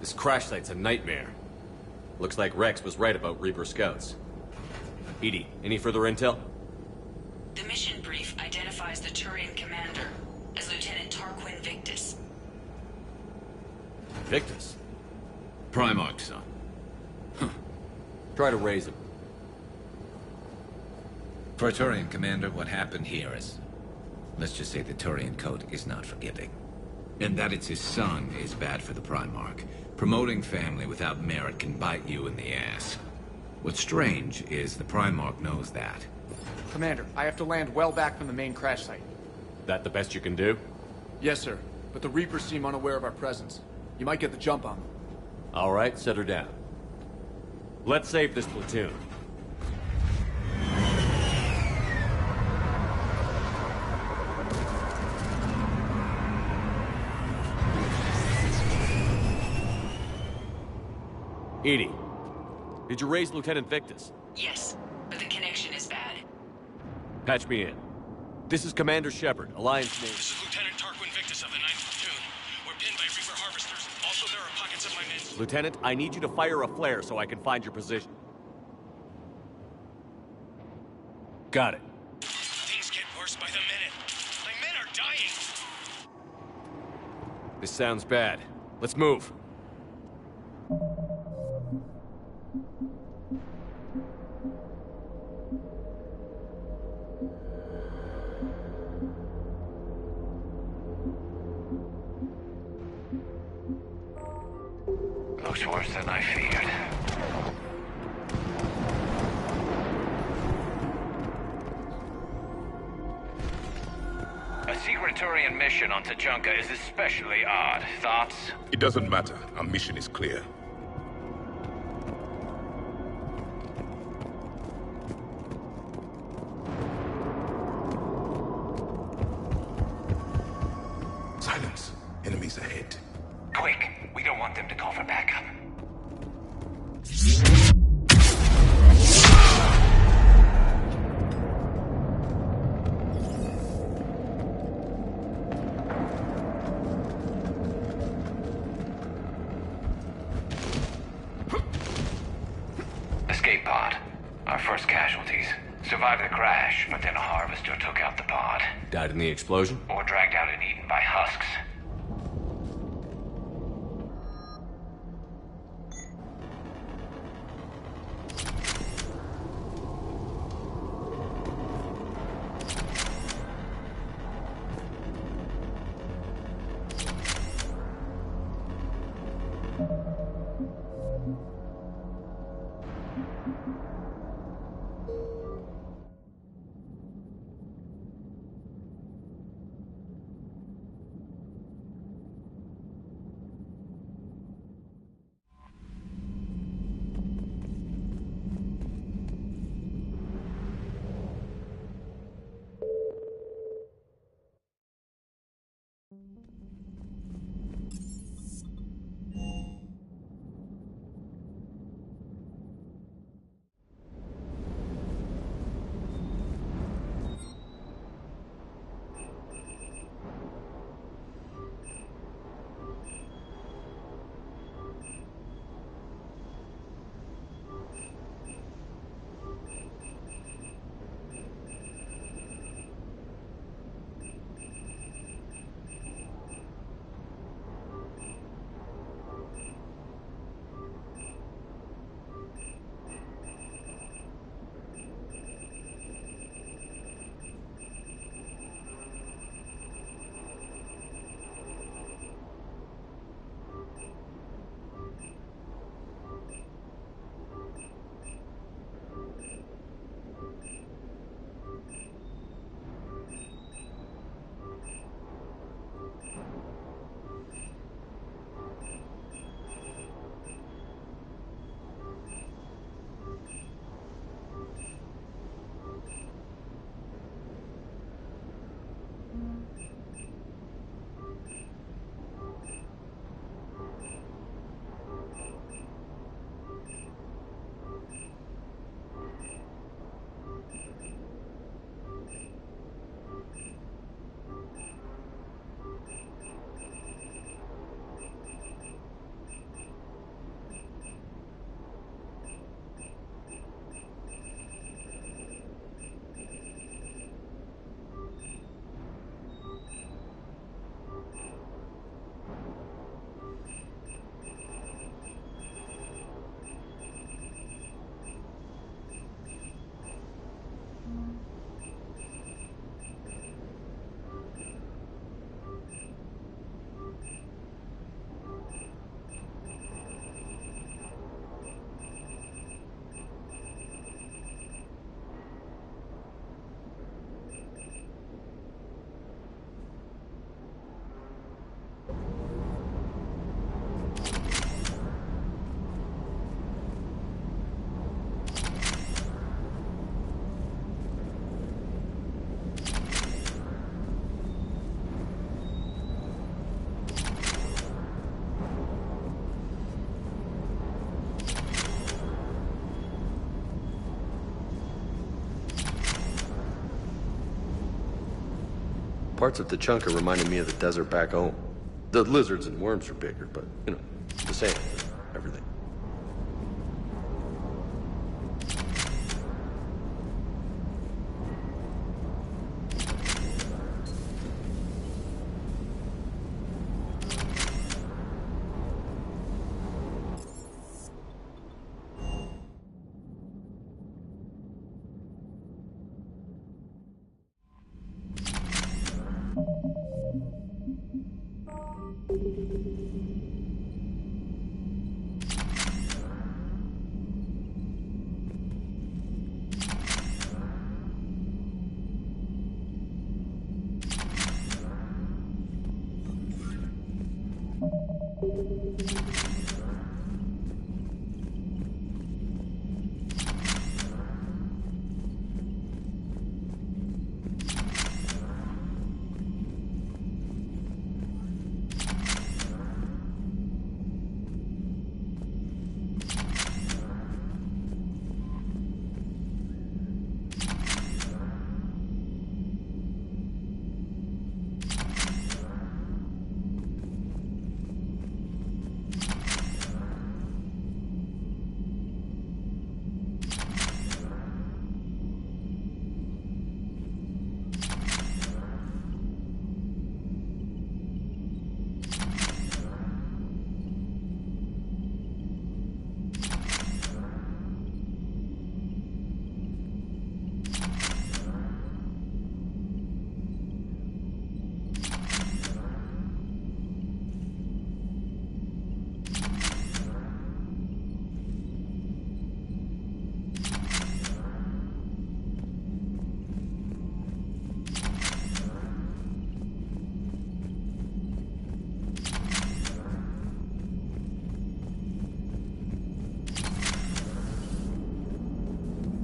This crash site's a nightmare. Looks like Rex was right about Reaper scouts. EDI, any further intel? The mission brief identifies the Turian commander as Lieutenant Tarquin Victus. Victus? Primarch, son. Try to raise him. For a Turian commander, what happened here is... let's just say the Turian code is not forgiving. And that it's his son is bad for the Primarch. Promoting family without merit can bite you in the ass. What's strange is the Primarch knows that. Commander, I have to land well back from the main crash site. That the best you can do? Yes, sir. But the Reapers seem unaware of our presence. You might get the jump on them. All right, set her down. Let's save this platoon. EDI, did you raise Lieutenant Victus? Yes, but the connection is bad. Patch me in. This is Commander Shepard, Alliance Navy. This is Lieutenant Tarquin Victus of the 9th Platoon. We're pinned by Reaper harvesters. Also, there are pockets of my men. Lieutenant, I need you to fire a flare so I can find your position. Got it. Things get worse by the minute. My men are dying. This sounds bad. Let's move. Looks worse than I feared. A secret Turian mission on Tuchanka is especially odd. Thoughts? It doesn't matter. Our mission is clear. Silence. Enemies ahead. Quick! We don't want them to call for backup. Escape pod. Our first casualties. Survived the crash, but then a harvester took out the pod. Died in the explosion? Or dragged out and eaten by husks. Parts of Tuchanka reminded me of the desert back home. The lizards and worms are bigger, but, you know, the same. Everything.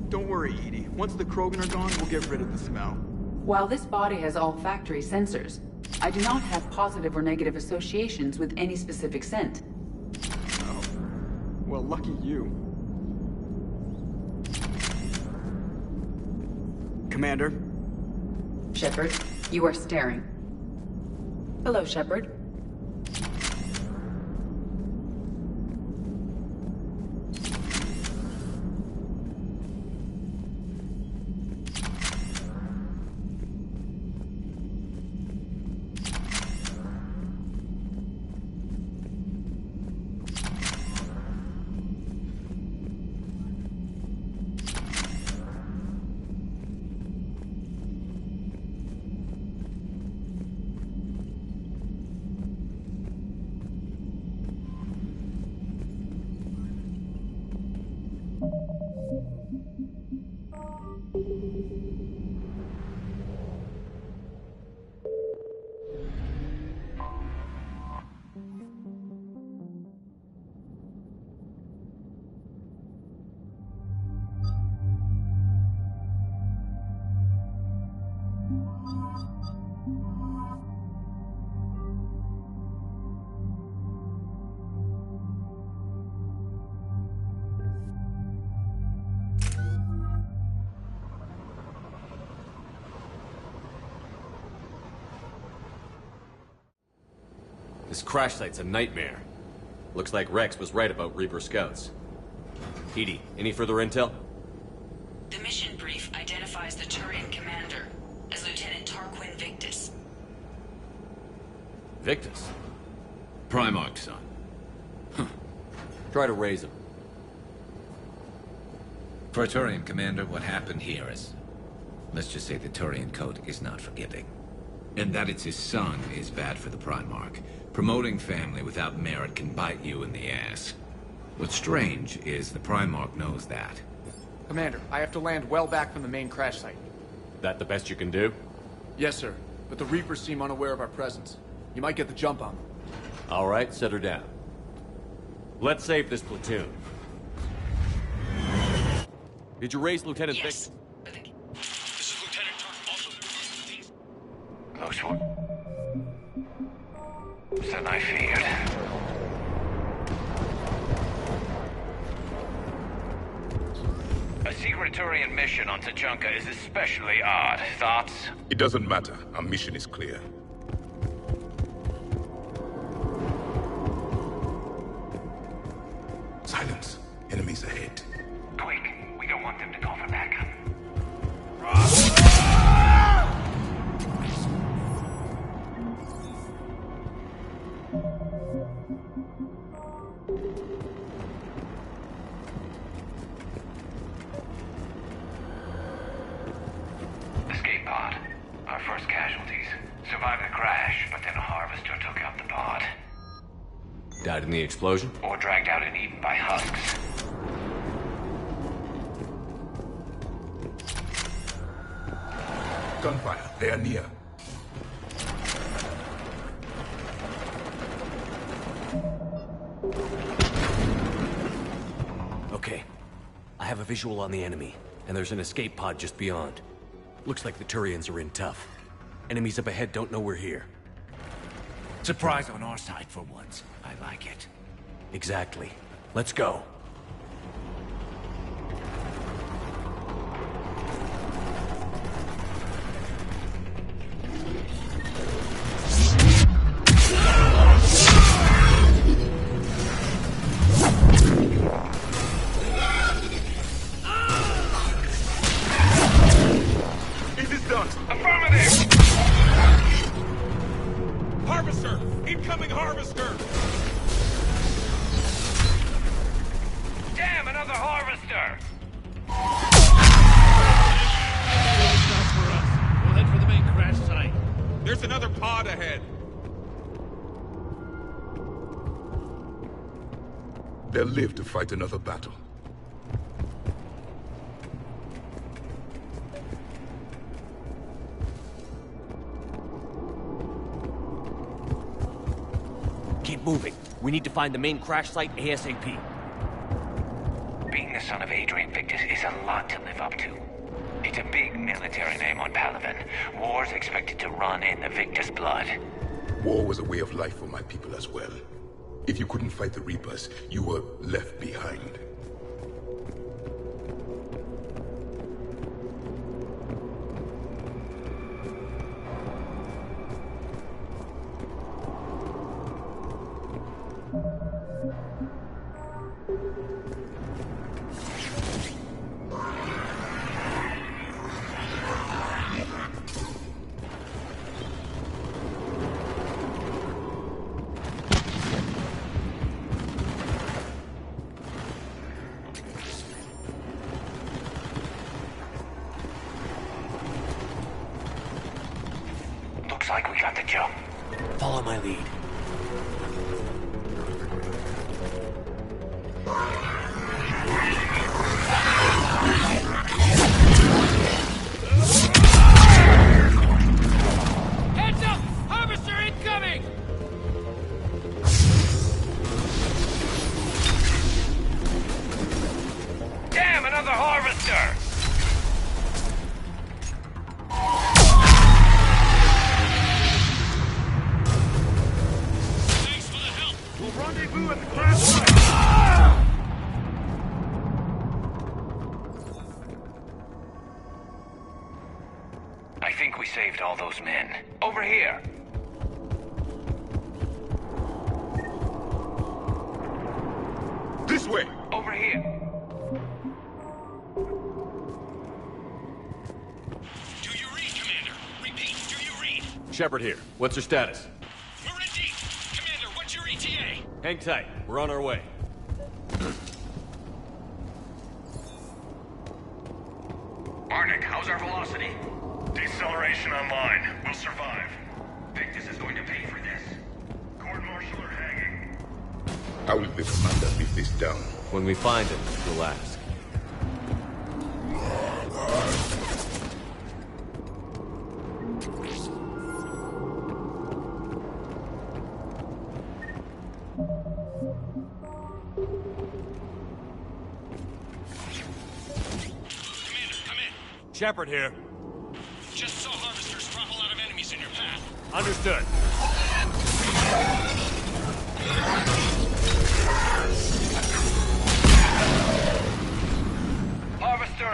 Don't worry, Edie. Once the Krogan are gone, we'll get rid of the smell. While this body has all factory sensors, I do not have positive or negative associations with any specific scent. Oh. Well, lucky you. Commander? Shepard, you are staring. Hello, Shepard. This crash site's a nightmare. Looks like Rex was right about Reaper Scouts. Edie, any further intel? The mission brief identifies the Turian commander as Lieutenant Tarquin Victus. Victus? Primarch's son. Try to raise him. For a Turian commander, what happened here is... let's just say the Turian code is not forgiving. And that it's his son is bad for the Primarch. Promoting family without merit can bite you in the ass. What's strange is the Primarch knows that. Commander, I have to land well back from the main crash site. That the best you can do? Yes, sir. But the Reapers seem unaware of our presence. You might get the jump on them. All right, set her down. Let's save this platoon. Did you raise Lieutenant Yes. Victus? This is Lieutenant Tark, also... Close one. Than I feared. secret Turian mission on Tuchanka is especially odd. Thoughts? It doesn't matter. Our mission is clear. Silence. Enemies ahead. Quick, we don't want them to call for backup. Escape pod. Our first casualties. Survived the crash, but then a harvester took out the pod. Died in the explosion? Or dragged out and eaten by husks. Gunfire. They are near. Okay. I have a visual on the enemy, and there's an escape pod just beyond. Looks like the Turians are in tough. Enemies up ahead don't know we're here. Surprise on our side for once. I like it. Exactly. Let's go. It is done. Affirmative! Harvester! Incoming harvester! Damn, another harvester! Not for us. We'll head for the main crash site. There's another pod ahead. They'll live to fight another battle. Keep moving. We need to find the main crash site ASAP. Being the son of Adrian Victus is a lot to live up to. It's a big military name on Palaven. War's expected to run in the Victus blood. War was a way of life for my people as well. If you couldn't fight the Reapers, you were left behind. Looks like we got the jump. Follow my lead. Heads up! Harvester incoming! Damn, another harvester! Thanks for the help. We'll rendezvous at the crash site. I think we saved all those men. Over here. This way! Over here. Do you read, Commander? Repeat, do you read? Shepard here. What's your status? We're in deep. Commander, what's your ETA? Hang tight. We're on our way. Arnik, how's our velocity? Deceleration online. We'll survive. Victus is going to pay for this. Court-martial or hanging? How will the commander live this down? When we find him, we'll ask. Commander, come in. Shepard here. Just saw harvesters drop a lot of enemies in your path. Understood. Harvester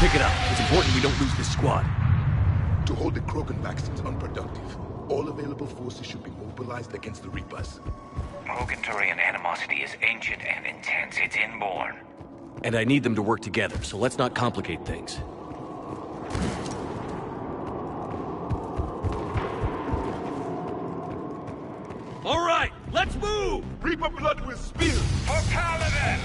Pick it up. It's important we don't lose this squad. To hold the Krogan back seems unproductive. All available forces should be mobilized against the Reapers. Krogan-Turian animosity is ancient and intense. It's inborn. And I need them to work together, so let's not complicate things. All right, let's move! Reaper blood will spill! For Paladin!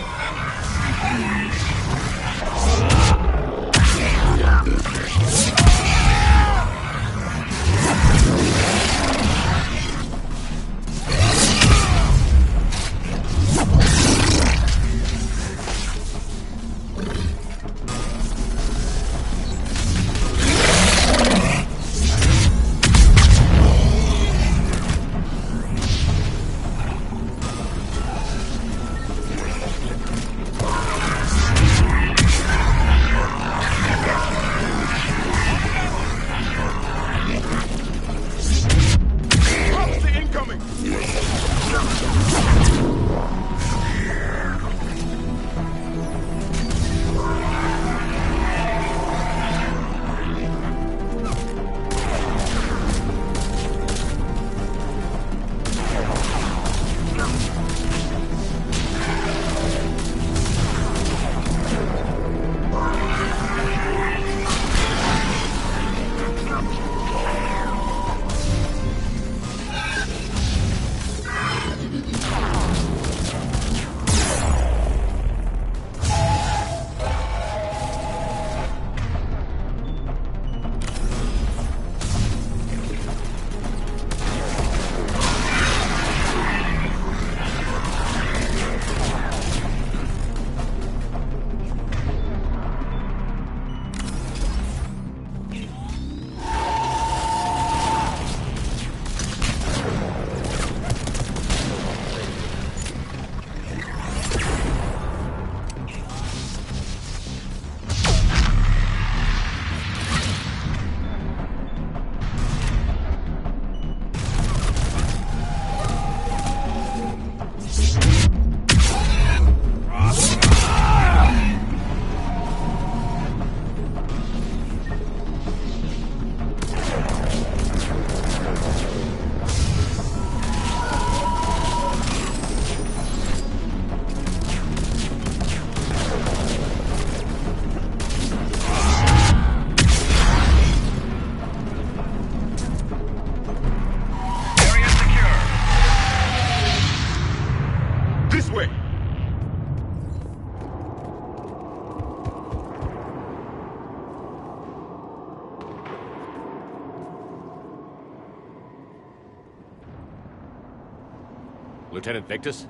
Lieutenant Victus?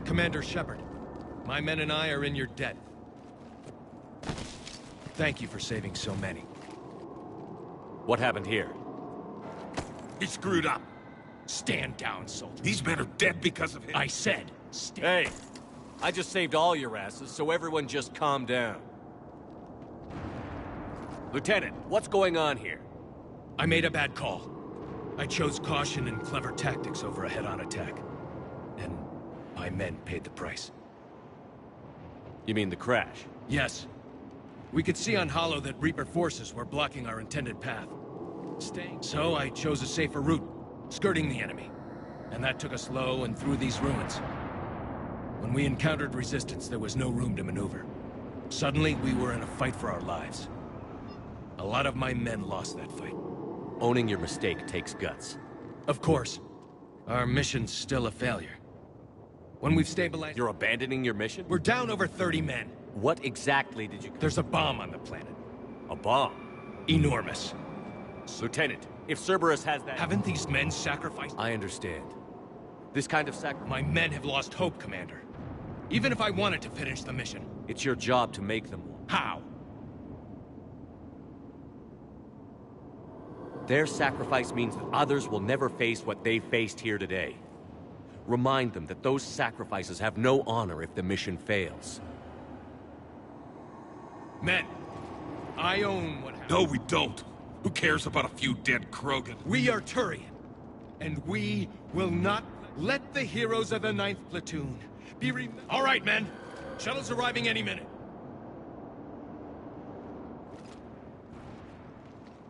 Commander Shepard, my men and I are in your debt. Thank you for saving so many. What happened here? He screwed up. Stand down, soldier. These men are dead because of him. I said, stand. Hey, I just saved all your asses, so everyone just calm down. Lieutenant, what's going on here? I made a bad call. I chose caution and clever tactics over a head-on attack. And my men paid the price. You mean the crash? Yes. We could see on Hollow that Reaper forces were blocking our intended path. So I chose a safer route, skirting the enemy. And that took us low and through these ruins. When we encountered resistance, there was no room to maneuver. Suddenly, we were in a fight for our lives. A lot of my men lost that fight. Owning your mistake takes guts. Of course. Our mission's still a failure. When we've stabilized... You're abandoning your mission? We're down over 30 men. What exactly did you... There's a bomb on the planet. A bomb? Enormous. Lieutenant, if Cerberus has that... Haven't these men sacrificed... I understand. This kind of sacrifice... My men have lost hope, Commander. Even if I wanted to finish the mission. It's your job to make them. How? Their sacrifice means that others will never face what they faced here today. Remind them that those sacrifices have no honor if the mission fails. Men, I own what happened. No, we don't. Who cares about a few dead Krogan? We are Turian, and we will not let the heroes of the 9th Platoon be All right, men. Shuttle's arriving any minute.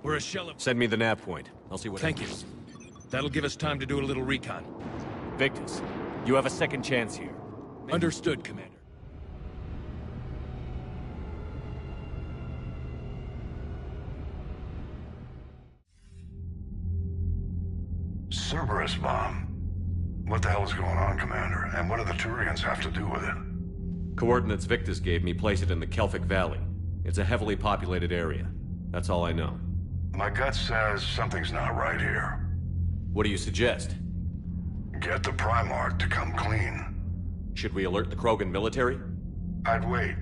We're a shell of... Send me the nav point. I'll see what Thank you. happens. That'll give us time to do a little recon. Victus, you have a second chance here. Understood, Commander. Cerberus bomb. What the hell is going on, Commander? And what do the Turians have to do with it? Coordinates Victus gave me place it in the Kelphic Valley. It's a heavily populated area. That's all I know. My gut says something's not right here. What do you suggest? Get the Primarch to come clean. Should we alert the Krogan military? I'd wait.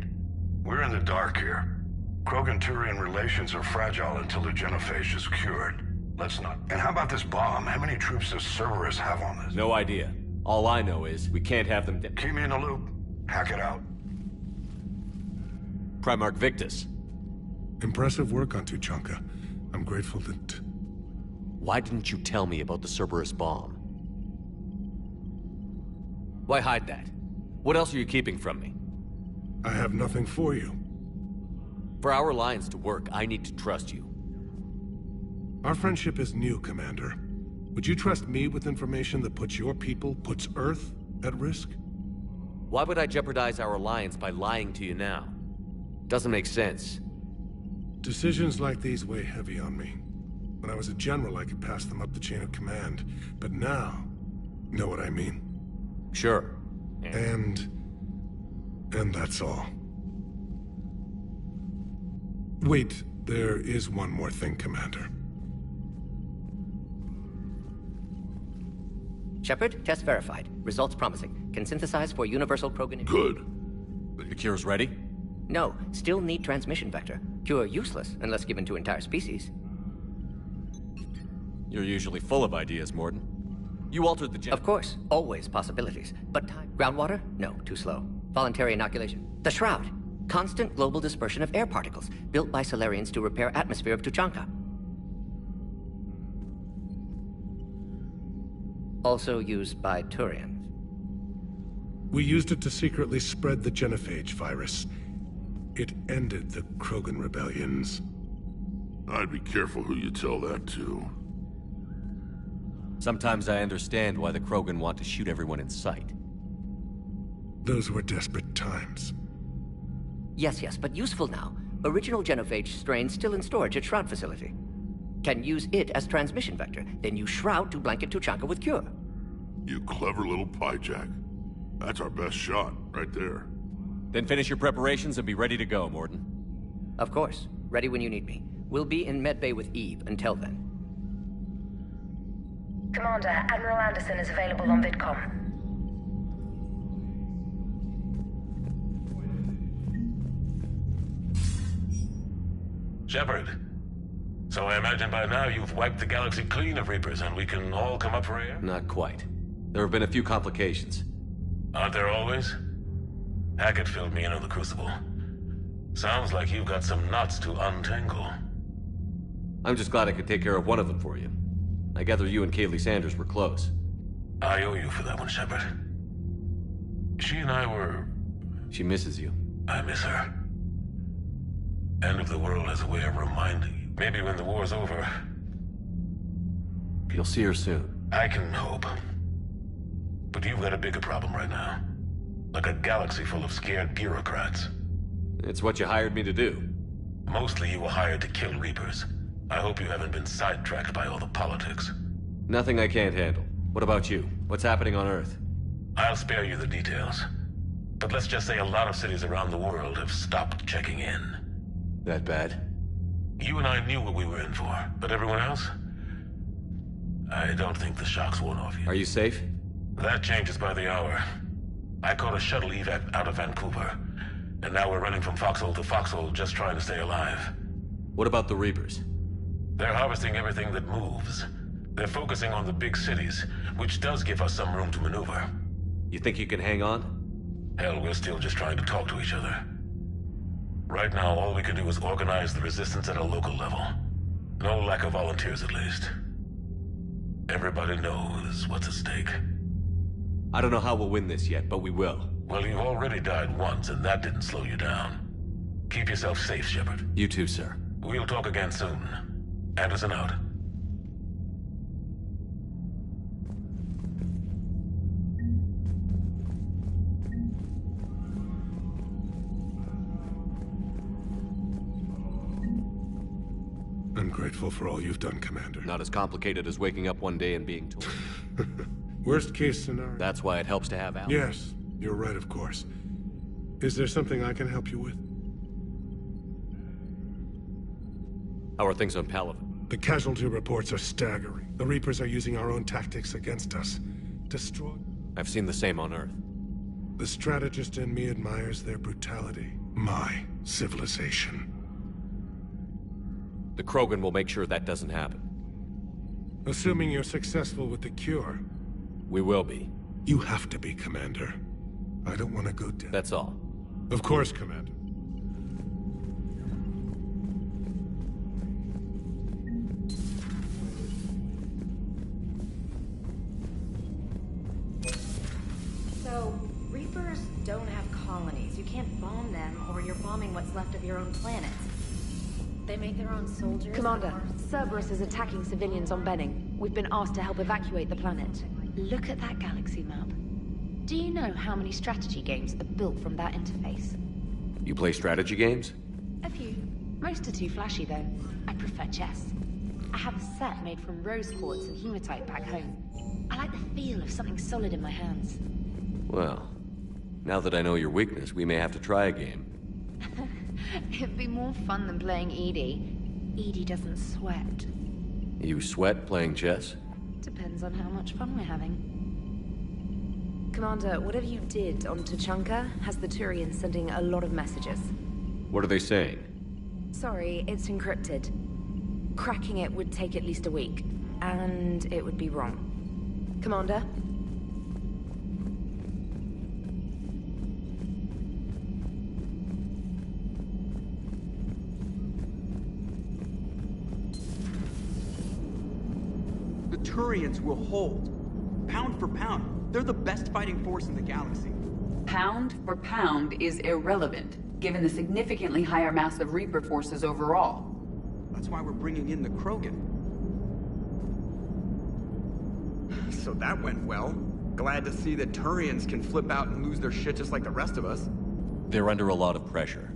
We're in the dark here. Krogan-Turian relations are fragile until the genophage is cured. Let's not. And how about this bomb? How many troops does Cerberus have on this? No idea. All I know is we can't have them... Keep me in the loop. Hack it out. Primarch Victus. Impressive work on Tuchanka. I'm grateful that... Why didn't you tell me about the Cerberus bomb? Why hide that? What else are you keeping from me? I have nothing for you. For our alliance to work, I need to trust you. Our friendship is new, Commander. Would you trust me with information that puts your people, puts Earth, at risk? Why would I jeopardize our alliance by lying to you now? Doesn't make sense. Decisions like these weigh heavy on me. When I was a general, I could pass them up the chain of command. But now, know what I mean? Sure. And that's all. Wait, there is one more thing, Commander. Shepard, test verified. Results promising. Can synthesize for universal Krogan... Good. The cure's ready? No, still need transmission vector. Cure useless, unless given to entire species. You're usually full of ideas, Mordin. You altered the gen... Of course, always possibilities. But time... Groundwater? No, too slow. Voluntary inoculation. The Shroud. Constant global dispersion of air particles, built by Solarians to repair atmosphere of Tuchanka. Also used by Turians. We used it to secretly spread the genophage virus. It ended the Krogan rebellions. I'd be careful who you tell that to. Sometimes I understand why the Krogan want to shoot everyone in sight. Those were desperate times. Yes, but useful now. Original genophage strain still in storage at Shroud facility. Can use it as transmission vector, then use Shroud to blanket Tuchanka with cure. You clever little pyjack. That's our best shot, right there. Then finish your preparations and be ready to go, Mordin. Of course. Ready when you need me. We'll be in medbay with Eve until then. Commander, Admiral Anderson is available on VidCom. Shepard. So I imagine by now you've wiped the galaxy clean of Reapers and we can all come up for air? Not quite. There have been a few complications. Aren't there always? Hackett filled me in on the Crucible. Sounds like you've got some knots to untangle. I'm just glad I could take care of one of them for you. I gather you and Kaylee Sanders were close. I owe you for that one, Shepard. She and I were... She misses you. I miss her. End of the world has a way of reminding you. Maybe when the war's over... You'll see her soon. I can hope. But you've got a bigger problem right now. Like a galaxy full of scared bureaucrats. It's what you hired me to do. Mostly you were hired to kill Reapers. I hope you haven't been sidetracked by all the politics. Nothing I can't handle. What about you? What's happening on Earth? I'll spare you the details. But let's just say a lot of cities around the world have stopped checking in. That bad? You and I knew what we were in for, but everyone else? I don't think the shock's worn off yet. Are you safe? That changes by the hour. I caught a shuttle evac out of Vancouver, and now we're running from foxhole to foxhole just trying to stay alive. What about the Reapers? They're harvesting everything that moves. They're focusing on the big cities, which does give us some room to maneuver. You think you can hang on? Hell, we're still just trying to talk to each other. Right now, all we can do is organize the resistance at a local level. No lack of volunteers, at least. Everybody knows what's at stake. I don't know how we'll win this yet, but we will. Well, you've already died once, and that didn't slow you down. Keep yourself safe, Shepard. You too, sir. We'll talk again soon. Anderson out. I'm grateful for all you've done, Commander. Not as complicated as waking up one day and being told. Worst case scenario. That's why it helps to have Al. Yes, you're right, of course. Is there something I can help you with? How are things on Palaven? The casualty reports are staggering. The Reapers are using our own tactics against us. Destroy... I've seen the same on Earth. The strategist in me admires their brutality. My civilization. The Krogan will make sure that doesn't happen. Assuming you're successful with the cure. We will be. You have to be, Commander. I don't want to go down. That's all. Of course, Commander. So, Reapers don't have colonies. You can't bomb them, or you're bombing what's left of your own planet. They make their own soldiers. Commander, Cerberus is attacking civilians on Benning. We've been asked to help evacuate the planet. Look at that galaxy map. Do you know how many strategy games are built from that interface? You play strategy games? A few. Most are too flashy, though. I prefer chess. I have a set made from rose quartz and hematite back home. I like the feel of something solid in my hands. Well, now that I know your weakness, we may have to try a game. It'd be more fun than playing Edie. Edie doesn't sweat. You sweat playing chess? Depends on how much fun we're having. Commander, whatever you did on Tuchanka has the Turians sending a lot of messages. What are they saying? Sorry, it's encrypted. Cracking it would take at least a week, and it would be wrong. Commander? The Turians will hold. Pound for pound, they're the best fighting force in the galaxy. Pound for pound is irrelevant, given the significantly higher mass of Reaper forces overall. That's why we're bringing in the Krogan. So that went well. Glad to see that Turians can flip out and lose their shit just like the rest of us. They're under a lot of pressure.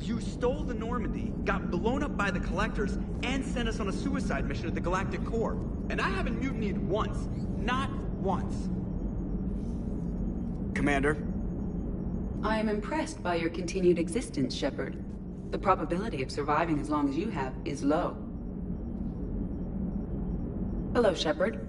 You stole the Normandy, got blown up by the Collectors, and sent us on a suicide mission at the Galactic Core. And I haven't mutinied once. Not once. Commander? I am impressed by your continued existence, Shepard. The probability of surviving as long as you have is low. Hello, Shepard.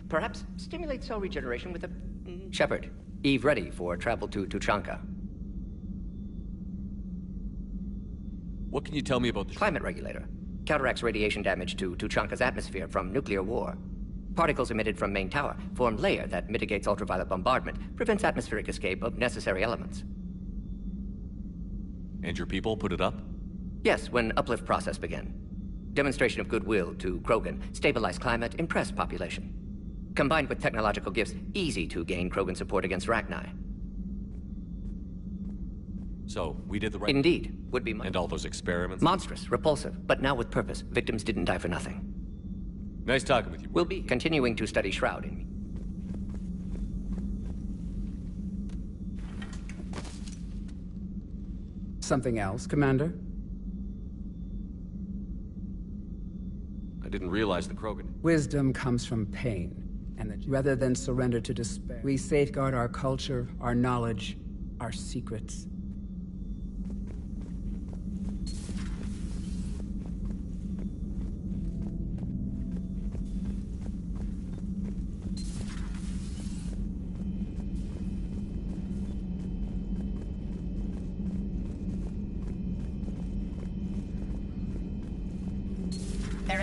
Perhaps stimulate cell regeneration with a... Shepard, Eve ready for travel to Tuchanka. What can you tell me about the... Climate regulator. Counteracts radiation damage to Tuchanka's atmosphere from nuclear war. Particles emitted from main tower form layer that mitigates ultraviolet bombardment, prevents atmospheric escape of necessary elements. And your people put it up? Yes, when uplift process began. Demonstration of goodwill to Krogan, stabilize climate, impress population. Combined with technological gifts, easy to gain Krogan support against Rachni. So, we did the right... Indeed, would be... And all those experiments? Monstrous, repulsive, but now with purpose. Victims didn't die for nothing. Nice talking with you. We'll be continuing to study shrouding. Something else, Commander? I didn't realize the Krogan... Wisdom comes from pain. And that rather than surrender to despair, we safeguard our culture, our knowledge, our secrets.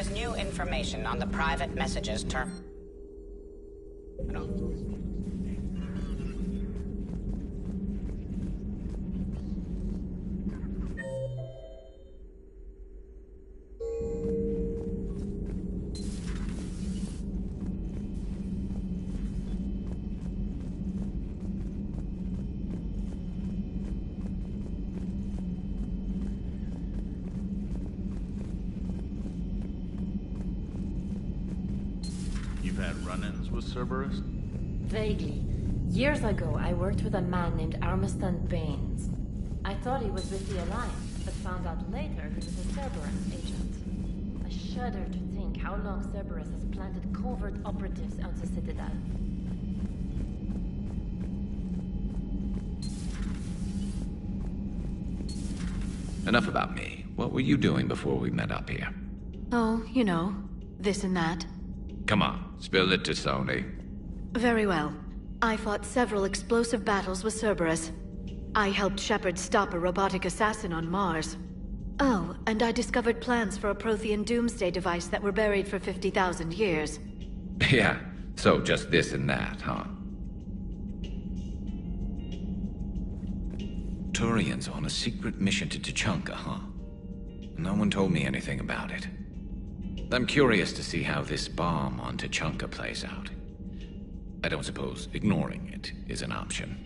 is new information on the private messages You've had run-ins with Cerberus? Vaguely. Years ago, I worked with a man named Armiston Baines. I thought he was with the Alliance, but found out later he was a Cerberus agent. I shudder to think how long Cerberus has planted covert operatives on the Citadel. Enough about me. What were you doing before we met up here? Oh, you know, this and that. Come on, spill it to Sony. Very well. I fought several explosive battles with Cerberus. I helped Shepard stop a robotic assassin on Mars. Oh, and I discovered plans for a Prothean doomsday device that were buried for 50,000 years. Yeah, so just this and that, huh? Turians on a secret mission to Tuchanka, huh? No one told me anything about it. I'm curious to see how this bomb on Tuchanka plays out. I don't suppose ignoring it is an option.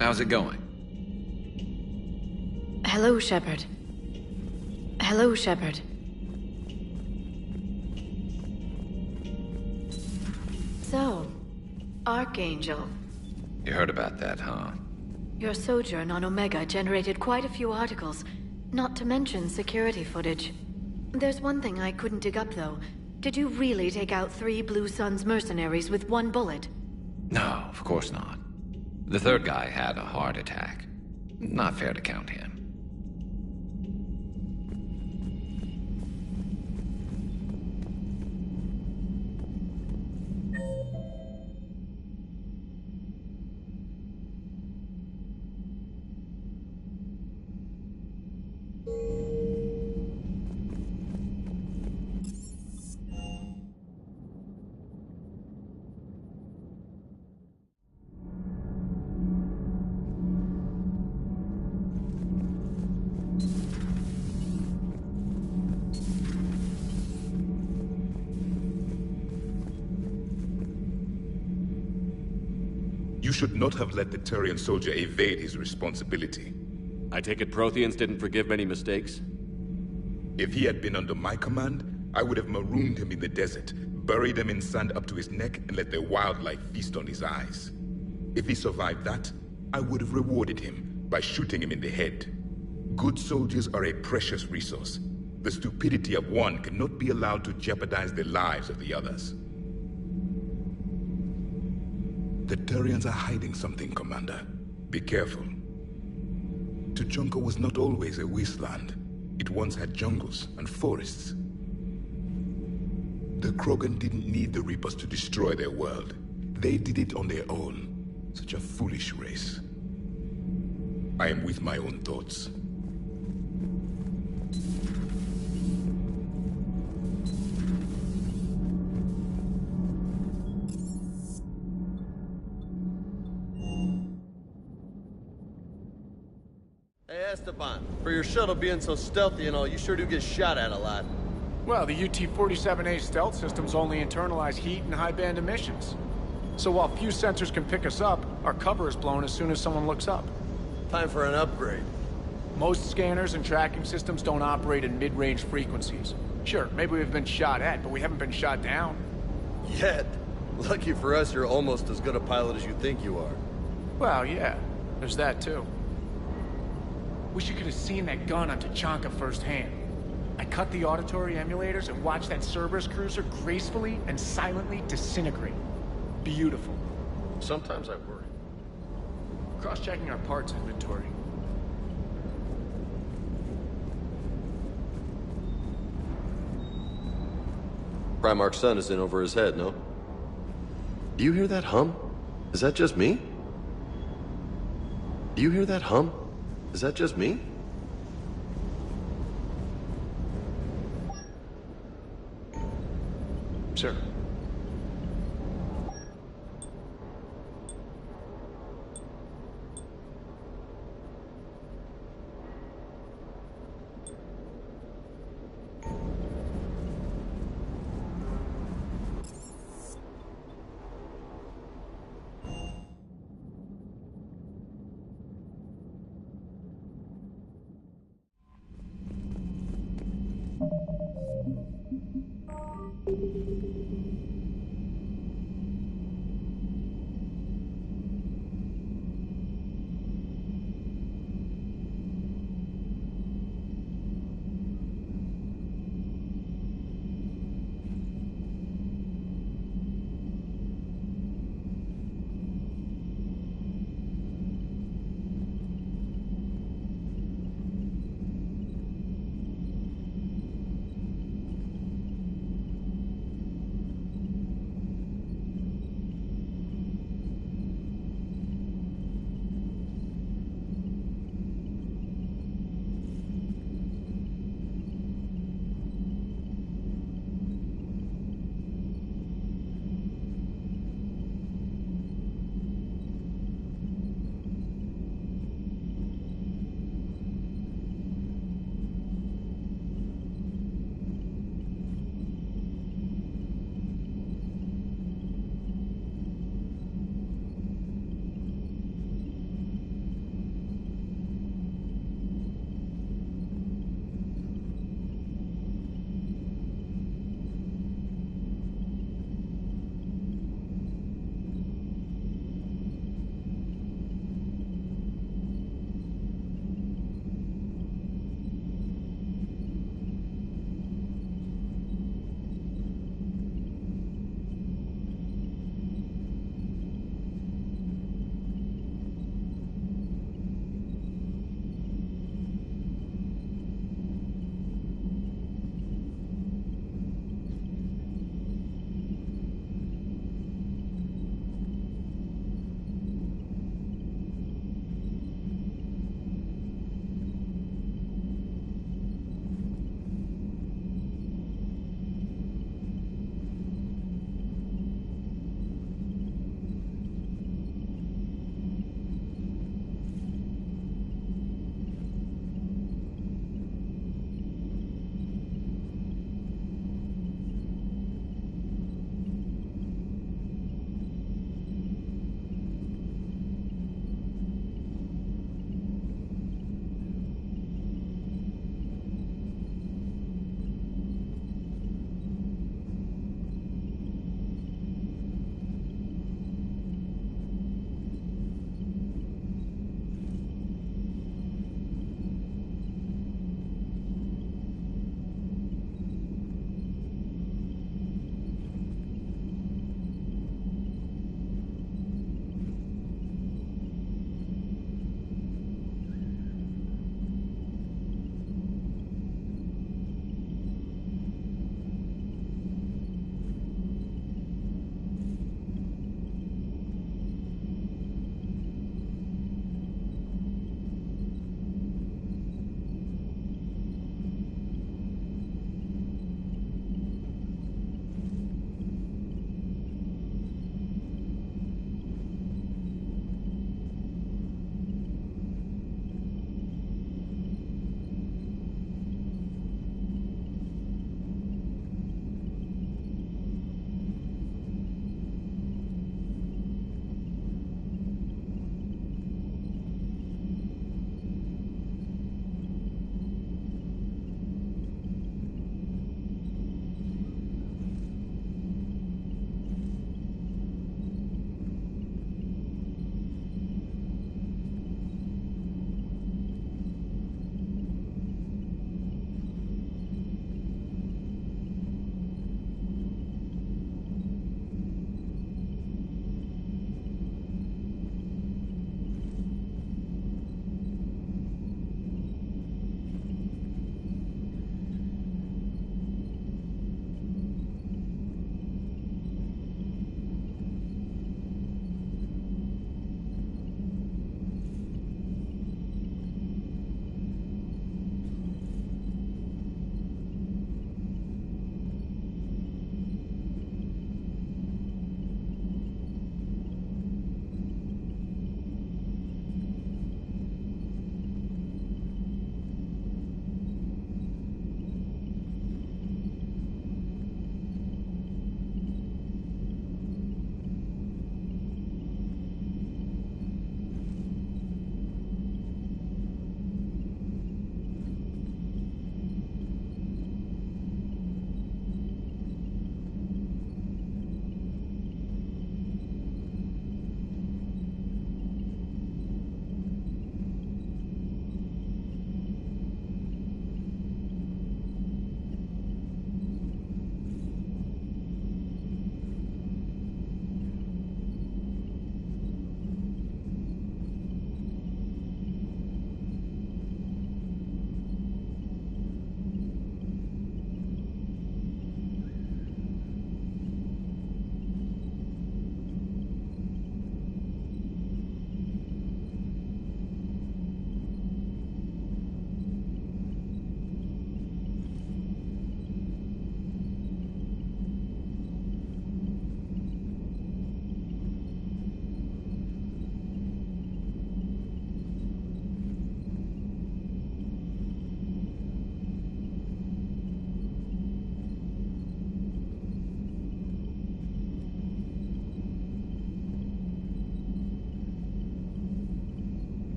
How's it going? Hello, Shepard. Hello, Shepard. So, Archangel. You heard about that, huh? Your sojourn on Omega generated quite a few articles, not to mention security footage. There's one thing I couldn't dig up, though. Did you really take out 3 Blue Suns mercenaries with 1 bullet? No, of course not. The third guy had a heart attack. Not fair to count him. You should not have let the Turian soldier evade his responsibility. I take it Protheans didn't forgive many mistakes? If he had been under my command, I would have marooned him in the desert, buried him in sand up to his neck, and let the wildlife feast on his eyes. If he survived that, I would have rewarded him by shooting him in the head. Good soldiers are a precious resource. The stupidity of one cannot be allowed to jeopardize the lives of the others. The Turians are hiding something, Commander. Be careful. Tuchanka was not always a wasteland. It once had jungles and forests. The Krogan didn't need the Reapers to destroy their world. They did it on their own. Such a foolish race. I am with my own thoughts. Hey, Esteban, for your shuttle being so stealthy and all, you sure do get shot at a lot. Well, the UT-47A stealth systems only internalize heat and high-band emissions. So while few sensors can pick us up, our cover is blown as soon as someone looks up. Time for an upgrade. Most scanners and tracking systems don't operate in mid-range frequencies. Sure, maybe we've been shot at, but we haven't been shot down. Yet. Lucky for us, you're almost as good a pilot as you think you are. Well, yeah. There's that, too. Wish you could have seen that gun on Tuchanka firsthand. I cut the auditory emulators and watched that Cerberus cruiser gracefully and silently disintegrate. Beautiful. Sometimes I worry. Cross-checking our parts inventory. Primarch's sun is in over his head, no? Do you hear that hum? Is that just me? Do you hear that hum? Is that just me? Sir.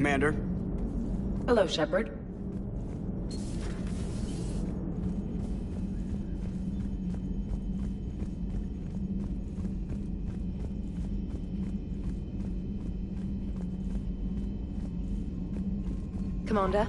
Commander. Hello, Shepard. Commander?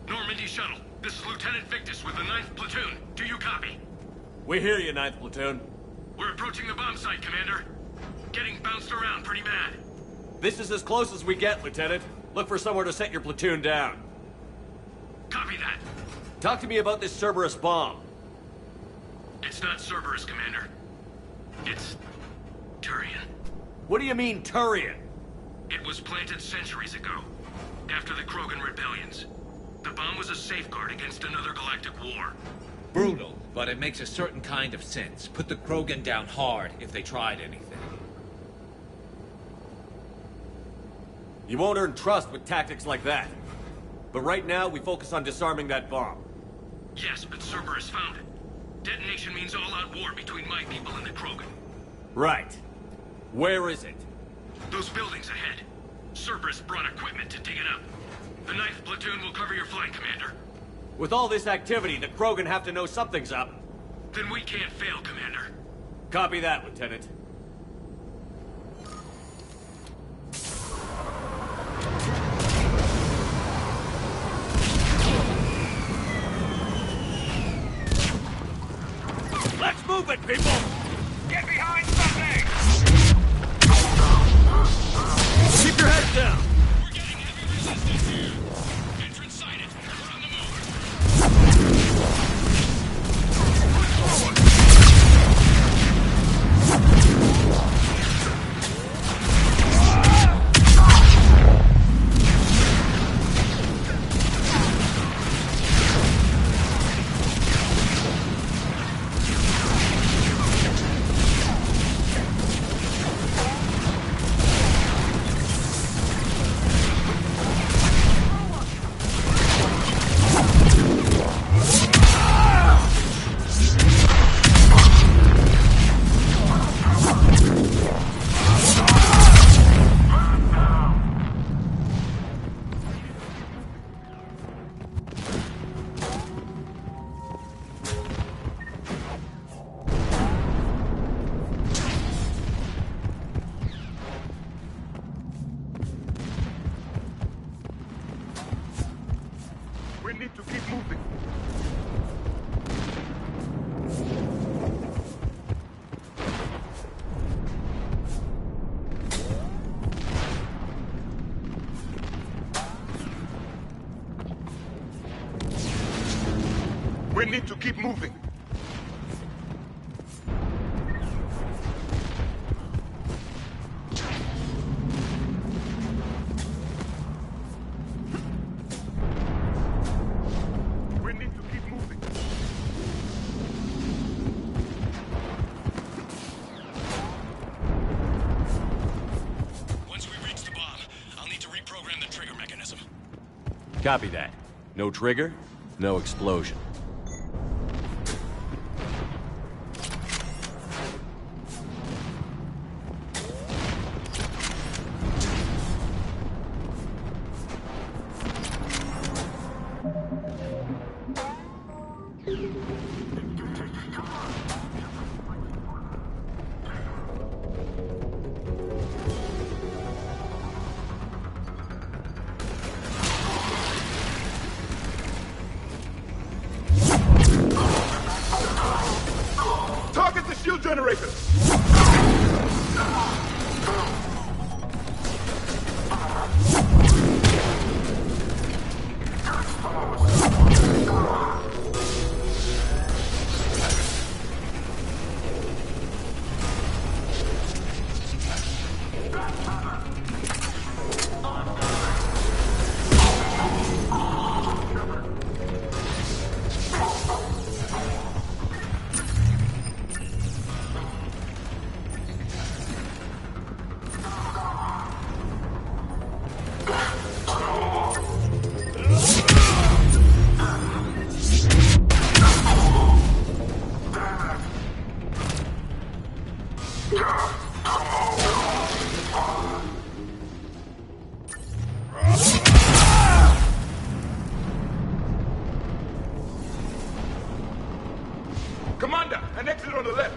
Normandy shuttle. This is Lieutenant Victus with the 9th Platoon. Do you copy? We hear you, 9th Platoon. We're approaching the bomb site, Commander. Getting bounced around pretty bad. This is as close as we get, Lieutenant. Look for somewhere to set your platoon down. Copy that. Talk to me about this Cerberus bomb. It's not Cerberus, Commander. It's Turian. What do you mean, Turian? It was planted centuries ago, after the Krogan rebellions. The bomb was a safeguard against another galactic war. Brutal, but it makes a certain kind of sense. Put the Krogan down hard if they tried anything. You won't earn trust with tactics like that. But right now, we focus on disarming that bomb. Yes, but Cerberus found it. Detonation means all-out war between my people and the Krogan. Right. Where is it? Those buildings ahead. Cerberus brought equipment to dig it up. The 9th platoon will cover your flank, Commander. With all this activity, the Krogan have to know something's up. Then we can't fail, Commander. Copy that, Lieutenant. Let's move it, people! Get behind something! Keep your heads down! We're getting heavy resistance here. Entrance sighted. We're on the move. We need to keep moving. We need to keep moving. We need to keep moving. Once we reach the bomb, I'll need to reprogram the trigger mechanism. Copy that. No trigger, no explosion. Target the shield generator! Commander, an exit on the left.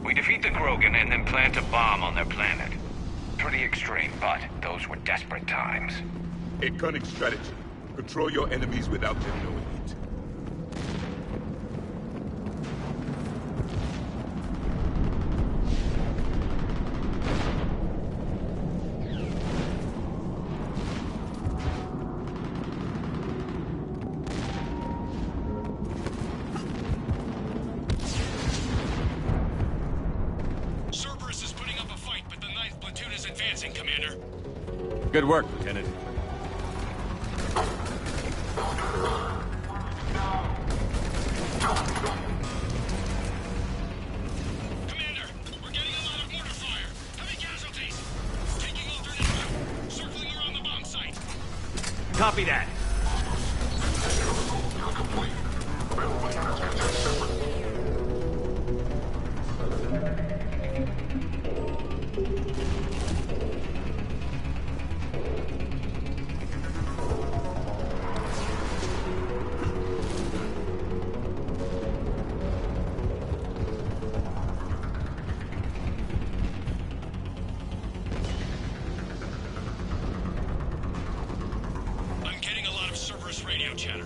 We defeat the Krogan and then plant a bomb on their planet. Pretty extreme, but those were desperate times. A cunning strategy. Control your enemies without them knowing it. Good work, Lieutenant. Commander, we're getting a lot of mortar fire. Heavy casualties. Taking alternate route. Circling around the bomb site. Copy that. I'm getting a lot of Cerberus radio chatter.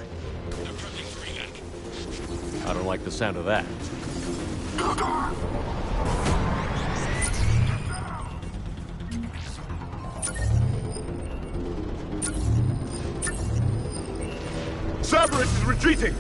They're prepping for evac. I don't like the sound of that. Cerberus is retreating!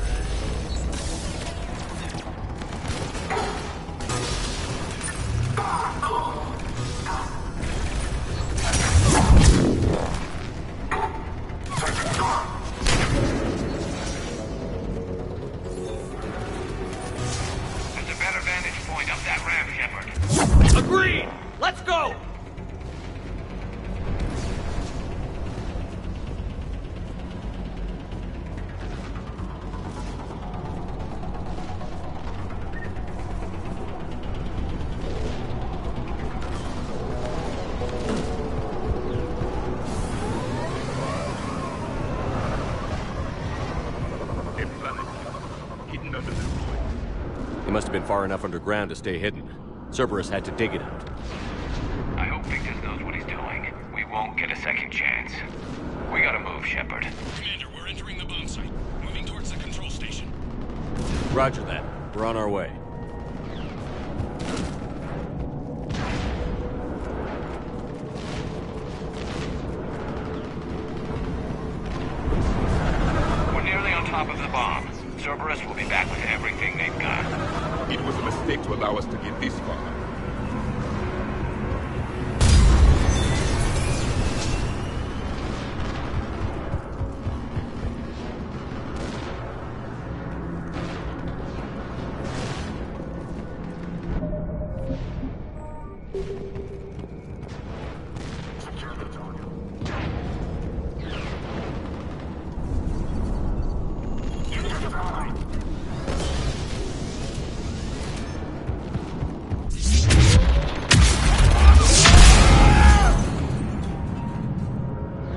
There's a better vantage point up that ramp, Shepard. Agreed! Let's go! He must have been far enough underground to stay hidden. Cerberus had to dig it out. I hope Victus knows what he's doing. We won't get a second chance. We gotta move, Shepard. Commander, we're entering the bomb site. Moving towards the control station. Roger that. We're on our way. We're nearly on top of the bomb. Cerberus will be back with everything they've got. It was a mistake to allow us to get this far.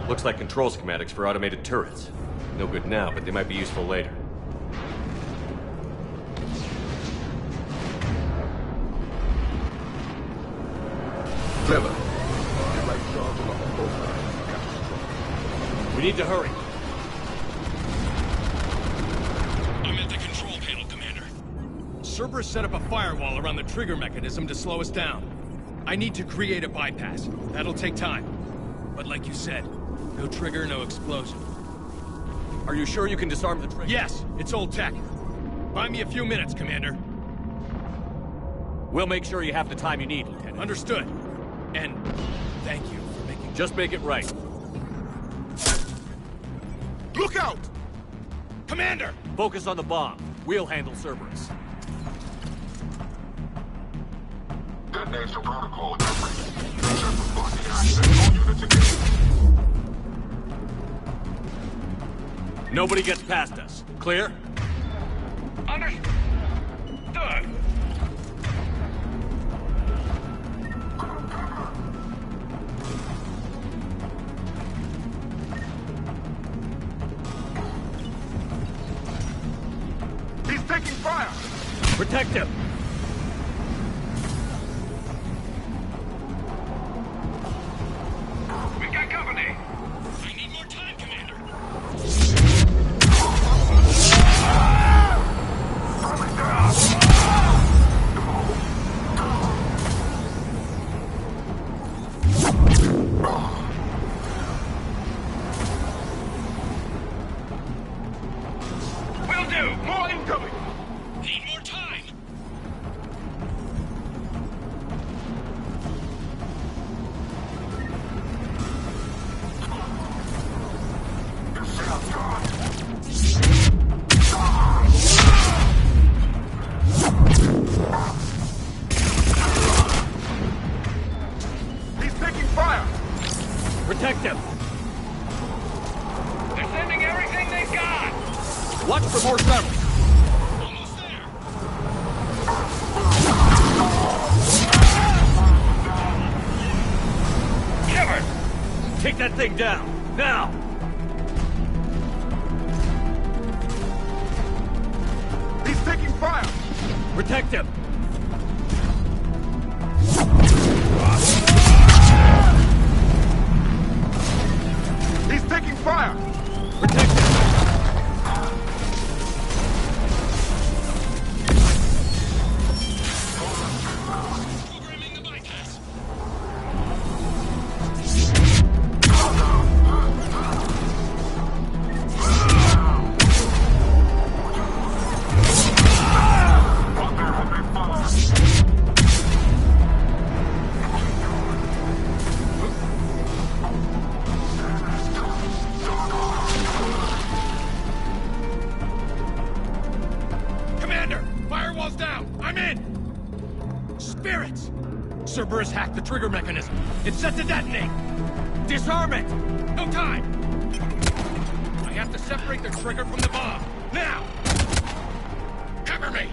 Looks like control schematics for automated turrets. No good now, but they might be useful later. Clever. We need to hurry. I'm at the control panel, Commander. Cerberus set up a firewall around the trigger mechanism to slow us down. I need to create a bypass. That'll take time. But like you said, no trigger, no explosion. Are you sure you can disarm the trigger? Yes, it's old tech. Buy me a few minutes, Commander. We'll make sure you have the time you need, Lieutenant. Understood. And thank you for making... Just make it right. Look out! Commander! Focus on the bomb. We'll handle Cerberus. Detonation protocol agreed. Shepard blocking access. All units engaged. Nobody gets past us. Clear? Understood. He's taking fire! Protect him! We've got company. I need more time, Commander. Will do. More incoming! Need more time. Protect him! They're sending everything they've got! Watch for more Cerberus! Almost there! Shepard! Take that thing down! Now! He's taking fire! Protect him! He's taking fire! Protect him! Programming the bypass. Commander! Firewall's down! I'm in! Spirits! Cerberus hacked the trigger mechanism. It's set to detonate! Disarm it! No time! I have to separate the trigger from the bomb. Now! Cover me!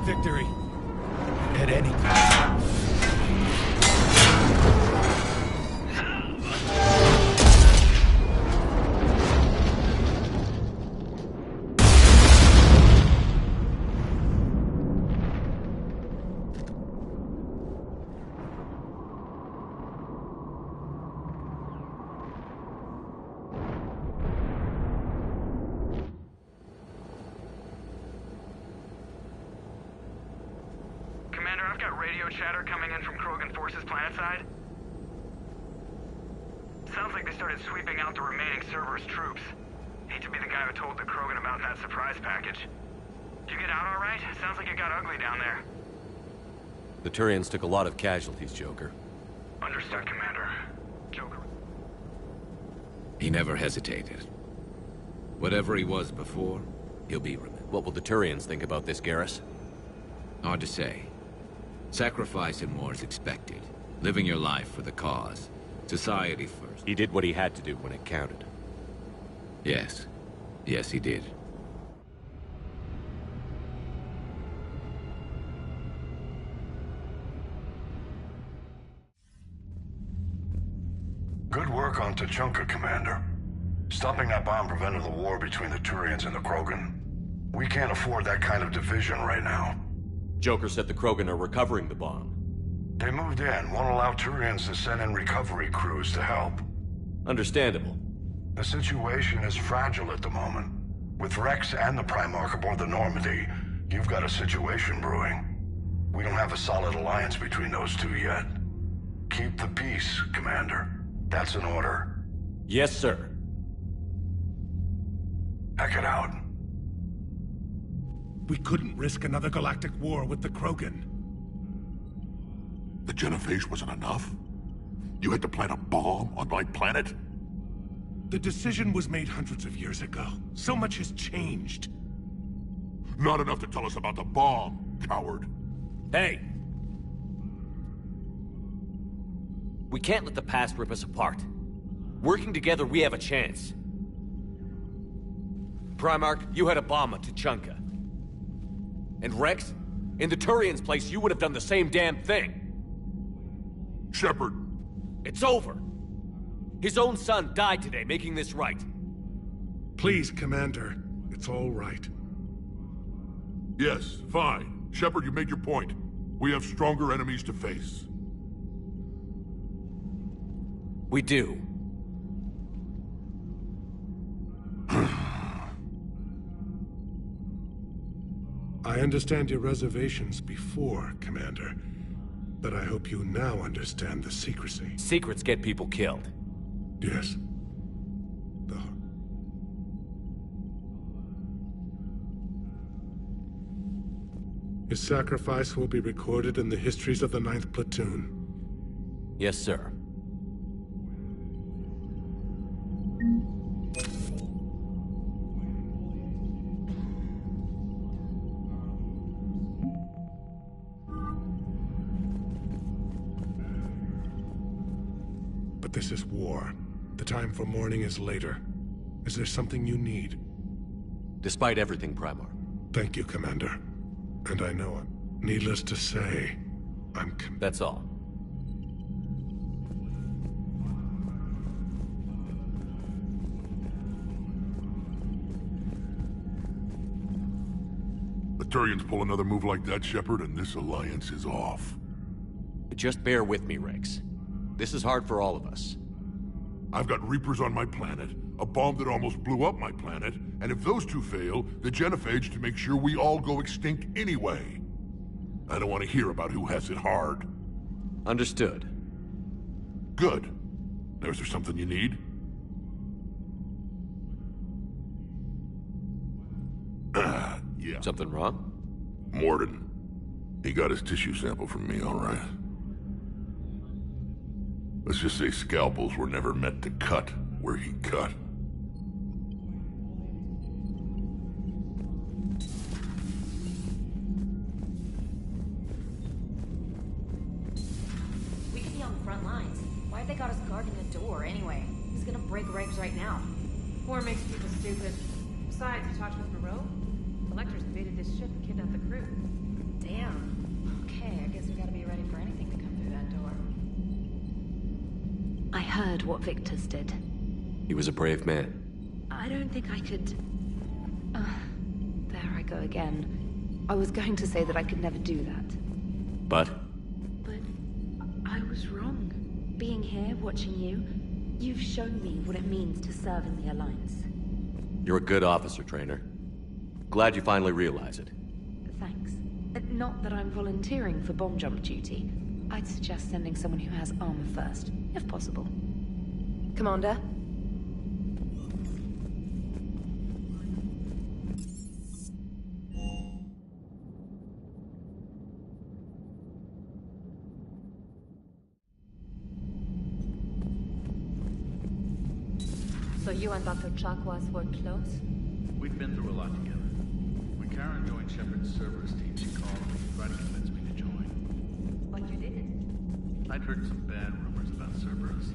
Victory. At any cost. Commander, I've got radio chatter coming in from Krogan forces planetside. Sounds like they started sweeping out the remaining Cerberus troops. Hate to be the guy who told the Krogan about that surprise package. Did you get out all right? Sounds like it got ugly down there. The Turians took a lot of casualties, Joker. Understood, Commander. Joker. He never hesitated. Whatever he was before, he'll be remembered. What will the Turians think about this, Garrus? Hard to say. Sacrifice and more is expected. Living your life for the cause. Society first. He did what he had to do when it counted. Yes. Yes, he did. Good work on Tuchanka, Commander. Stopping that bomb prevented the war between the Turians and the Krogan. We can't afford that kind of division right now. Joker said the Krogan are recovering the bomb. They moved in, won't allow Turians to send in recovery crews to help. Understandable. The situation is fragile at the moment. With Rex and the Primarch aboard the Normandy, you've got a situation brewing. We don't have a solid alliance between those two yet. Keep the peace, Commander. That's an order. Yes, sir. Heck it out. We couldn't risk another galactic war with the Krogan. The Genophage wasn't enough? You had to plant a bomb on my planet? The decision was made hundreds of years ago. So much has changed. Not enough to tell us about the bomb, coward. Hey! We can't let the past rip us apart. Working together, we have a chance. Primarch, you had a bomb at Tuchanka. And Rex, in the Turians' place, you would have done the same damn thing. Shepard, It's over. His own son died today, making this right. Please, Commander. It's all right. Yes, fine. Shepard, you made your point. We have stronger enemies to face. We do. I understand your reservations before, Commander. But I hope you now understand the secrecy. Secrets get people killed. Yes. His sacrifice will be recorded in the histories of the 9th Platoon. Yes, sir. But this is war. The time for mourning is later. Is there something you need? Despite everything, Primar. Thank you, Commander. And I know it. Needless to say, That's all. The Turians pull another move like that, Shepard, and this alliance is off. Just bear with me, Rex. This is hard for all of us. I've got Reapers on my planet, a bomb that almost blew up my planet, and if those two fail, the Genophage to make sure we all go extinct anyway. I don't want to hear about who has it hard. Understood. Good. Now, is there something you need? Yeah. Something wrong? Mordin. He got his tissue sample from me, all right. Let's just say scalpels were never meant to cut where he cut. We could be on the front lines. Why have they got us guarding the door anyway? He's gonna break regs right now. War makes people stupid. Besides, you talked with Moreau? Collectors invaded this ship and kidnapped the crew. Damn. Okay, I guess we gotta be ready for anything to come through that door. I heard what Victor's did. He was a brave man. I don't think I could... there I go again. I was going to say that I could never do that. But? But I was wrong. Being here, watching you, you've shown me what it means to serve in the Alliance. You're a good officer, Trainer. Glad you finally realize it. Thanks. Not that I'm volunteering for bomb jump duty. I'd suggest sending someone who has armor first, if possible. Commander? So you and Dr. Chakwas were close? We'd been through a lot together. When Karen joined Shepard's Cerberus team, she called me, tried to convince me to join. But you didn't. I'd heard some bad rumors about Cerberus.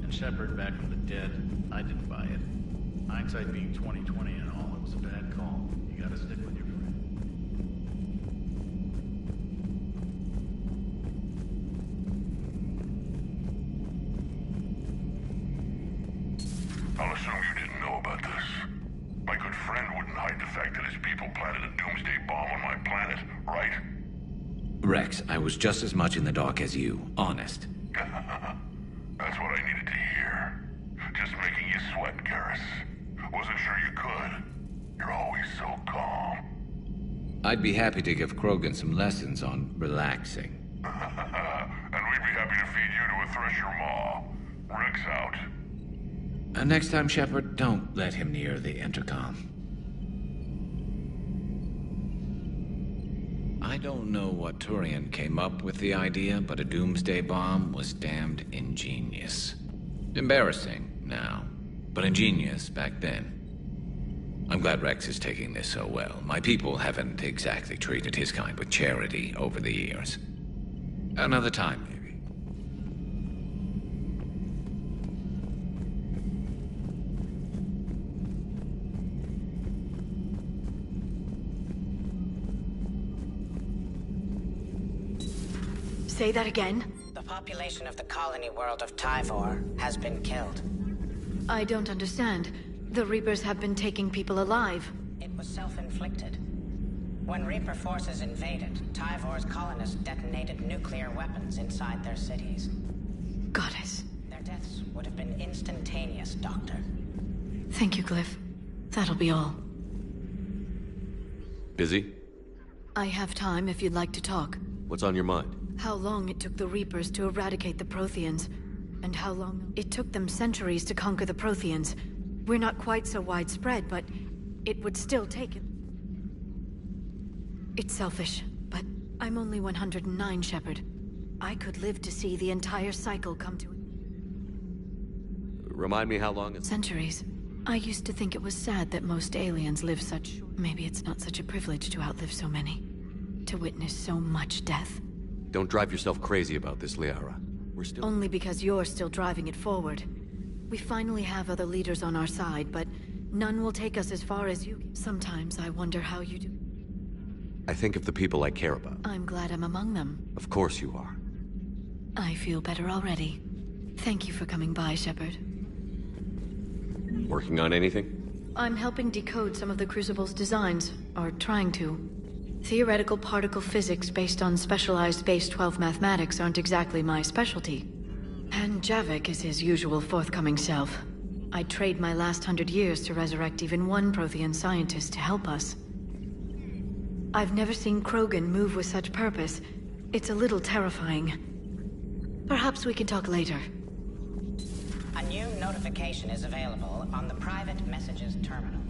And Shepard back from the dead, I didn't buy it. Hindsight being 20/20 and all, it was a bad call. You gotta stick with your friend. I'll assume you didn't know about this. My good friend wouldn't hide the fact that his people planted a doomsday bomb on my planet, right? Rex, I was just as much in the dark as you. Honest. That's what I needed to hear. Just making you sweat, Garrus. Wasn't sure you could. You're always so calm. I'd be happy to give Krogan some lessons on relaxing. And we'd be happy to feed you to a Thresher Maw. Rex out. Next time, Shepard, don't let him near the intercom. I don't know what Turian came up with the idea, but a doomsday bomb was damned ingenious. Embarrassing now, but ingenious back then. I'm glad Rex is taking this so well. My people haven't exactly treated his kind with charity over the years. Another time, maybe. Say that again? The population of the colony world of Tyvor has been killed. I don't understand. The Reapers have been taking people alive. It was self-inflicted. When Reaper forces invaded, Tyvor's colonists detonated nuclear weapons inside their cities. Goddess. Their deaths would have been instantaneous, Doctor. Thank you, Glyph. That'll be all. Busy? I have time if you'd like to talk. What's on your mind? How long it took the Reapers to eradicate the Protheans, and how long it took them centuries to conquer the Protheans. We're not quite so widespread, but it would still take it. It's selfish, but I'm only 109, Shepard. I could live to see the entire cycle come to... Remind me how long it's... Centuries. I used to think it was sad that most aliens live such... Maybe it's not such a privilege to outlive so many. To witness so much death. Don't drive yourself crazy about this, Liara. We're still... Only because you're still driving it forward. We finally have other leaders on our side, but none will take us as far as you. Sometimes I wonder how you do. I think of the people I care about. I'm glad I'm among them. Of course you are. I feel better already. Thank you for coming by, Shepard. Working on anything? I'm helping decode some of the Crucible's designs, or trying to. Theoretical particle physics based on specialized Base 12 mathematics aren't exactly my specialty. And Javik is his usual forthcoming self. I'd trade my last 100 years to resurrect even one Prothean scientist to help us. I've never seen Krogan move with such purpose. It's a little terrifying. Perhaps we can talk later. A new notification is available on the private messages terminal.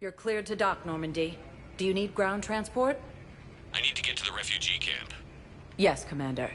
You're cleared to dock, Normandy. Do you need ground transport? I need to get to the refugee camp. Yes, Commander.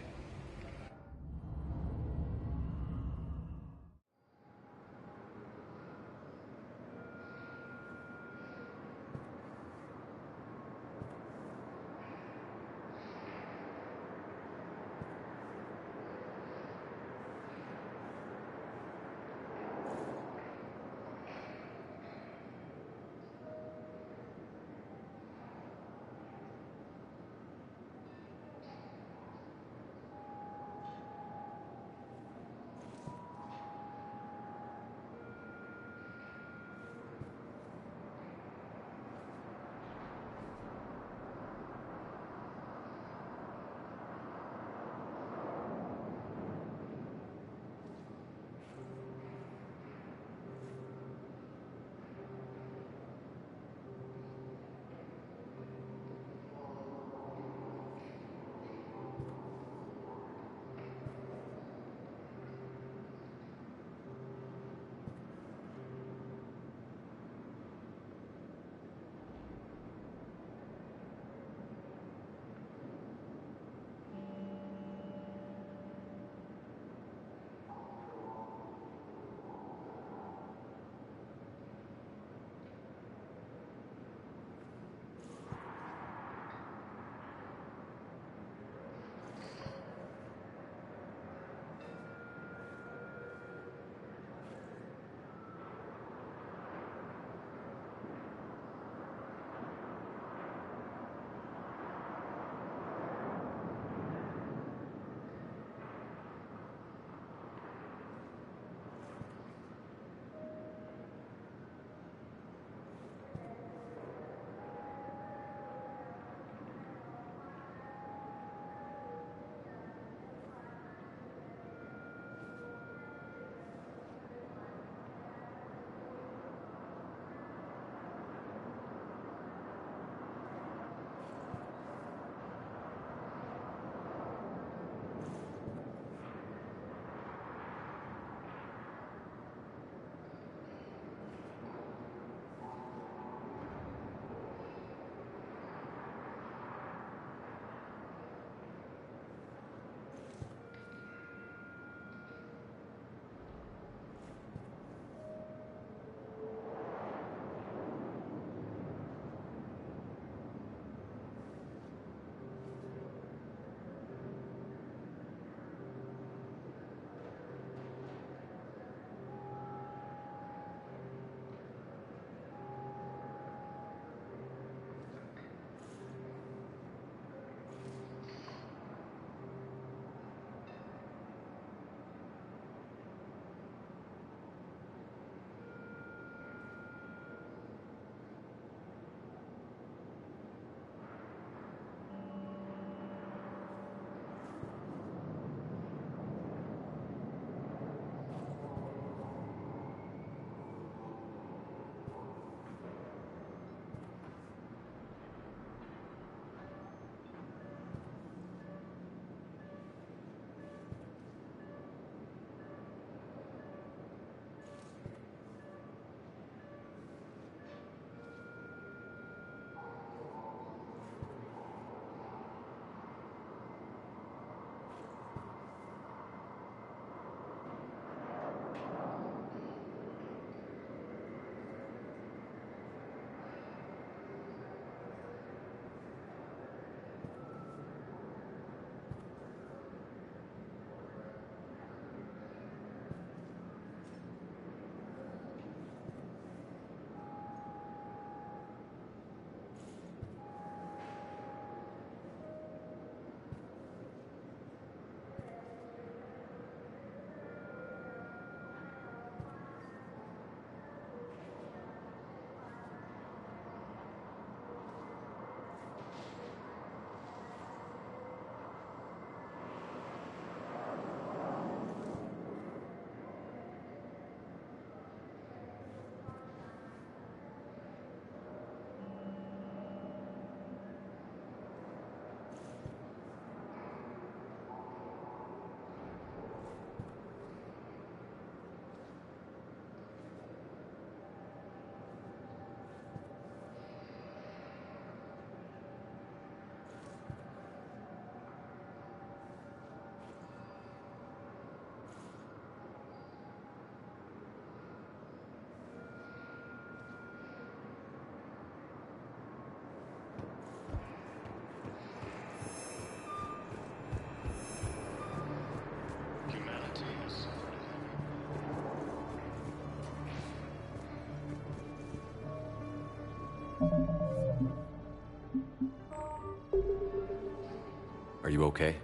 Are you okay?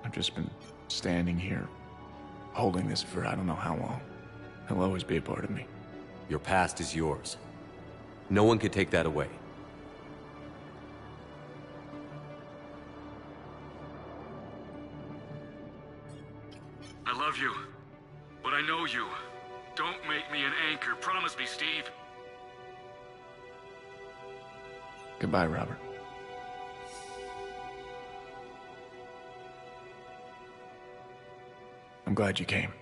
I've just been standing here, holding this for I don't know how long. He'll always be a part of me. Your past is yours. No one can take that away. I love you, but I know you. Don't make me an anchor. Promise me, Steve. Goodbye, Robert. I'm glad you came.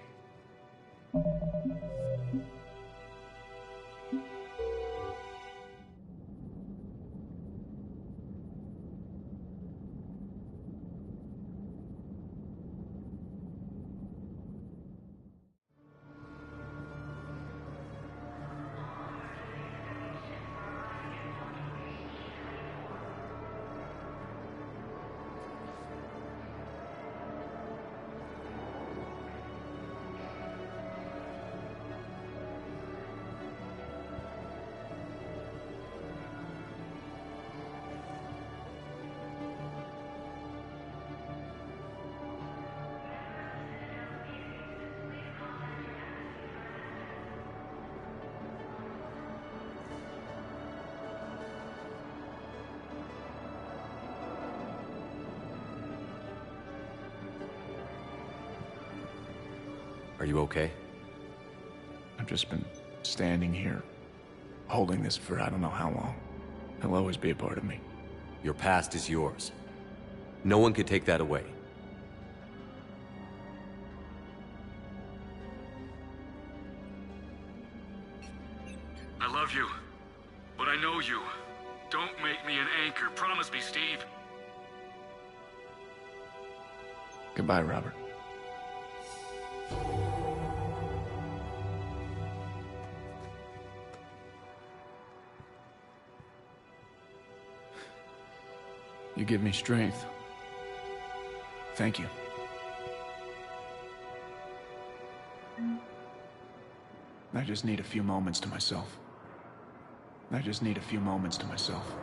Are you okay? I've just been standing here, holding this for I don't know how long. He'll always be a part of me. Your past is yours. No one can take that away. I love you, but I know you. Don't make me an anchor. Promise me, Steve. Goodbye, Robert. You give me strength. Thank you. I just need a few moments to myself. I just need a few moments to myself.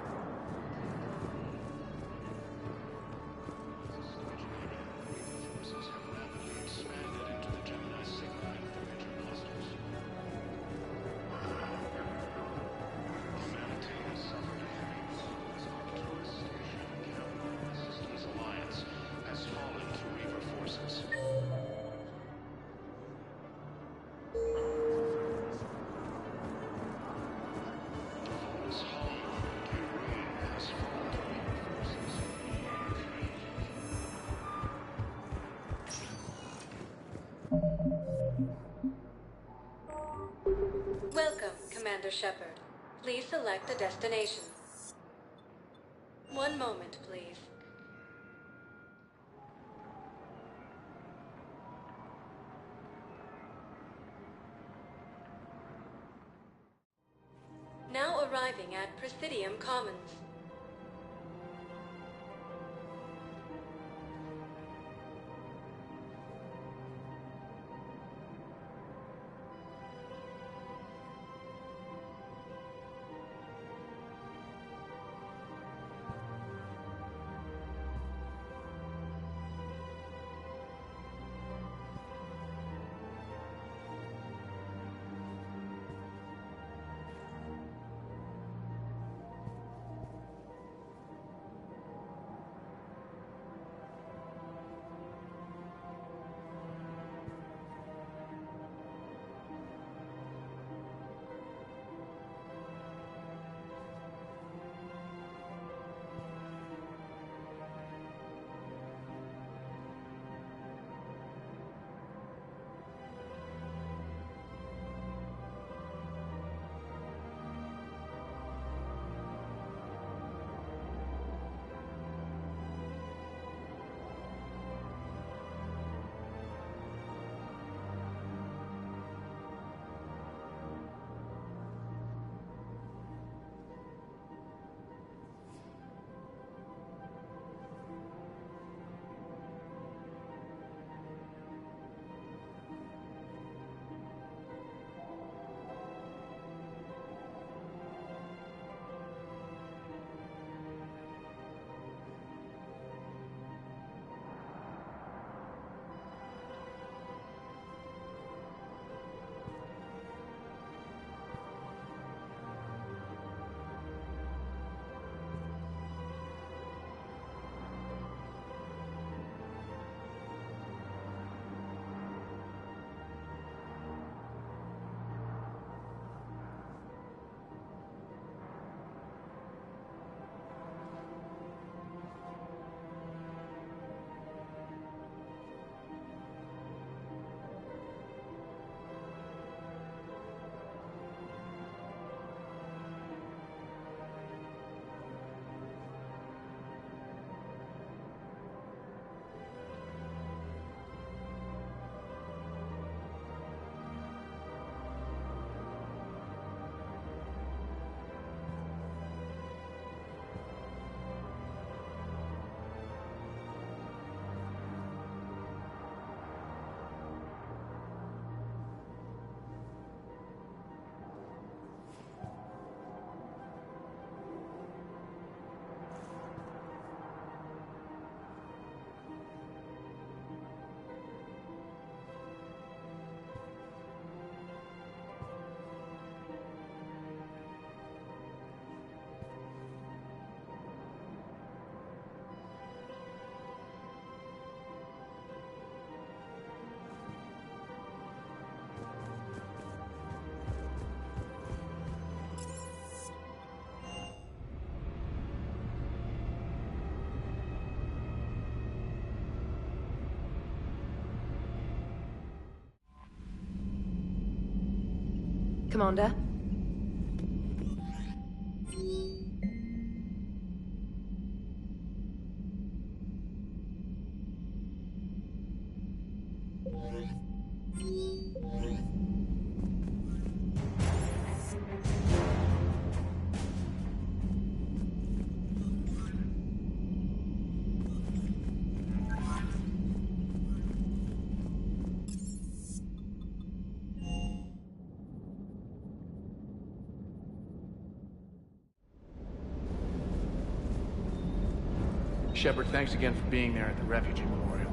Welcome, Commander Shepard. Please select a destination. One moment, please. Now arriving at Presidium Commons. Commander. Shepard, thanks again for being there at the Refugee Memorial.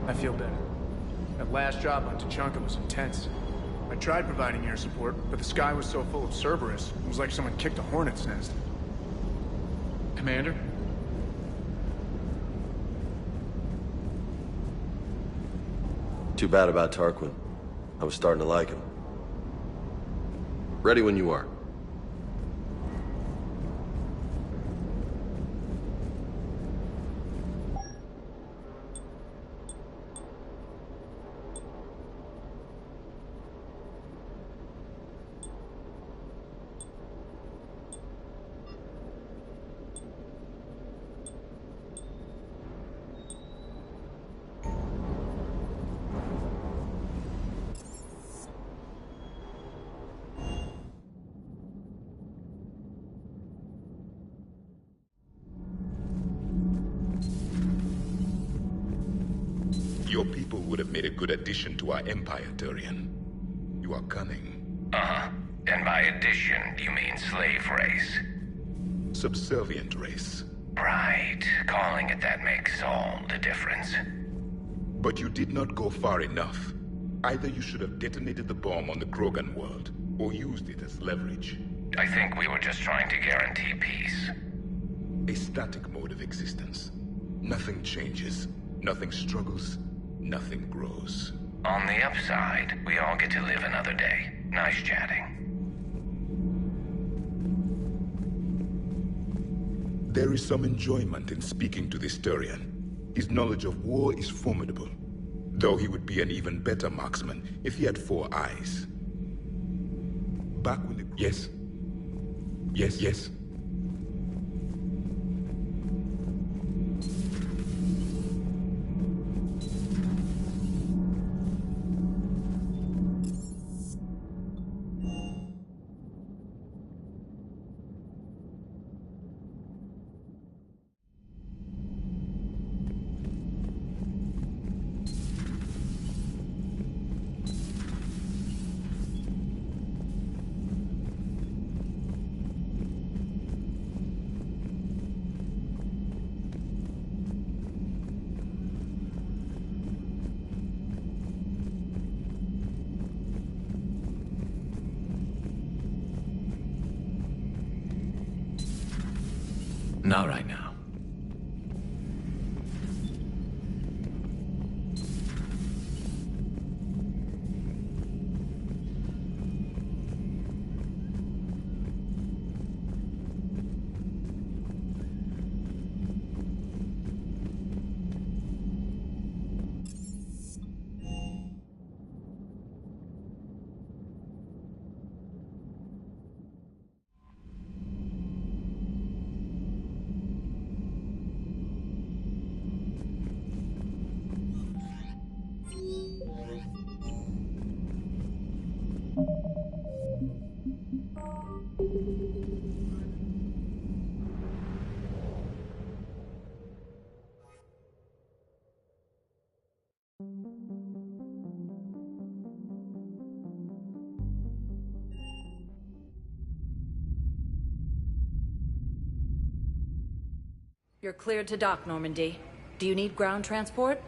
I feel better. That last job on Tuchanka was intense. I tried providing air support, but the sky was so full of Cerberus, it was like someone kicked a hornet's nest. Commander? Too bad about Tarquin. I was starting to like him. Ready when you are. Your people would have made a good addition to our empire, Turian. You are cunning. Uh-huh. And by addition, you mean slave race? Subservient race. Right. Calling it that makes all the difference. But you did not go far enough. Either you should have detonated the bomb on the Krogan world, or used it as leverage. I think we were just trying to guarantee peace. A static mode of existence. Nothing changes, nothing struggles, nothing grows. On the upside, we all get to live another day. Nice chatting. There is some enjoyment in speaking to this Turian. His knowledge of war is formidable, though he would be an even better marksman if he had 4 eyes. Back when the... Yes? Yes? Not right now. You're cleared to dock, Normandy. Do you need ground transport?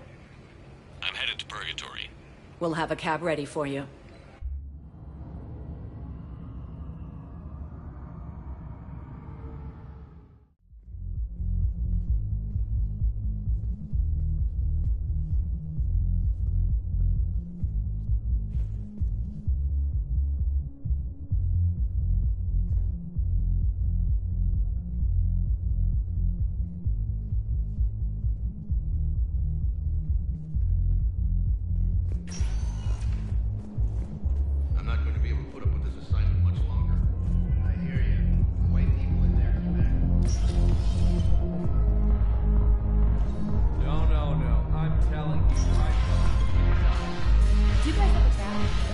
I'm headed to Purgatory. We'll have a cab ready for you. Do you guys have a tab?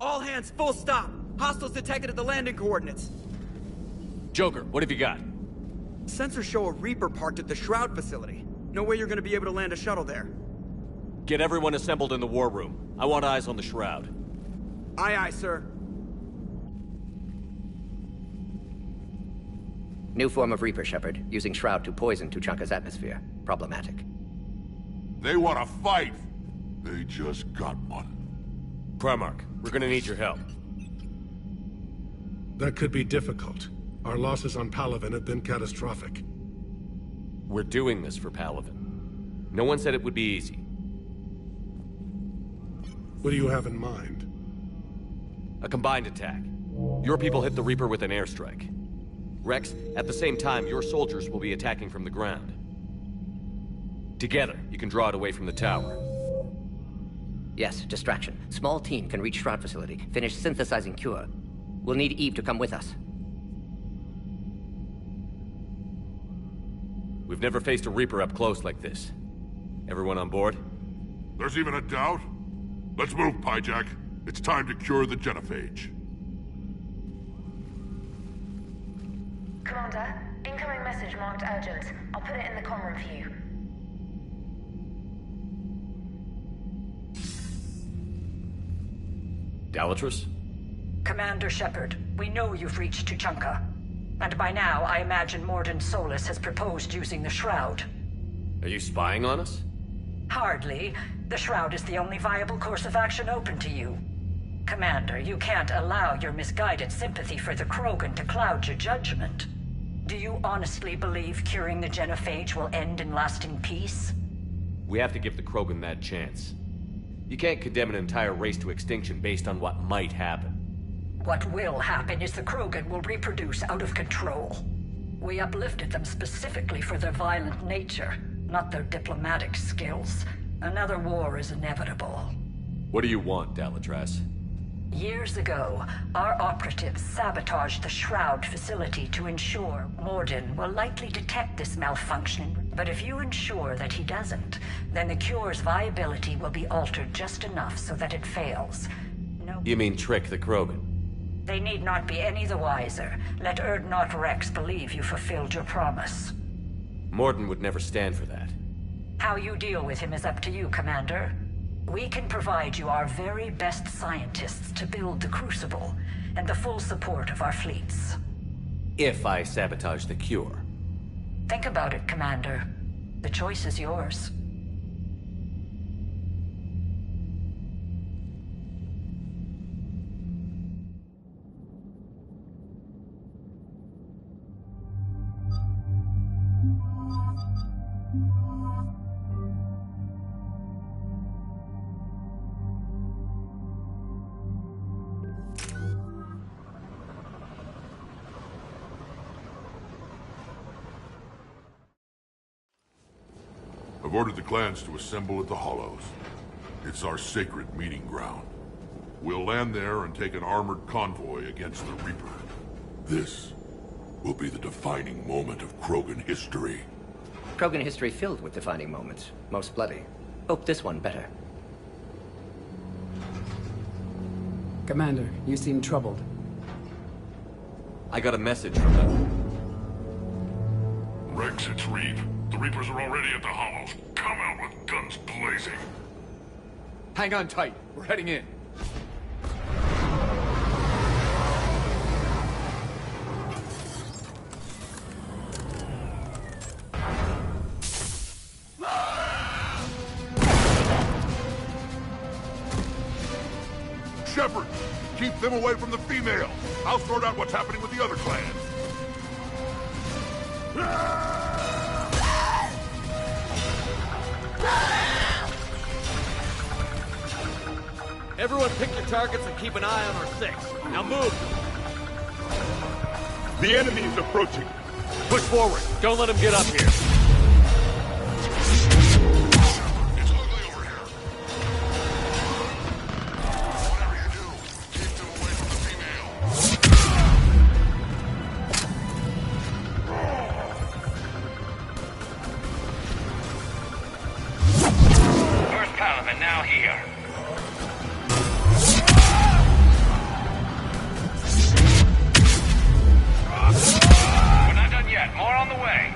All hands, full stop! Hostiles detected at the landing coordinates. Joker, what have you got? Sensors show a Reaper parked at the Shroud facility. No way you're gonna be able to land a shuttle there. Get everyone assembled in the war room. I want eyes on the Shroud. Aye, aye, sir. New form of Reaper, Shepard, using Shroud to poison Tuchanka's atmosphere. Problematic. They want to fight! They just got one. Primarch, we're gonna need your help. That could be difficult. Our losses on Palaven have been catastrophic. We're doing this for Palaven. No one said it would be easy. What do you have in mind? A combined attack. Your people hit the Reaper with an airstrike. Rex, at the same time, your soldiers will be attacking from the ground. Together, you can draw it away from the tower. Yes, distraction. Small team can reach Shroud facility, finish synthesizing cure. We'll need Eve to come with us. We've never faced a Reaper up close like this. Everyone on board? There's even a doubt? Let's move, Pyjak. It's time to cure the genophage. Commander, incoming message marked urgent. I'll put it in the comm room for you. Dalatrus? Commander Shepard, we know you've reached Tuchanka. And by now, I imagine Mordin Solus has proposed using the Shroud. Are you spying on us? Hardly. The Shroud is the only viable course of action open to you. Commander, you can't allow your misguided sympathy for the Krogan to cloud your judgment. Do you honestly believe curing the genophage will end in lasting peace? We have to give the Krogan that chance. You can't condemn an entire race to extinction based on what might happen. What will happen is the Krogan will reproduce out of control. We uplifted them specifically for their violent nature, not their diplomatic skills. Another war is inevitable. What do you want, Dalatrus? Years ago, our operatives sabotaged the Shroud facility to ensure Mordin will likely detect this malfunction. But if you ensure that he doesn't, then the cure's viability will be altered just enough so that it fails. know. You mean trick the Krogan? They need not be any the wiser. Let Urdnot Rex believe you fulfilled your promise. Mordin would never stand for that. How you deal with him is up to you, Commander. We can provide you our very best scientists to build the Crucible, and the full support of our fleets. If I sabotage the cure. Think about it, Commander. The choice is yours. I've ordered the clans to assemble at the Hollows. It's our sacred meeting ground. We'll land there and take an armored convoy against the Reaper. This will be the defining moment of Krogan history. Krogan history filled with defining moments. Most bloody. Hope this one better. Commander, you seem troubled. I got a message from them. Rex, it's Reeve. The Reapers are already at the Hollows. Come out with guns blazing. Hang on tight. We're heading in. Shepard, keep them away from the females. I'll sort out what's happening with the other clans. Everyone pick your targets and keep an eye on our six. Now move! The enemy is approaching. Push forward. Don't let him get up here. It's ugly over here. Whatever you do, keep them away from the female. First Paladin now here. We're not done yet. More on the way.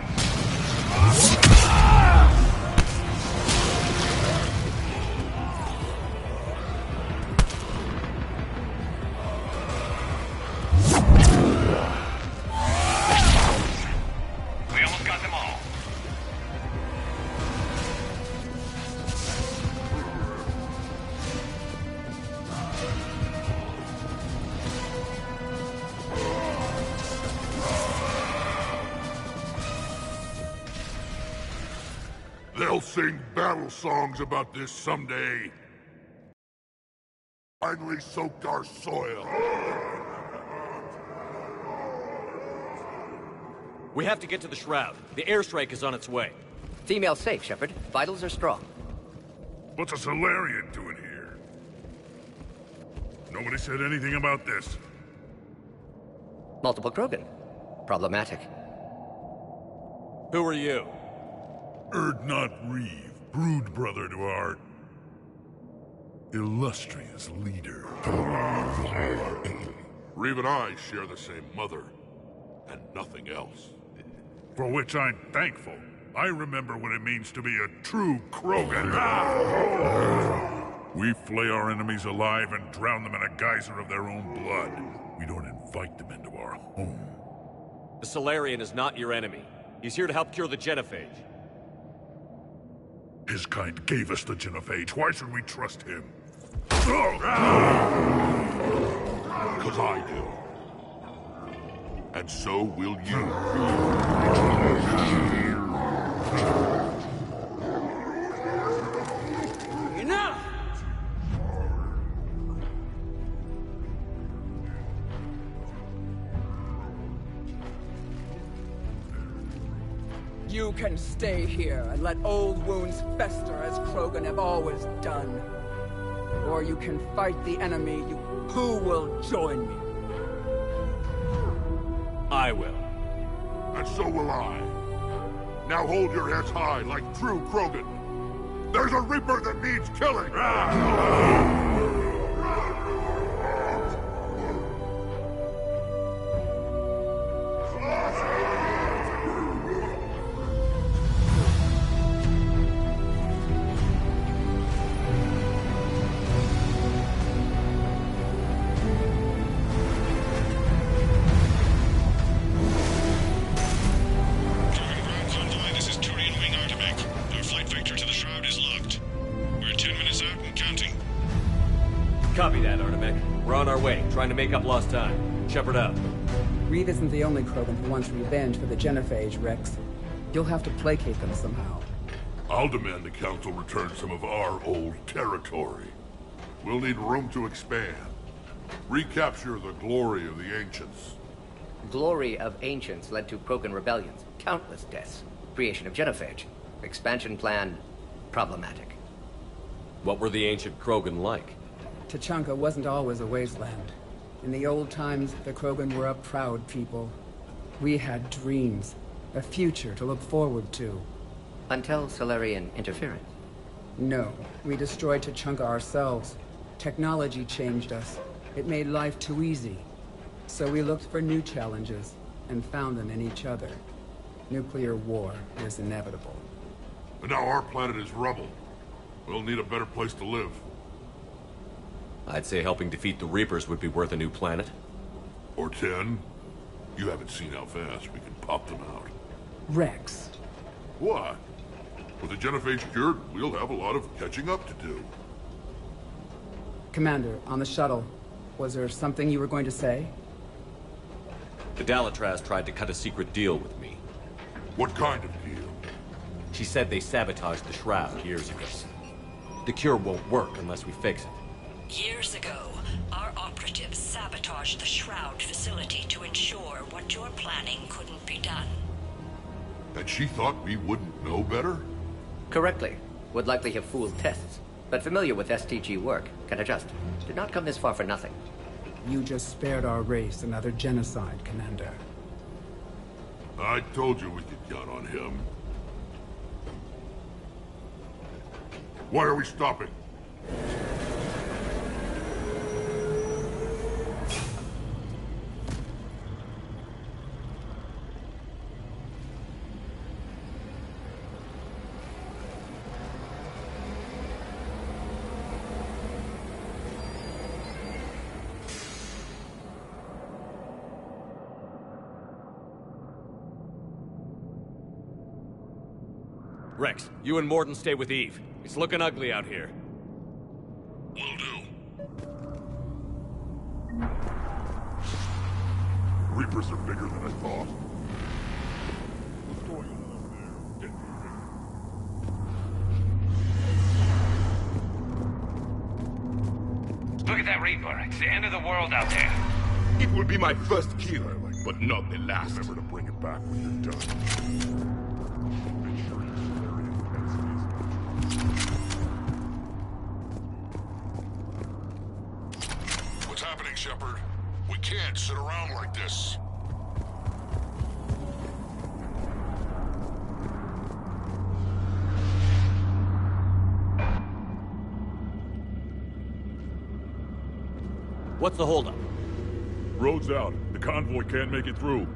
We almost got them all. They'll sing battle songs about this someday. Finally soaked our soil. We have to get to the Shroud. The airstrike is on its way. Female safe, Shepard. Vitals are strong. What's a Solarian doing here? Nobody said anything about this. Multiple Krogan. Problematic. Who are you? Urdnot Reeve, brood brother to our illustrious leader. Reeve and I share the same mother, and nothing else. For which I'm thankful. I remember what it means to be a true Krogan. We flay our enemies alive and drown them in a geyser of their own blood. We don't invite them into our home. The Solarian is not your enemy. He's here to help cure the genophage. His kind gave us the genophage. Why should we trust him? Because I do. And so will you. Enough! You can stay here and let old wounds fester as Krogan have always done. Or you can fight the enemy. Who will join me? I will. And so will I. Now hold your heads high like true Krogan. There's a Reaper that needs killing! Copy that, Artemek. We're on our way, trying to make up lost time. Shepard out. Reed isn't the only Krogan who wants revenge for the Genophage, Rex. You'll have to placate them somehow. I'll demand the Council return some of our old territory. We'll need room to expand. Recapture the glory of the Ancients. Glory of Ancients led to Krogan rebellions, countless deaths, creation of Genophage. Expansion plan, problematic. What were the ancient Krogan like? Tuchanka wasn't always a wasteland. In the old times, the Krogan were a proud people. We had dreams, a future to look forward to. Until Salarian interference? No, we destroyed Tuchanka ourselves. Technology changed us. It made life too easy. So we looked for new challenges, and found them in each other. Nuclear war is inevitable. And now our planet is rubble. We'll need a better place to live. I'd say helping defeat the Reapers would be worth a new planet. Or 10. You haven't seen how fast we can pop them out. Rex. What? With the Genophage cured, we'll have a lot of catching up to do. Commander, on the shuttle, was there something you were going to say? The Dalatraz tried to cut a secret deal with me. What kind of deal? She said they sabotaged the Shroud years ago. The cure won't work unless we fix it. Years ago, our operatives sabotaged the Shroud facility to ensure what you're planning couldn't be done. And she thought we wouldn't know better? Correctly. Would likely have fooled tests. But familiar with STG work, can adjust. Did not come this far for nothing. You just spared our race another genocide, Commander. I told you we could count on him. Why are we stopping? Rex, you and Mordin stay with Eve. It's looking ugly out here. Will do. Reapers are bigger than I thought. What's going on up there? Get moving. Look at that Reaper. It's the end of the world out there. It will be my first kill, but not the last. Remember to bring it back when you're done. What's happening, Shepard? We can't sit around like this. What's the holdup? Road's out. The convoy can't make it through.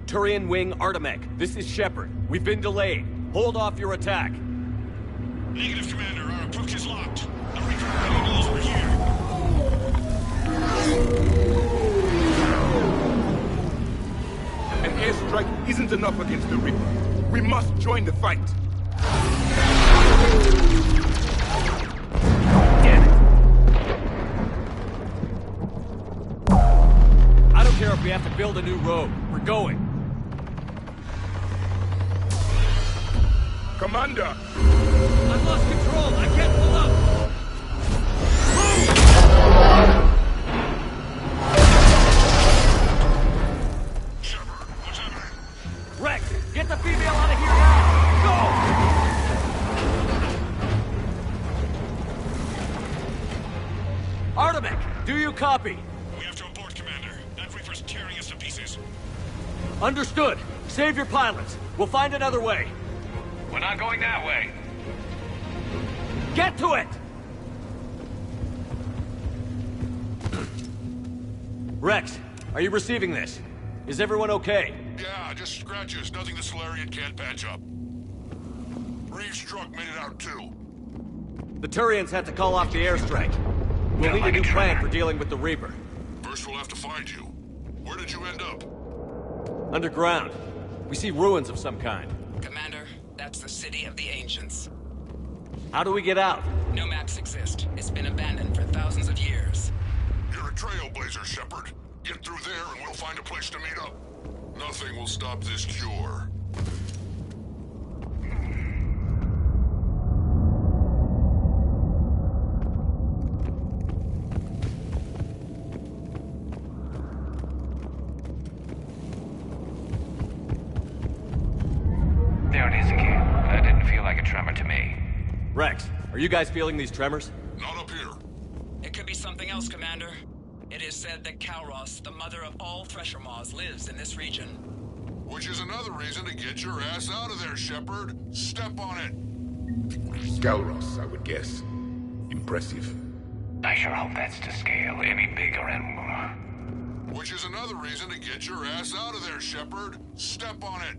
Turian Wing Artemek, this is Shepard. We've been delayed. Hold off your attack. Negative, Commander. Our approach is locked. The Reaper already knows we're here. An airstrike isn't enough against the Reaper. We must join the fight. Damn it! I don't care if we have to build a new road. We're going. Commander! I've lost control. I can't pull up. Shepard, what's happening? Rex, get the female out of here now! Go! Artemek, do you copy? We have to abort, Commander. That Reaper's tearing us to pieces. Understood. Save your pilots. We'll find another way. We're not going that way. Get to it! Rex, are you receiving this? Is everyone okay? Yeah, just scratches. Nothing the Solarian can't patch up. Reeves' truck made it out too. The Turians had to call off the airstrike. We'll need a new plan for dealing with the Reaper. First we'll have to find you. Where did you end up? Underground. We see ruins of some kind. Commander, that's the City of the Ancients. How do we get out? No maps exist. It's been Shepard. Get through there and we'll find a place to meet up. Nothing will stop this cure. There it is again. That didn't feel like a tremor to me. Rex, are you guys feeling these tremors? Not up here. It could be something else, Commander. It is said that Kalros, the mother of all Thresher Maws, lives in this region. Which is another reason to get your ass out of there, Shepard. Step on it. Kalros, I would guess. Impressive. I sure hope that's to scale any bigger and more. Which is another reason to get your ass out of there, Shepard. Step on it.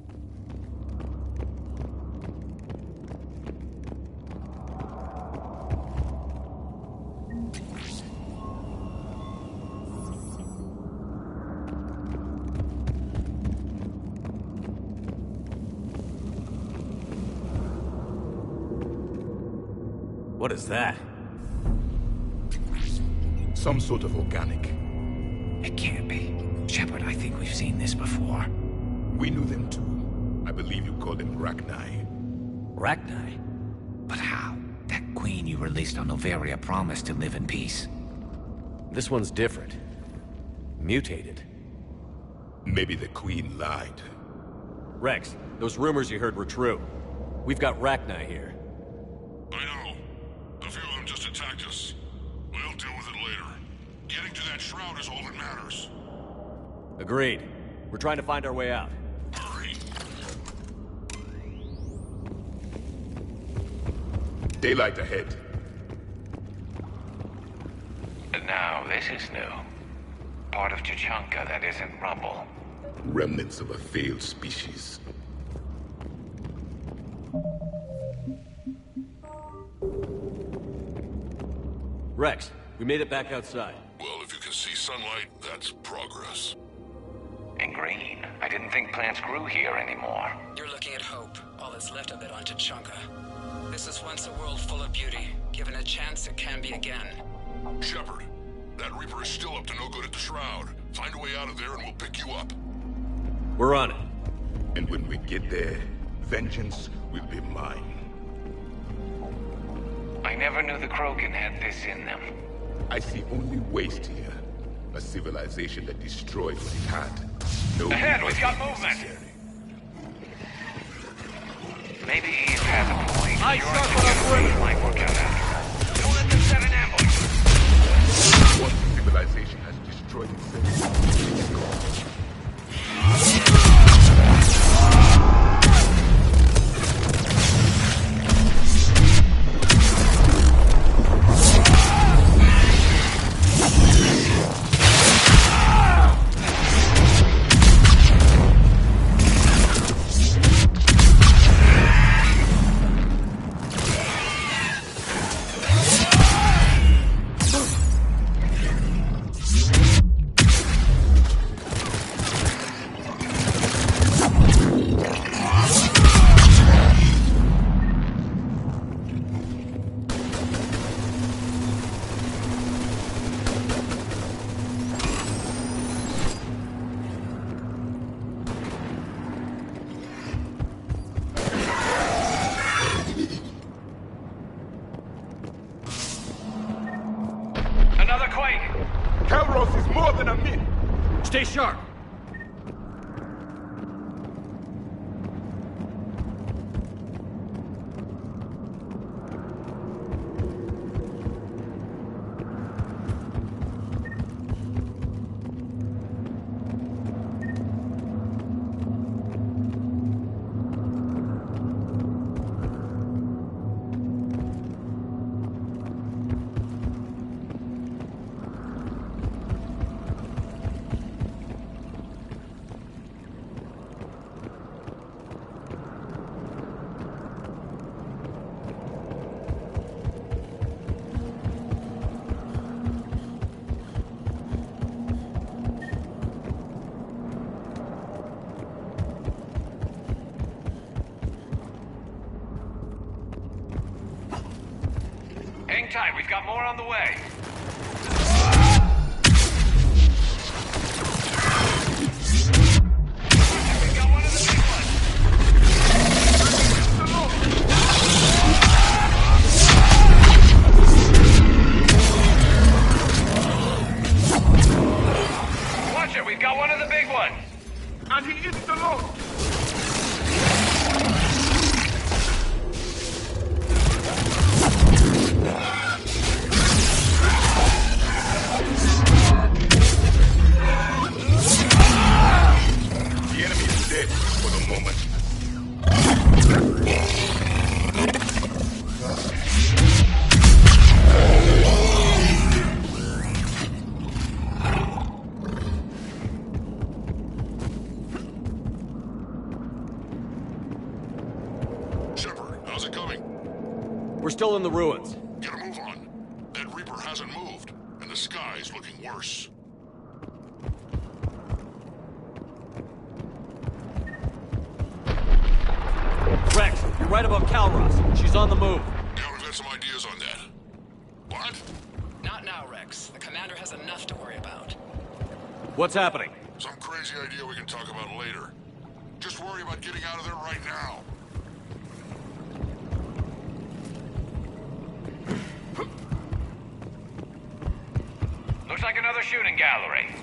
What is that? Some sort of organic. It can't be. Shepard, I think we've seen this before. We knew them too. I believe you called them Rachni. Rachni? But how? That queen you released on Noveria promised to live in peace. This one's different. Mutated. Maybe the queen lied. Rex, those rumors you heard were true. We've got Rachni here. I know. A few of them just attacked us. We'll deal with it later. Getting to that shroud is all that matters. Agreed. We're trying to find our way out. Hurry. Daylight ahead. Now, this is new. Part of Tuchanka that isn't rubble. Remnants of a failed species. Rex, we made it back outside. Well, if you can see sunlight, that's progress. And green. I didn't think plants grew here anymore. You're looking at hope, all that's left of it on Tuchanka. This is once a world full of beauty. Given a chance, it can be again. Shepard, that Reaper is still up to no good at the Shroud. Find a way out of there and we'll pick you up. We're on it. And when we get there, vengeance will be mine. I never knew the Krogan had this in them. I see only waste here. A civilization that destroyed what it had. No Ahead, we've got movement! Maybe Eve has a point. I start what I'm doing. Might work out after. Don't let them set an ambush. What civilization has destroyed itself? Another quake! Kalros is more than a myth! Stay sharp! Hang tight, we've got more on the way. still in the ruins. Get a move on. That Reaper hasn't moved, and the sky's looking worse. Rex, you're right above Calros. She's on the move. Yeah, we've got some ideas on that. What? Not now, Rex. The commander has enough to worry about. What's happening? Some crazy idea we can talk about later. Just worry about getting out of there right now. Looks like another shooting gallery.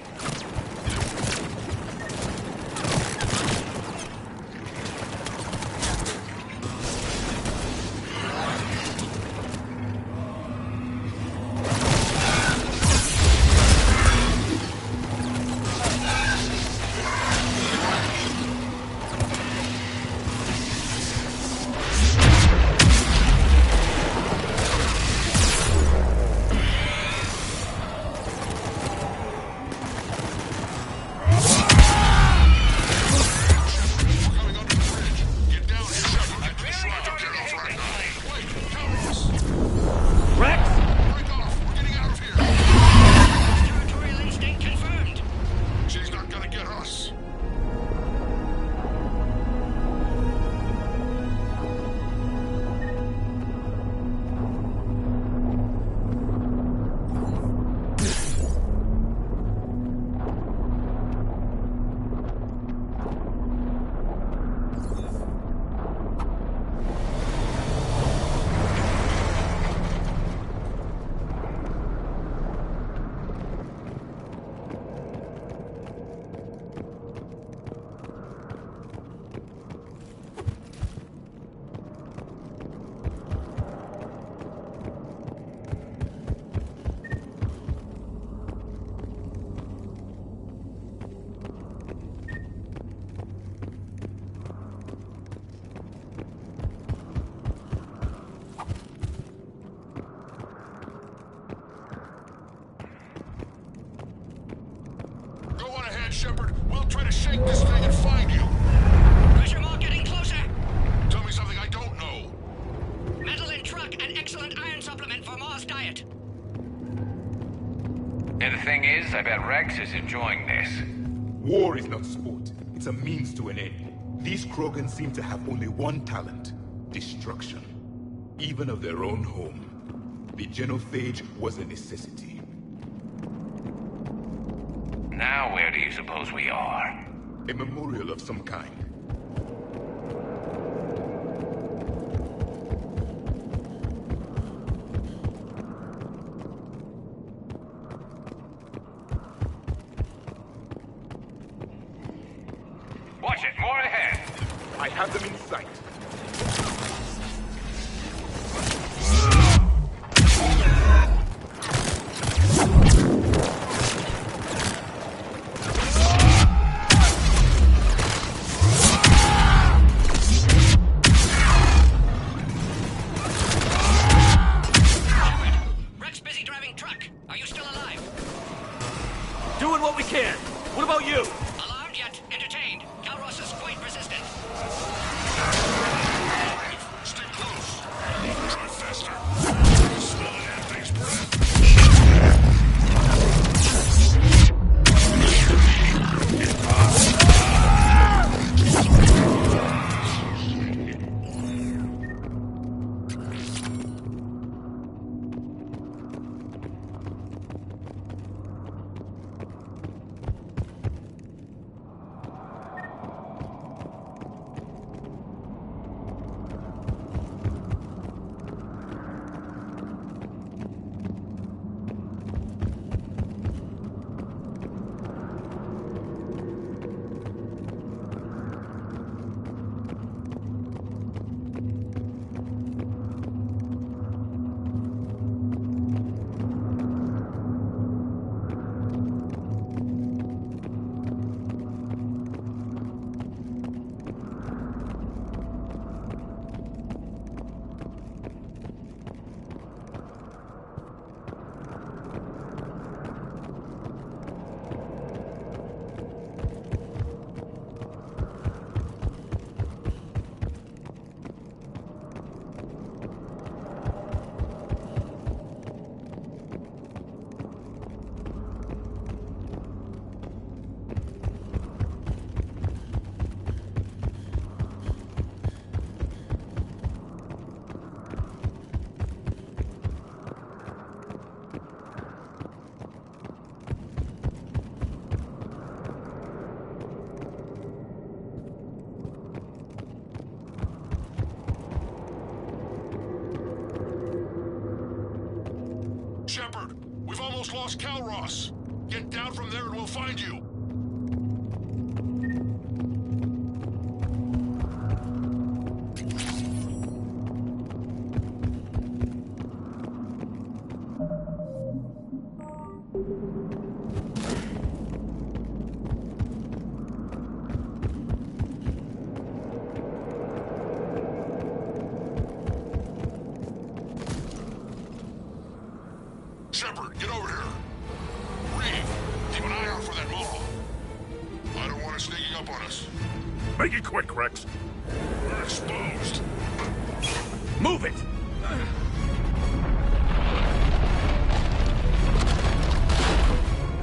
Shepard, we'll try to shake this thing and find you. Pressure mark getting closer. Tell me something I don't know. Metal in truck and excellent iron supplement for Mars diet. And the thing is, I bet Rex is enjoying this. War is not sport. It's a means to an end. These Krogan seem to have only one talent: destruction. Even of their own home. The genophage was a necessity. Now where do you suppose we are? A memorial of some kind. Watch it, more ahead. I have them in sight. Doing what we can. What about you? Alarmed yet entertained. Calros is quite resistant. Stay close. Try faster. Smell that thing's breath. Shepard! We've almost lost Kalros! Get down from there and we'll find you! Shepard, get over here! Reeve, keep an eye out for that Maw. I don't want it sneaking up on us. Make it quick, Rex. We're exposed. Move it!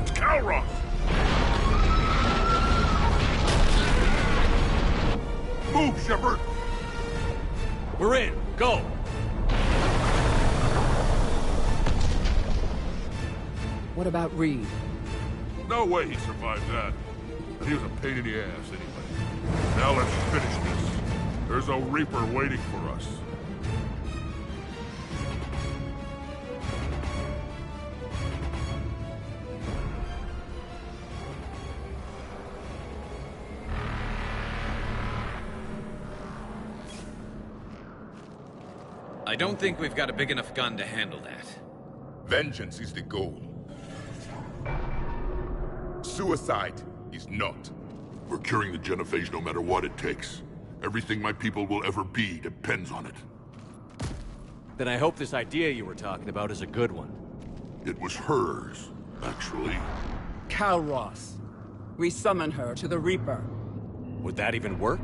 It's Kalros! Move, Shepard! We're in. Go! What about Reed? No way he survived that. And he was a pain in the ass anyway. Now let's finish this. There's a Reaper waiting for us. I don't think we've got a big enough gun to handle that. Vengeance is the goal. Suicide is not. We're curing the genophage no matter what it takes. Everything my people will ever be depends on it. Then I hope this idea you were talking about is a good one. It was hers, actually. Kalros. We summon her to the Reaper. Would that even work?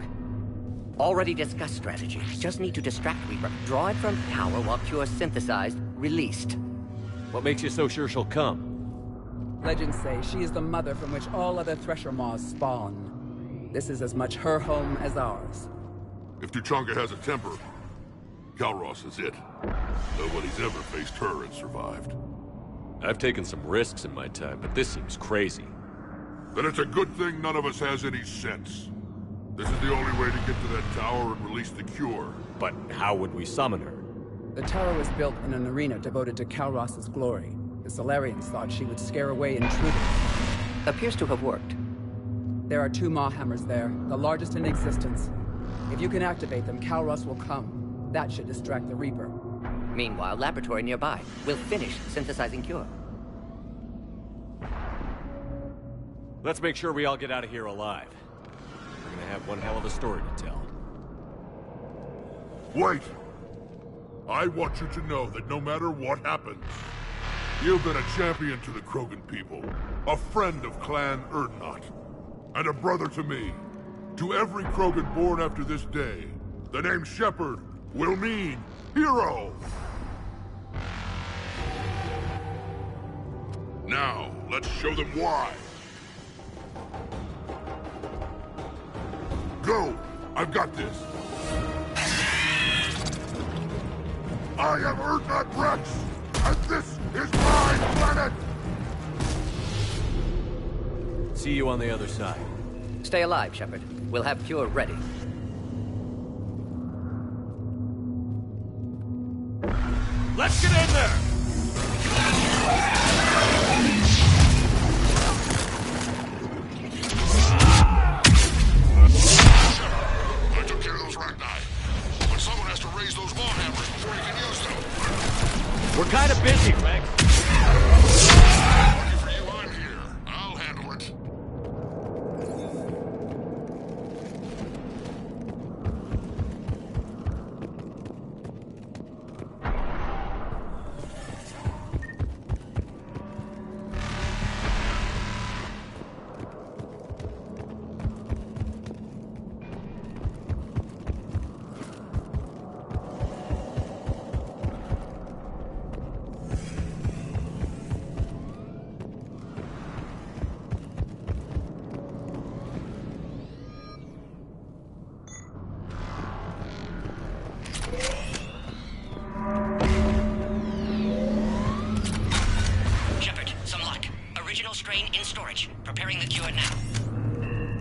Already discussed strategy. Just need to distract Reaper. Draw it from power while Cure's synthesized, released. What makes you so sure she'll come? Legends say she is the mother from which all other Thresher Maws spawn. This is as much her home as ours. If Tuchanka has a temper, Kalros is it. Nobody's ever faced her and survived. I've taken some risks in my time, but this seems crazy. Then it's a good thing none of us has any sense. This is the only way to get to that tower and release the cure. But how would we summon her? The tower was built in an arena devoted to Kalros' glory. The Solarians thought she would scare away intruders. Appears to have worked. There are 2 Maw hammers there, the largest in existence. If you can activate them, Kalros will come. That should distract the Reaper. Meanwhile, laboratory nearby. We'll finish synthesizing Cure. Let's make sure we all get out of here alive. We're gonna have one hell of a story to tell. Wait! I want you to know that no matter what happens, you've been a champion to the Krogan people, a friend of Clan Urdnot, and a brother to me. To every Krogan born after this day, the name Shepard will mean hero! Now, let's show them why. Go! I've got this! I am Urdnot Rex, and this is my planet! See you on the other side. Stay alive, Shepard. We'll have Cure ready. Let's get in there! I took care of those Rachni. But someone has to raise those Maw hammers before you can use them. We're kind of busy, Rex. Lucky for you, I'm here. I'll handle it.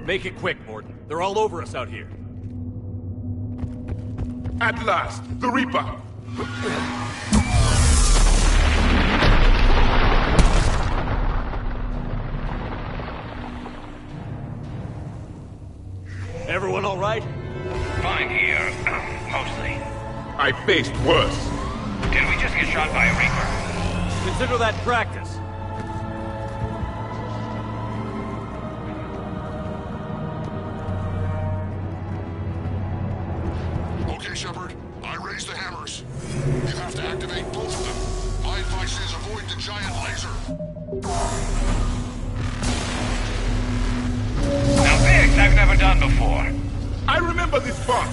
Make it quick, Mordin. They're all over us out here. At last, the Reaper! faced worse. Did we just get shot by a Reaper? Consider that practice. Okay, Shepard. I raised the hammers. You have to activate both of them. My advice is avoid the giant laser. Now this I've never done before. I remember this part.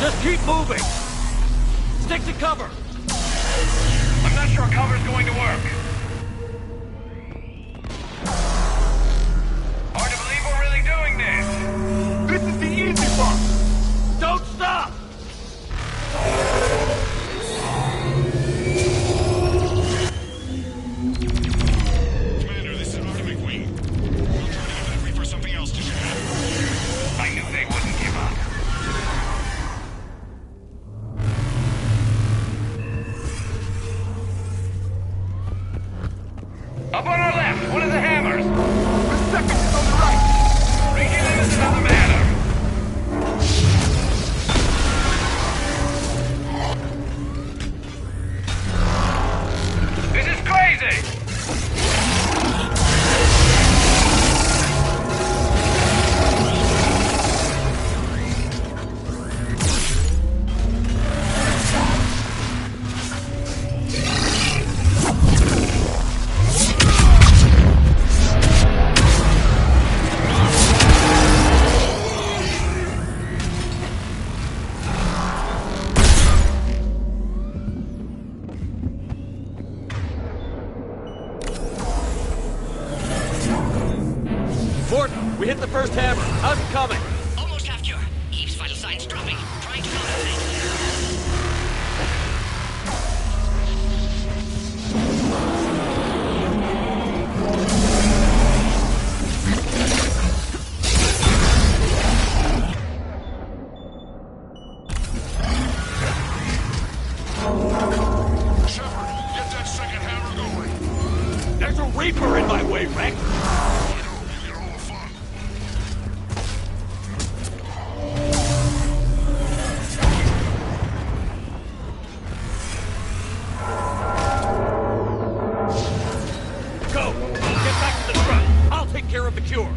Just keep moving. Stick to cover. I'm not sure cover's going to work. Hard to believe we're really doing this. This is the easy part. Don't stop! Commander, this is Artemis Wing. We'll try to give that Reaper something else to shoot at. I knew they wouldn't give up. Up on our left, one of the hammers. The second is on the right. Reaching them is another matter. This is crazy! Morton, we hit the first hammer. How's it coming? Almost half cure. Eve's vital signs dropping. Trying to counter. Shepard, get that second hammer going. There's a Reaper in my way, Rex. Go! Get back to the truck. I'll take care of the cure.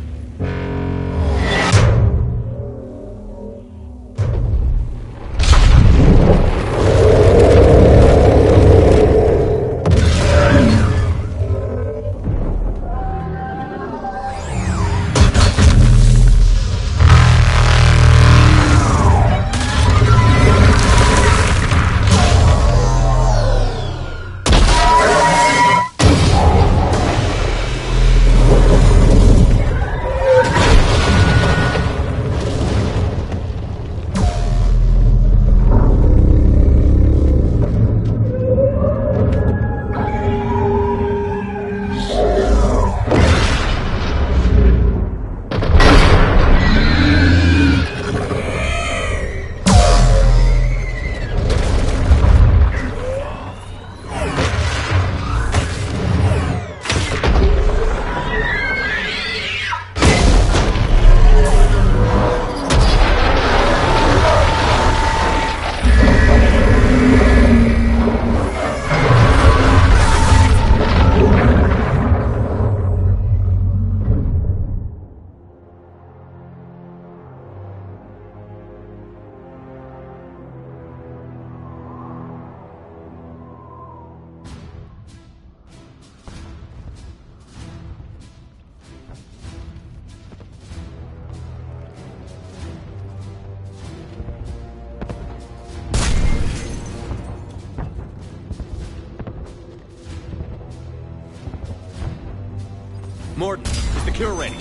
Morton, is the cure ready?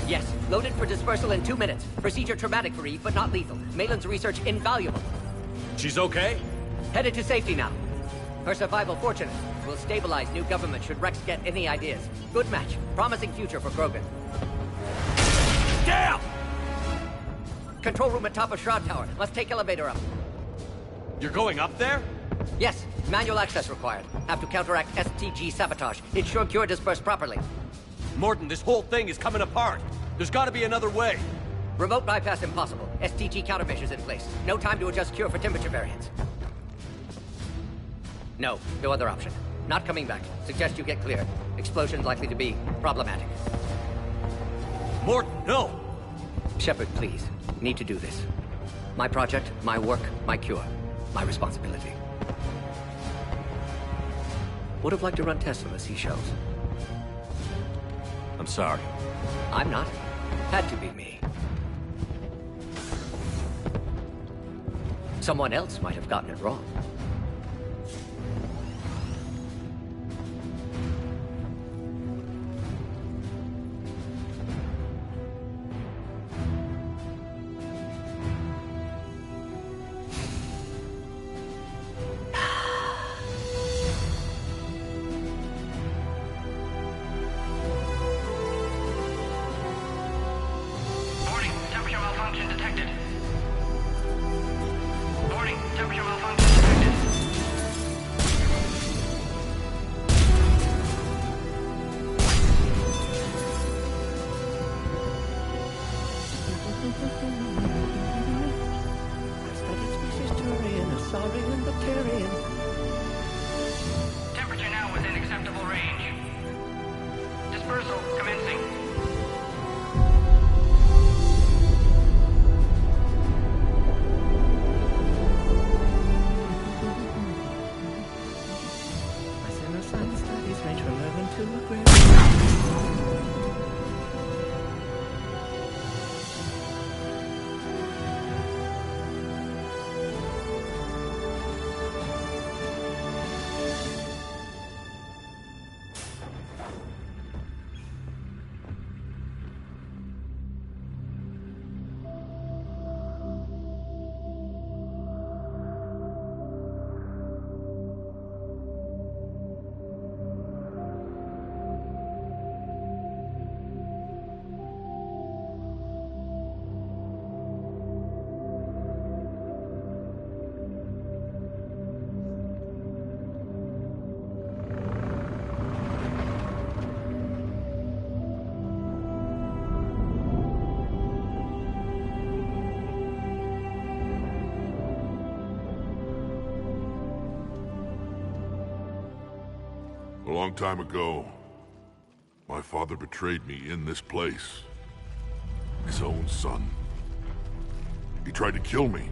Yes, loaded for dispersal in 2 minutes. Procedure traumatic for Eve, but not lethal. Malin's research invaluable. She's okay? Headed to safety now. Her survival fortunate. Will stabilize new government should Rex get any ideas. Good match. Promising future for Krogan. Damn! Control room at top of Shroud Tower. Must take elevator up. You're going up there? Yes, manual access required. Have to counteract STG sabotage. Ensure cure dispersed properly. Morton, this whole thing is coming apart. There's gotta be another way. Remote bypass impossible. STG countermeasures in place. No time to adjust cure for temperature variance. No, no other option. Not coming back. Suggest you get clear. Explosion likely to be problematic. Morton, no! Shepard, please. Need to do this. My project, my work, my cure. My responsibility. Would have liked to run tests on the sea shells. I'm sorry. I'm not. Had to be me. Someone else might have gotten it wrong. Temperature now within acceptable range. Dispersal commencing. My pseudoscience studies range from 11 to a grade. A long time ago, my father betrayed me in this place. His own son. He tried to kill me,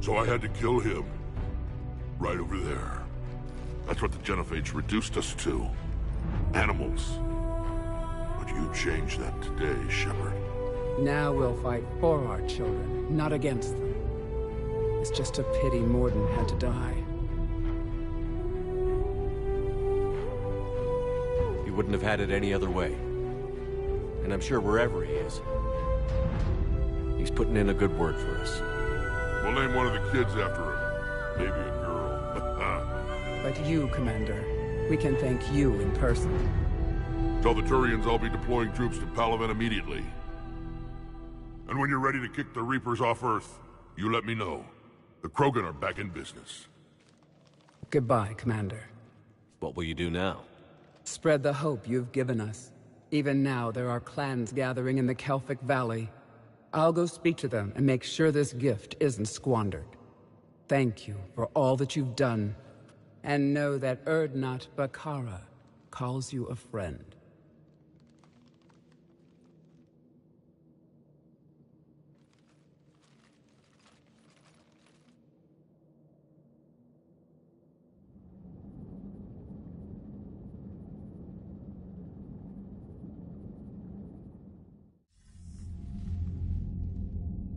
so I had to kill him. Right over there. That's what the Genophage reduced us to. Animals. But you changed that today, Shepard. Now we'll fight for our children, not against them. It's just a pity Mordin had to die. He wouldn't have had it any other way. And I'm sure wherever he is, he's putting in a good word for us. We'll name one of the kids after him. Maybe a girl. But you, Commander, we can thank you in person. Tell the Turians I'll be deploying troops to Palaven immediately. And when you're ready to kick the Reapers off Earth, you let me know. The Krogan are back in business. Goodbye, Commander. What will you do now? Spread the hope you've given us. Even now, there are clans gathering in the Kelphic Valley. I'll go speak to them and make sure this gift isn't squandered. Thank you for all that you've done. And know that Urdnot Bakara calls you a friend.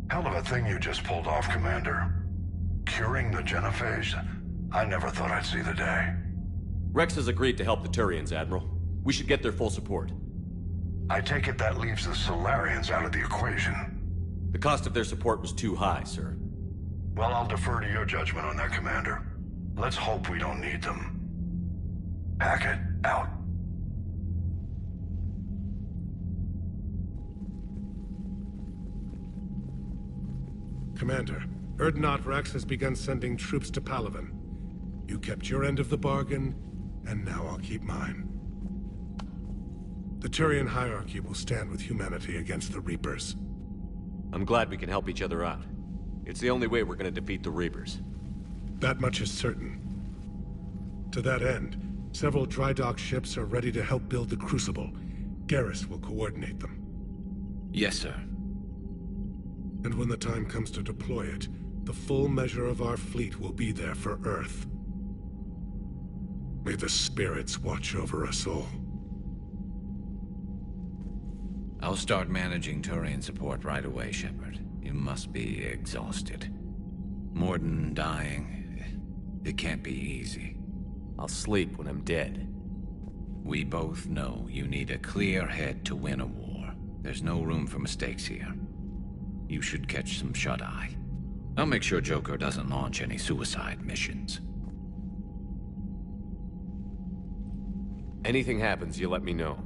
Hell of a thing you just pulled off, Commander. Curing the Genophage? I never thought I'd see the day. Rex has agreed to help the Turians, Admiral. We should get their full support. I take it that leaves the Solarians out of the equation. The cost of their support was too high, sir. Well, I'll defer to your judgment on that, Commander. Let's hope we don't need them. Hackett, out. Commander, Urdnot Rex has begun sending troops to Palaven. You kept your end of the bargain, and now I'll keep mine. The Turian hierarchy will stand with humanity against the Reapers. I'm glad we can help each other out. It's the only way we're gonna defeat the Reapers. That much is certain. To that end, several dry dock ships are ready to help build the Crucible. Garrus will coordinate them. Yes, sir. And when the time comes to deploy it, the full measure of our fleet will be there for Earth. May the spirits watch over us all. I'll start managing Turian support right away, Shepard. You must be exhausted. Mordin dying, it can't be easy. I'll sleep when I'm dead. We both know you need a clear head to win a war. There's no room for mistakes here. You should catch some shut-eye. I'll make sure Joker doesn't launch any suicide missions. Anything happens, you let me know.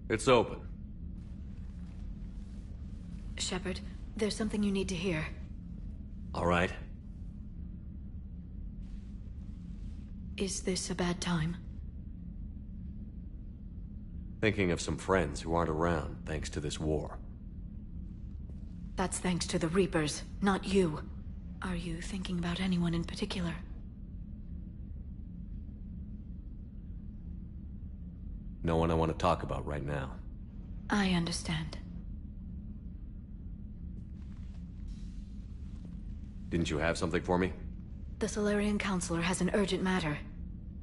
It's open. Shepard, there's something you need to hear. All right. Is this a bad time? Thinking of some friends who aren't around thanks to this war. That's thanks to the Reapers, not you. Are you thinking about anyone in particular? No one I want to talk about right now. I understand. Didn't you have something for me? The Solarian Counselor has an urgent matter.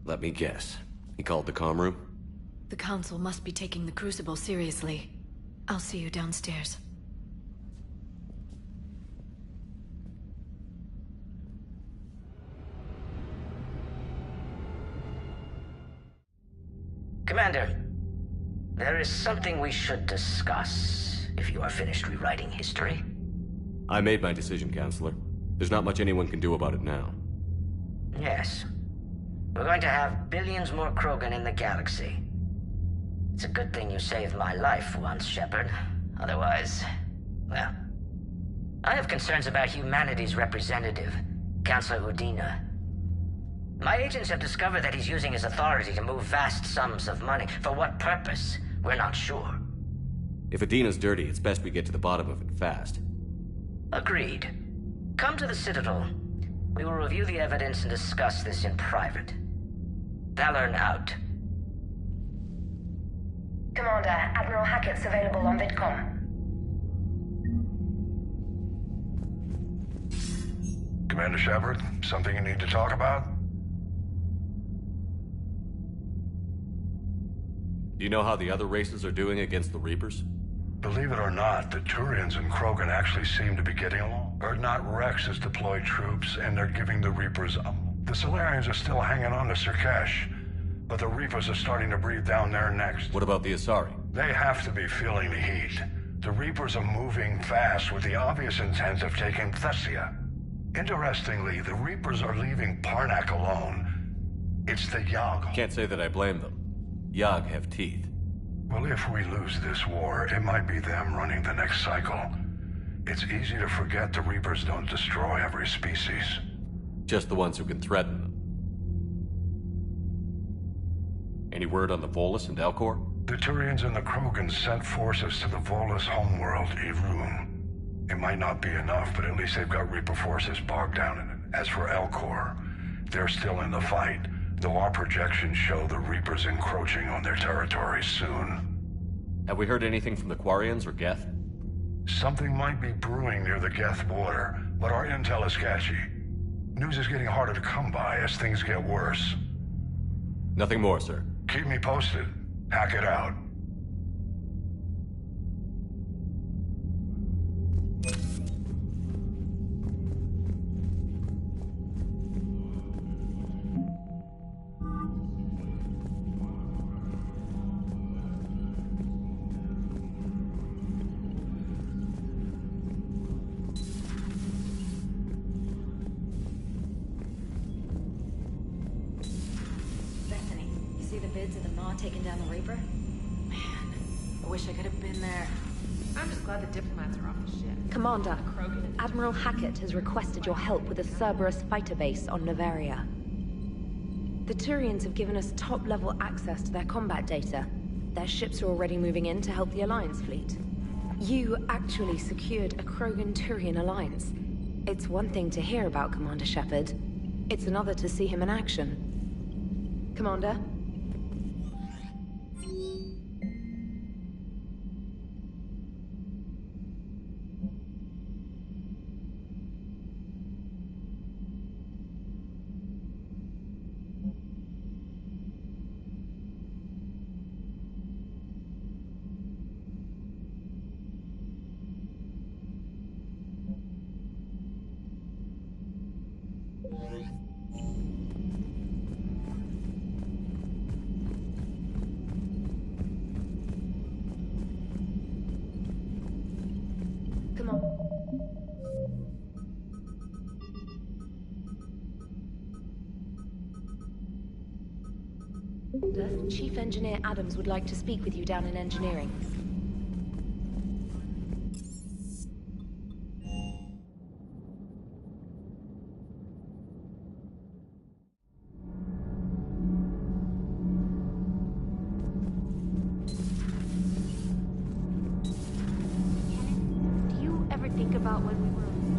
Let me guess. He called the comm room? The Council must be taking the Crucible seriously. I'll see you downstairs. Commander, there is something we should discuss, if you are finished rewriting history. I made my decision, Counselor. There's not much anyone can do about it now. Yes. We're going to have billions more Krogan in the galaxy. It's a good thing you saved my life once, Shepard. Otherwise, well... I have concerns about humanity's representative, Councilor Udina. My agents have discovered that he's using his authority to move vast sums of money. For what purpose? We're not sure. If Adina's dirty, it's best we get to the bottom of it fast. Agreed. Come to the Citadel. We will review the evidence and discuss this in private. Valorn out. Commander, Admiral Hackett's available on VidCom. Commander Shepard, something you need to talk about? Do you know how the other races are doing against the Reapers? Believe it or not, the Turians and Krogan actually seem to be getting along. Urdnot Rex has deployed troops, and they're giving the Reapers up. The Solarians are still hanging on to Surkesh, but the Reapers are starting to breathe down their necks. What about the Asari? They have to be feeling the heat. The Reapers are moving fast with the obvious intent of taking Thessia. Interestingly, the Reapers are leaving Parnak alone. It's the Yogg. Can't say that I blame them. Yogg have teeth. Well, if we lose this war, it might be them running the next cycle. It's easy to forget the Reapers don't destroy every species. Just the ones who can threaten them. Any word on the Volus and Elcor? The Turians and the Krogans sent forces to the Volus homeworld, Irun. It might not be enough, but at least they've got Reaper forces bogged down in it. As for Elcor, they're still in the fight, though our projections show the Reapers encroaching on their territory soon. Have we heard anything from the Quarians or Geth? Something might be brewing near the Geth border, but our intel is sketchy. News is getting harder to come by as things get worse. Nothing more, sir. Keep me posted. Hack it out. Bethany, you see the vids of the Maw taking down the Reaper? Man, I wish I could have been there. I'm just glad the diplomats are off the ship. Commander, Admiral Hackett has requested your help with a Cerberus fighter base on Noveria. The Turians have given us top-level access to their combat data. Their ships are already moving in to help the Alliance fleet. You actually secured a Krogan-Turian alliance. It's one thing to hear about Commander Shepard. It's another to see him in action. Commander? Come on. Chief Engineer Adams would like to speak with you down in engineering.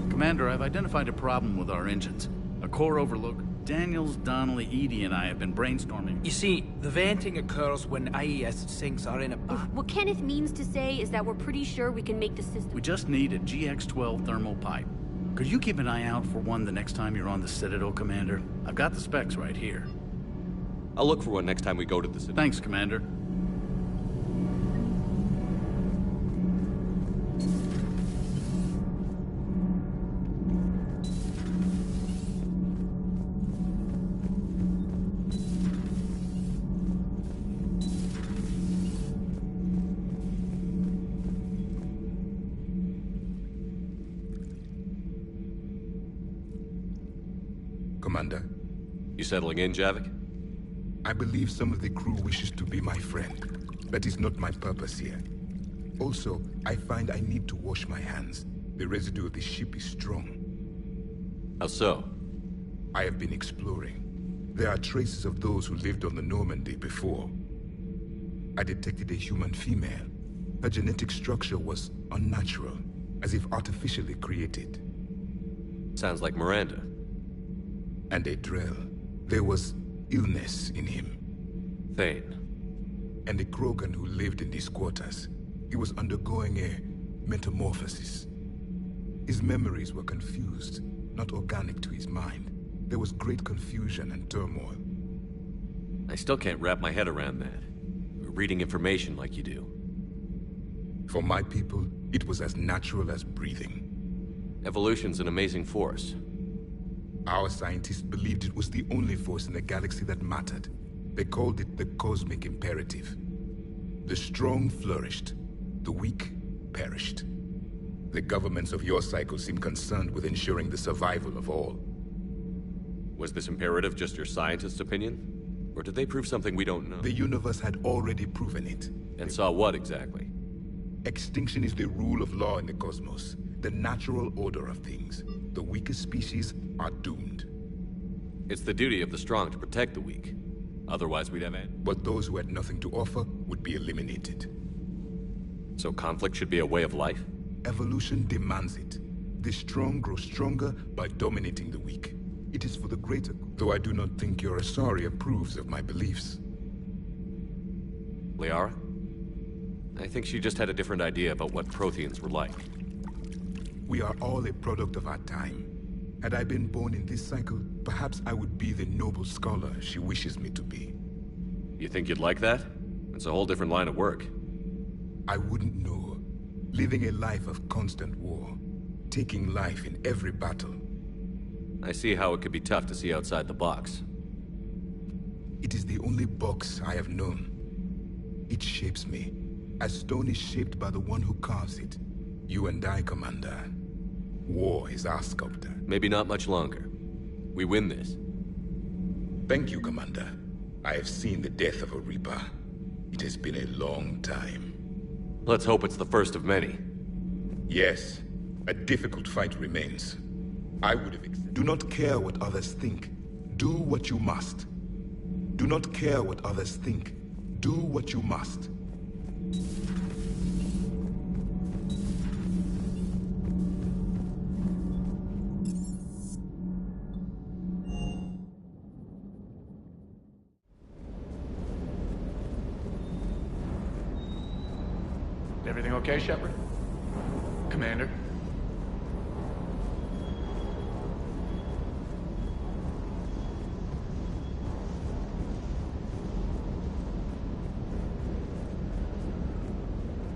Commander, I've identified a problem with our engines. A core overload. Daniels, Donnelly, Edie, and I have been brainstorming. You see, the venting occurs when IES sinks are in a... What Kenneth means to say is that we're pretty sure we can make the system... We just need a GX-12 thermal pipe. Could you keep an eye out for one the next time you're on the Citadel, Commander? I've got the specs right here. I'll look for one next time we go to the Citadel. Thanks, Commander. Commander? You settling in, Javik? I believe some of the crew wishes to be my friend. That is not my purpose here. Also, I find I need to wash my hands. The residue of the ship is strong. How so? I have been exploring. There are traces of those who lived on the Normandy before. I detected a human female. Her genetic structure was unnatural, as if artificially created. Sounds like Miranda. And a Drell. There was illness in him. Thane. And a Krogan who lived in these quarters. He was undergoing a metamorphosis. His memories were confused, not organic to his mind. There was great confusion and turmoil. I still can't wrap my head around that. Reading information like you do. For my people, it was as natural as breathing. Evolution's an amazing force. Our scientists believed it was the only force in the galaxy that mattered. They called it the cosmic imperative. The strong flourished, the weak perished. The governments of your cycle seem concerned with ensuring the survival of all. Was this imperative just your scientist's opinion? Or did they prove something we don't know? The universe had already proven it. And saw what exactly? Extinction is the rule of law in the cosmos, the natural order of things. The weakest species are doomed. It's the duty of the strong to protect the weak. Otherwise we'd have But those who had nothing to offer would be eliminated. So conflict should be a way of life? Evolution demands it. The strong grow stronger by dominating the weak. It is for the greater, though I do not think your Asari approves of my beliefs. Liara? I think she just had a different idea about what Protheans were like. We are all a product of our time. Had I been born in this cycle, perhaps I would be the noble scholar she wishes me to be. You think you'd like that? It's a whole different line of work. I wouldn't know. Living a life of constant war. Taking life in every battle. I see how it could be tough to see outside the box. It is the only box I have known. It shapes me, as stone is shaped by the one who carves it. You and I, Commander. War is our sculptor. Maybe not much longer. We win this. Thank you, Commander. I have seen the death of a Reaper. It has been a long time. Let's hope it's the first of many. Yes, a difficult fight remains. I would have... Do not care what others think. Do what you must. Do not care what others think. Do what you must. Everything okay, Shepard? Commander?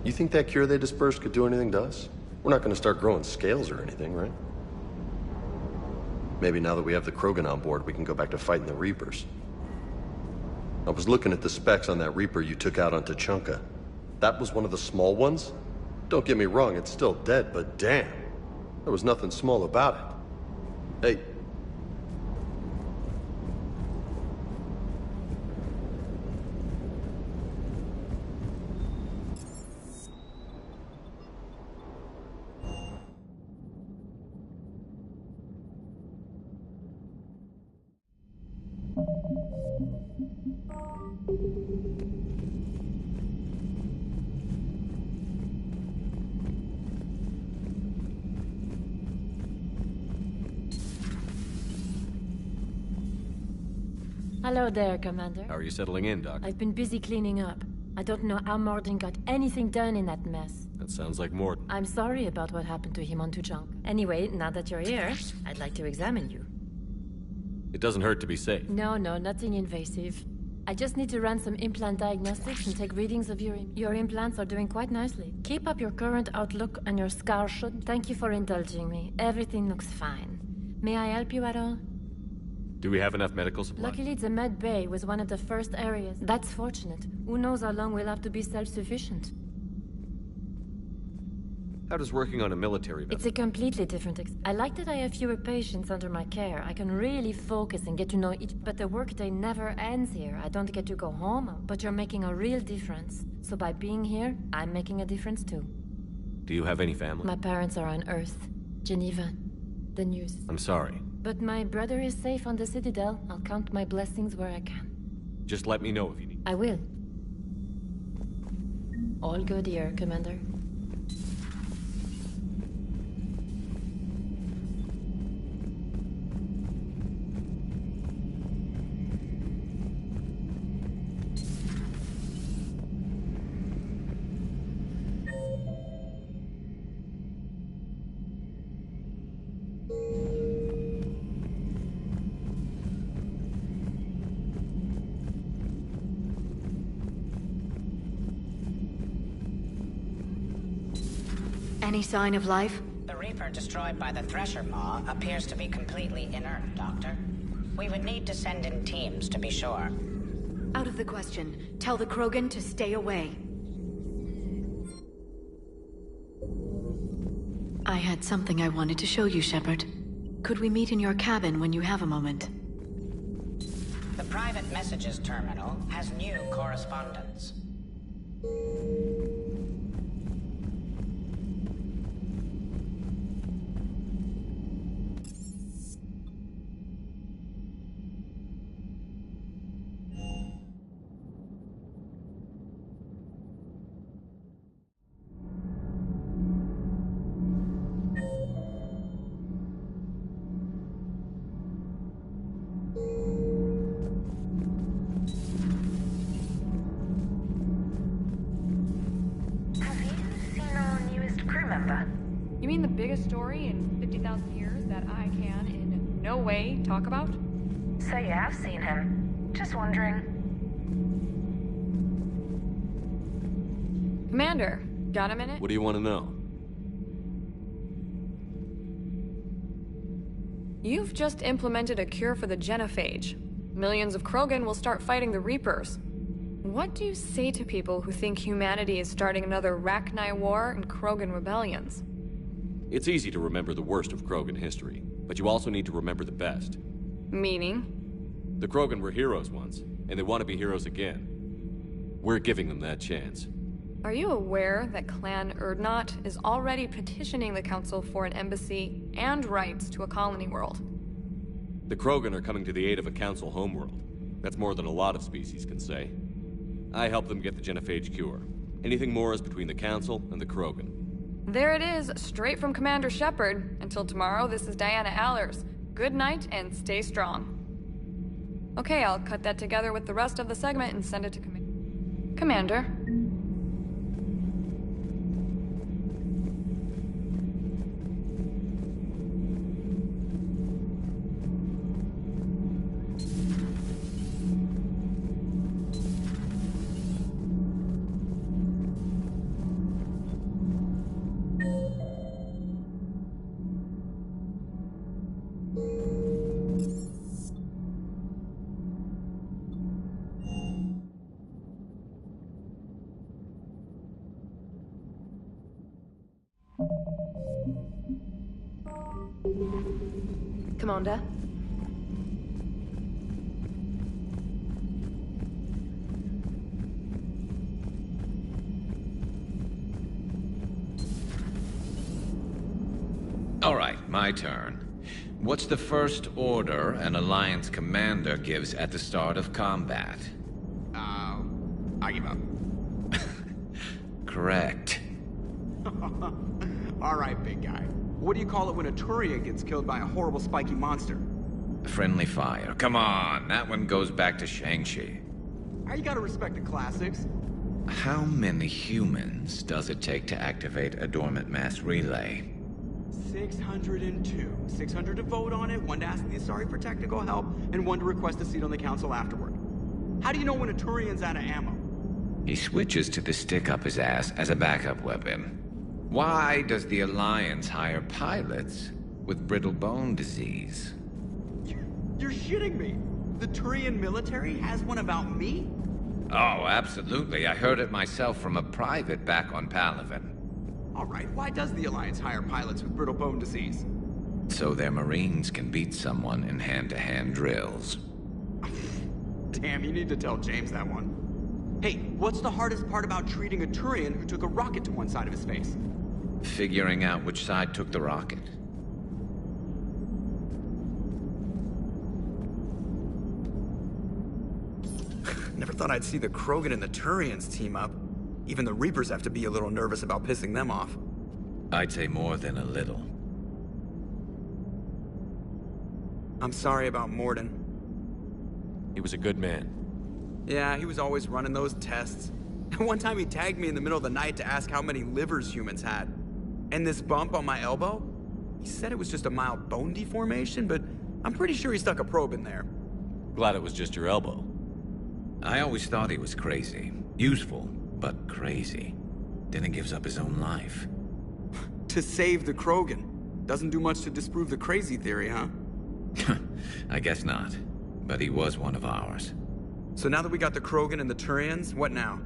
You think that cure they dispersed could do anything to us? We're not going to start growing scales or anything, right? Maybe now that we have the Krogan on board, we can go back to fighting the Reapers. I was looking at the specs on that Reaper you took out on Tuchanka. That was one of the small ones? Don't get me wrong, it's still dead, but damn. There was nothing small about it. Hey. Hello there, Commander. How are you settling in, Doc? I've been busy cleaning up. I don't know how Mordin got anything done in that mess. That sounds like Mordin. I'm sorry about what happened to him on Tuchanka. Anyway, now that you're here, I'd like to examine you. It doesn't hurt to be safe. No, nothing invasive. I just need to run some implant diagnostics and take readings of your implants are doing quite nicely. Keep up your current outlook and your scar should... Thank you for indulging me. Everything looks fine. May I help you at all? Do we have enough medical supplies? Luckily, the med bay was one of the first areas. That's fortunate. Who knows how long we'll have to be self-sufficient. How does working on a military vessel? It's a completely different I like that I have fewer patients under my care. I can really focus and get to know each... But the workday never ends here. I don't get to go home, but you're making a real difference. So by being here, I'm making a difference too. Do you have any family? My parents are on Earth. Geneva. The news. I'm sorry. But my brother is safe on the Citadel. I'll count my blessings where I can. Just let me know if you need. I will. All good here, Commander. Any sign of life? The Reaper Reaper destroyed by the Thresher Maw appears to be completely inert, Doctor. We would need to send in teams to be sure. Out of the question. Tell the Krogan to stay away. I had something I wanted to show you, Shepard. Could we meet in your cabin when you have a moment? The private messages terminal has new correspondence. You mean the biggest story in 50,000 years that I can in no way talk about? So you have seen him. Just wondering. Commander, got a minute? What do you want to know? You've just implemented a cure for the genophage. Millions of Krogan will start fighting the Reapers. What do you say to people who think humanity is starting another Rachni War and Krogan rebellions? It's easy to remember the worst of Krogan history, but you also need to remember the best. Meaning? The Krogan were heroes once, and they want to be heroes again. We're giving them that chance. Are you aware that Clan Urdnot is already petitioning the Council for an embassy and rights to a colony world? The Krogan are coming to the aid of a Council homeworld. That's more than a lot of species can say. I helped them get the genophage cure. Anything more is between the Council and the Krogan. There it is, straight from Commander Shepard. Until tomorrow, this is Diana Allers. Good night and stay strong. Okay, I'll cut that together with the rest of the segment and send it to Commander. Commander? All right, my turn. What's the first order an Alliance commander gives at the start of combat? I give up. Correct. All right, big guy. What do you call it when a Turian gets killed by a horrible spiky monster? Friendly fire. Come on, that one goes back to Shang-Chi. You gotta respect the classics. How many humans does it take to activate a dormant mass relay? 602. 600 to vote on it, 1 to ask the Asari for technical help, and 1 to request a seat on the council afterward. How do you know when a Turian's out of ammo? He switches to the stick up his ass as a backup weapon. Why does the Alliance hire pilots with brittle bone disease? You're shitting me! The Turian military has one about me? Oh, absolutely. I heard it myself from a private back on Palaven. Alright, why does the Alliance hire pilots with brittle bone disease? So their Marines can beat someone in hand-to-hand drills. Damn, you need to tell James that one. Hey, what's the hardest part about treating a Turian who took a rocket to one side of his face? Figuring out which side took the rocket. Never thought I'd see the Krogan and the Turians team up. Even the Reapers have to be a little nervous about pissing them off. I'd say more than a little. I'm sorry about Mordin. He was a good man. Yeah, he was always running those tests. One time he tagged me in the middle of the night to ask how many livers humans had. And this bump on my elbow? He said it was just a mild bone deformation, but I'm pretty sure he stuck a probe in there. Glad it was just your elbow. I always thought he was crazy. Useful, but crazy. Then he gives up his own life. To save the Krogan. Doesn't do much to disprove the crazy theory, huh? I guess not. But he was one of ours. So now that we got the Krogan and the Turians, what now?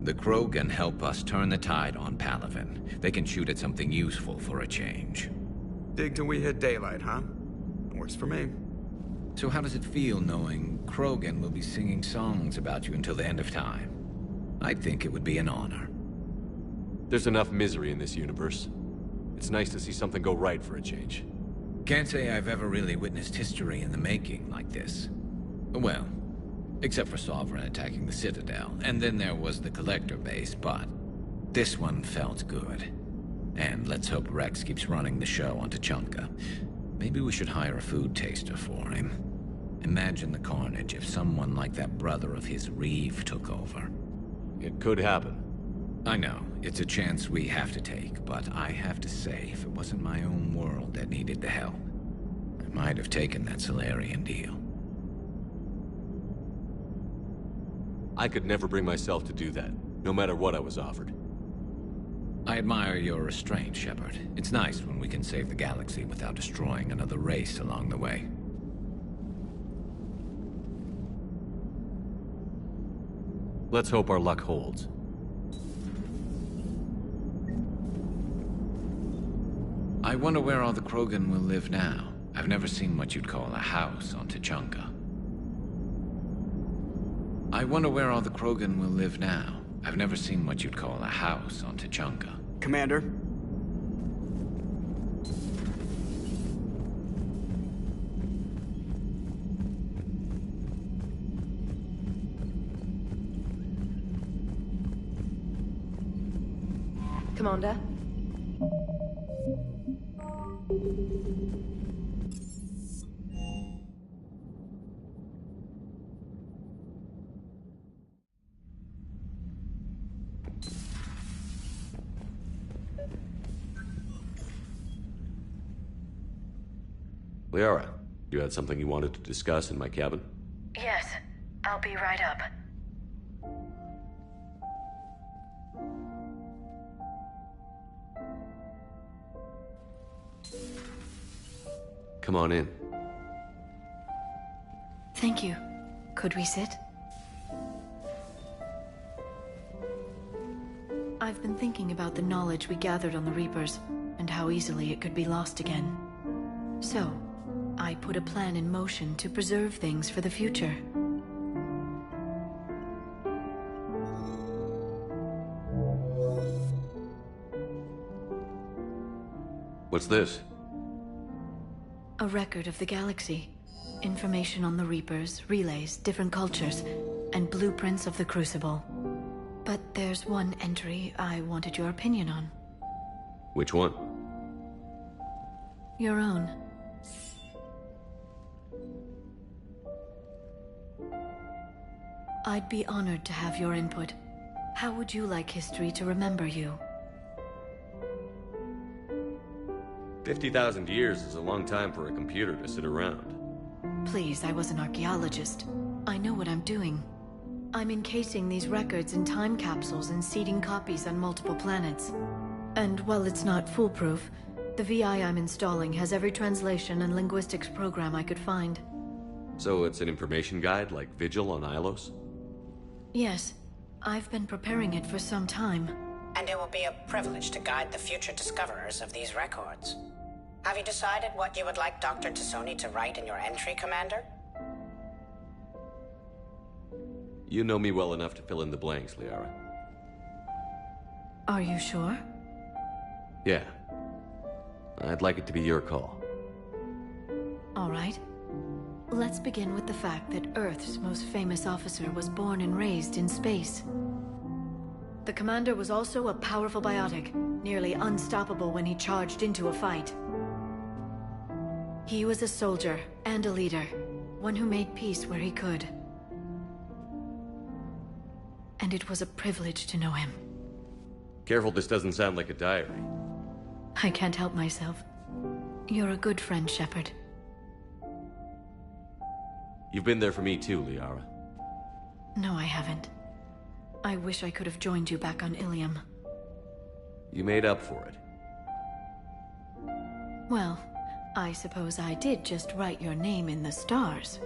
The Krogan help us turn the tide on Palaven. They can shoot at something useful for a change. Dig till we hit daylight, huh? Works for me. So how does it feel knowing Krogan will be singing songs about you until the end of time? I think it would be an honor. There's enough misery in this universe. It's nice to see something go right for a change. Can't say I've ever really witnessed history in the making like this. Well, except for Sovereign attacking the Citadel, and then there was the Collector base, but this one felt good. And let's hope Rex keeps running the show on Tuchanka. Maybe we should hire a food taster for him. Imagine the carnage if someone like that brother of his, Reeve, took over. It could happen. I know, it's a chance we have to take, but I have to say, if it wasn't my own world that needed the help, I might have taken that Salarian deal. I could never bring myself to do that, no matter what I was offered. I admire your restraint, Shepard. It's nice when we can save the galaxy without destroying another race along the way. Let's hope our luck holds. I wonder where all the Krogan will live now. I've never seen what you'd call a house on Tuchanka. I wonder where all the Krogan will live now. I've never seen what you'd call a house on Tuchanka. Commander? Commander? Liara, you had something you wanted to discuss in my cabin? Yes, I'll be right up. Come on in. Thank you. Could we sit? I've been thinking about the knowledge we gathered on the Reapers, and how easily it could be lost again. So, I put a plan in motion to preserve things for the future. What's this? A record of the galaxy. Information on the Reapers, relays, different cultures, and blueprints of the Crucible. But there's one entry I wanted your opinion on. Which one? Your own. I'd be honored to have your input. How would you like history to remember you? 50,000 years is a long time for a computer to sit around. Please, I was an archaeologist. I know what I'm doing. I'm encasing these records in time capsules and seeding copies on multiple planets. And while it's not foolproof, the VI I'm installing has every translation and linguistics program I could find. So it's an information guide like Vigil on Ilos? Yes. I've been preparing it for some time. And it will be a privilege to guide the future discoverers of these records. Have you decided what you would like Dr. T'Soni to write in your entry, Commander? You know me well enough to fill in the blanks, Liara. Are you sure? Yeah. I'd like it to be your call. All right. Let's begin with the fact that Earth's most famous officer was born and raised in space. The commander was also a powerful biotic, nearly unstoppable when he charged into a fight. He was a soldier and a leader, one who made peace where he could. And it was a privilege to know him. Careful, this doesn't sound like a diary. I can't help myself. You're a good friend, Shepard. You've been there for me too, Liara. No, I haven't. I wish I could have joined you back on Ilium. You made up for it. Well, I suppose I did just write your name in the stars.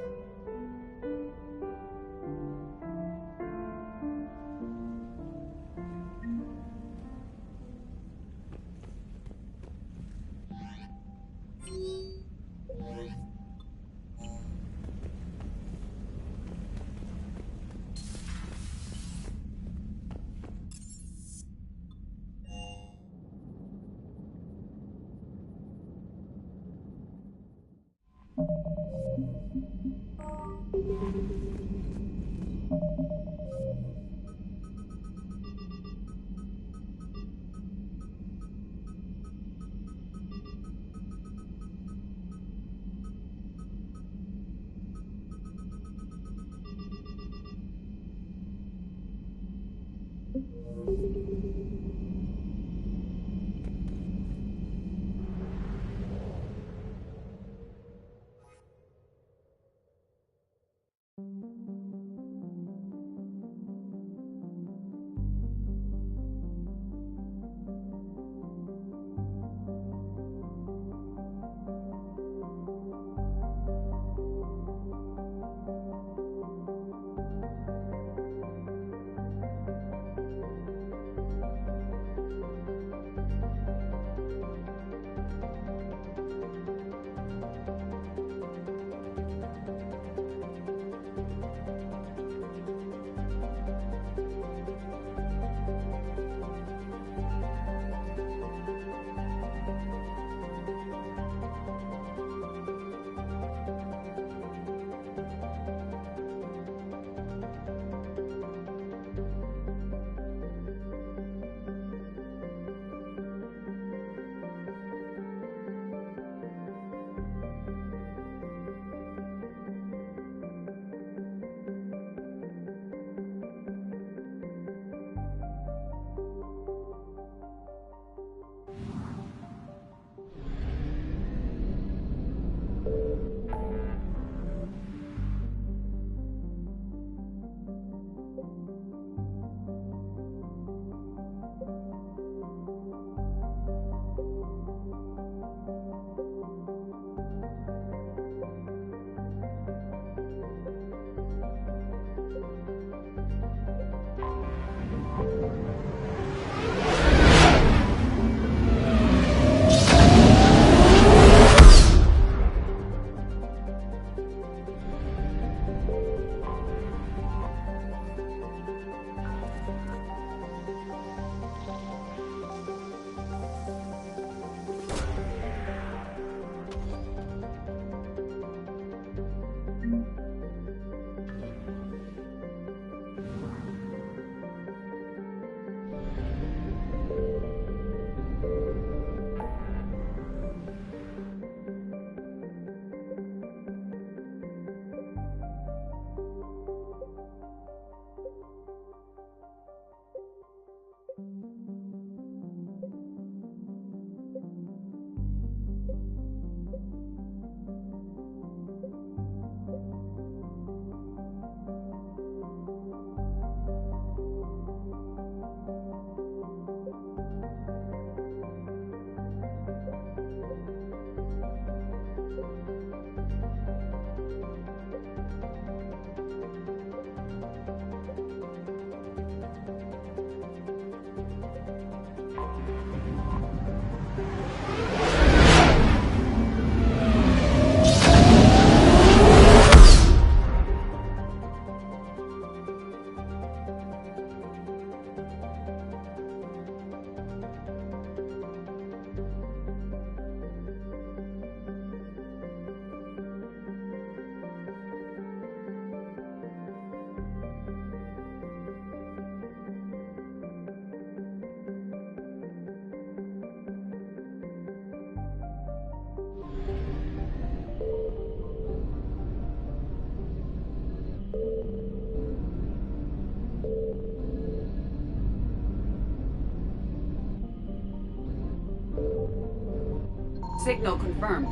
Signal confirmed.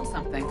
found something.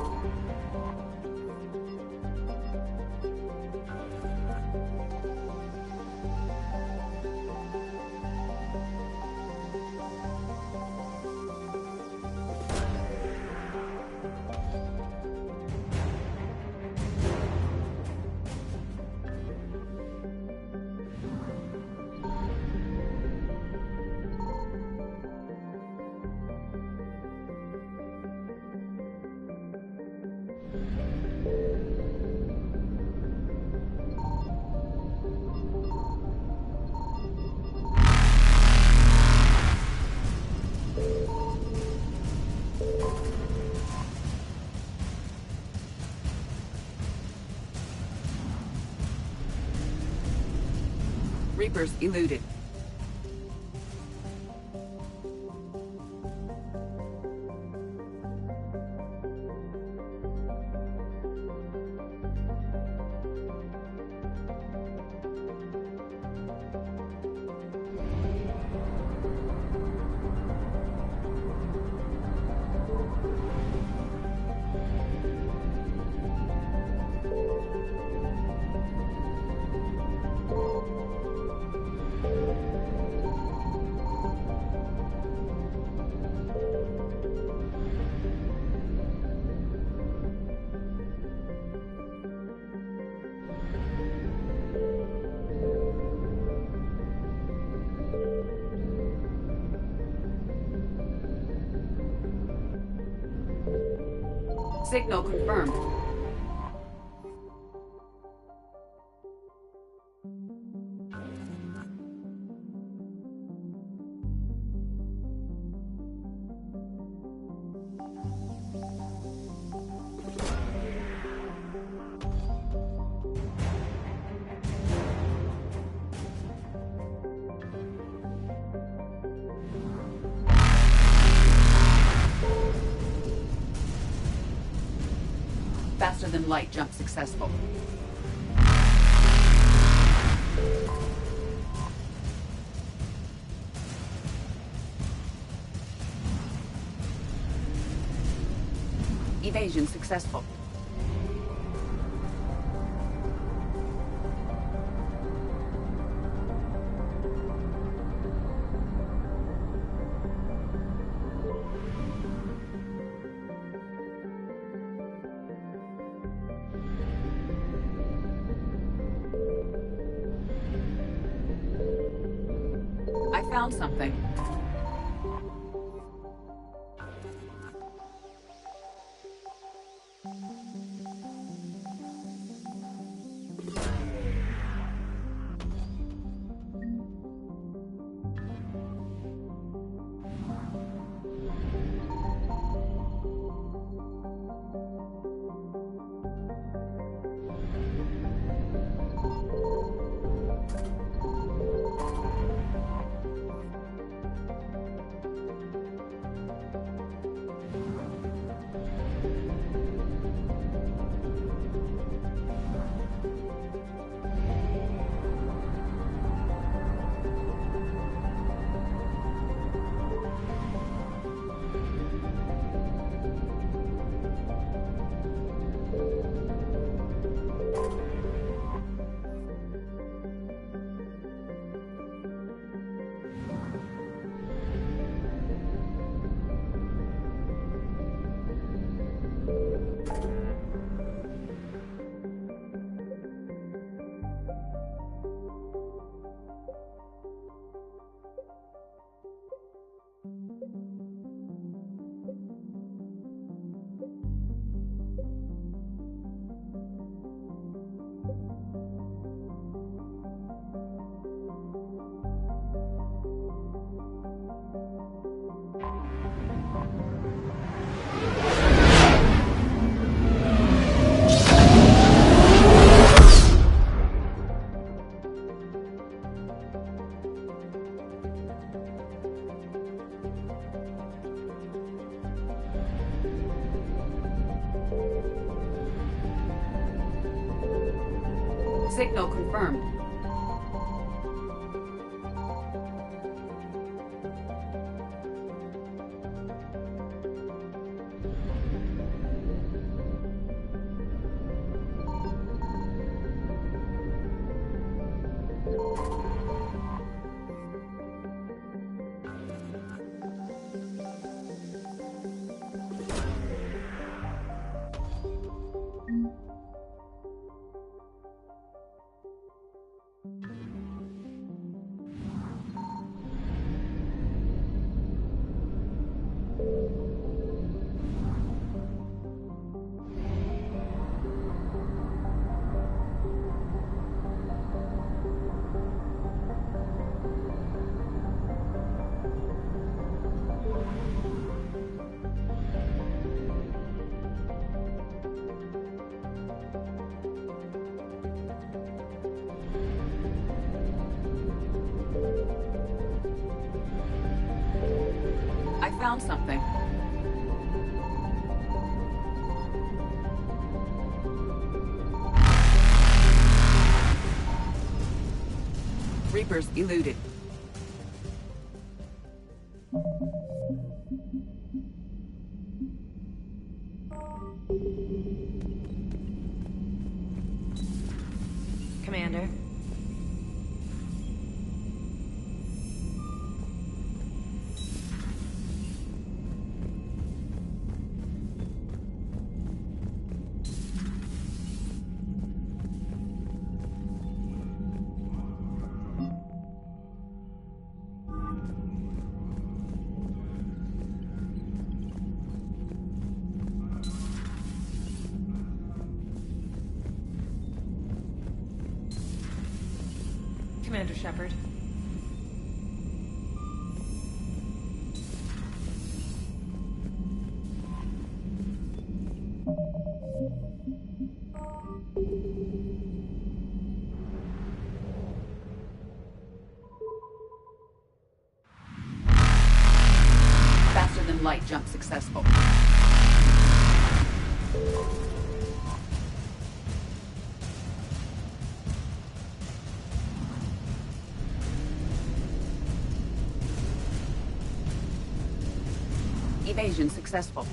Reapers eluded. Signal confirmed. Faster than light jump successful. Evasion successful. I found something. Signal confirmed. found something. Reapers eluded. Commander. Commander Shepard. Faster than light jump successful. Evasion successful.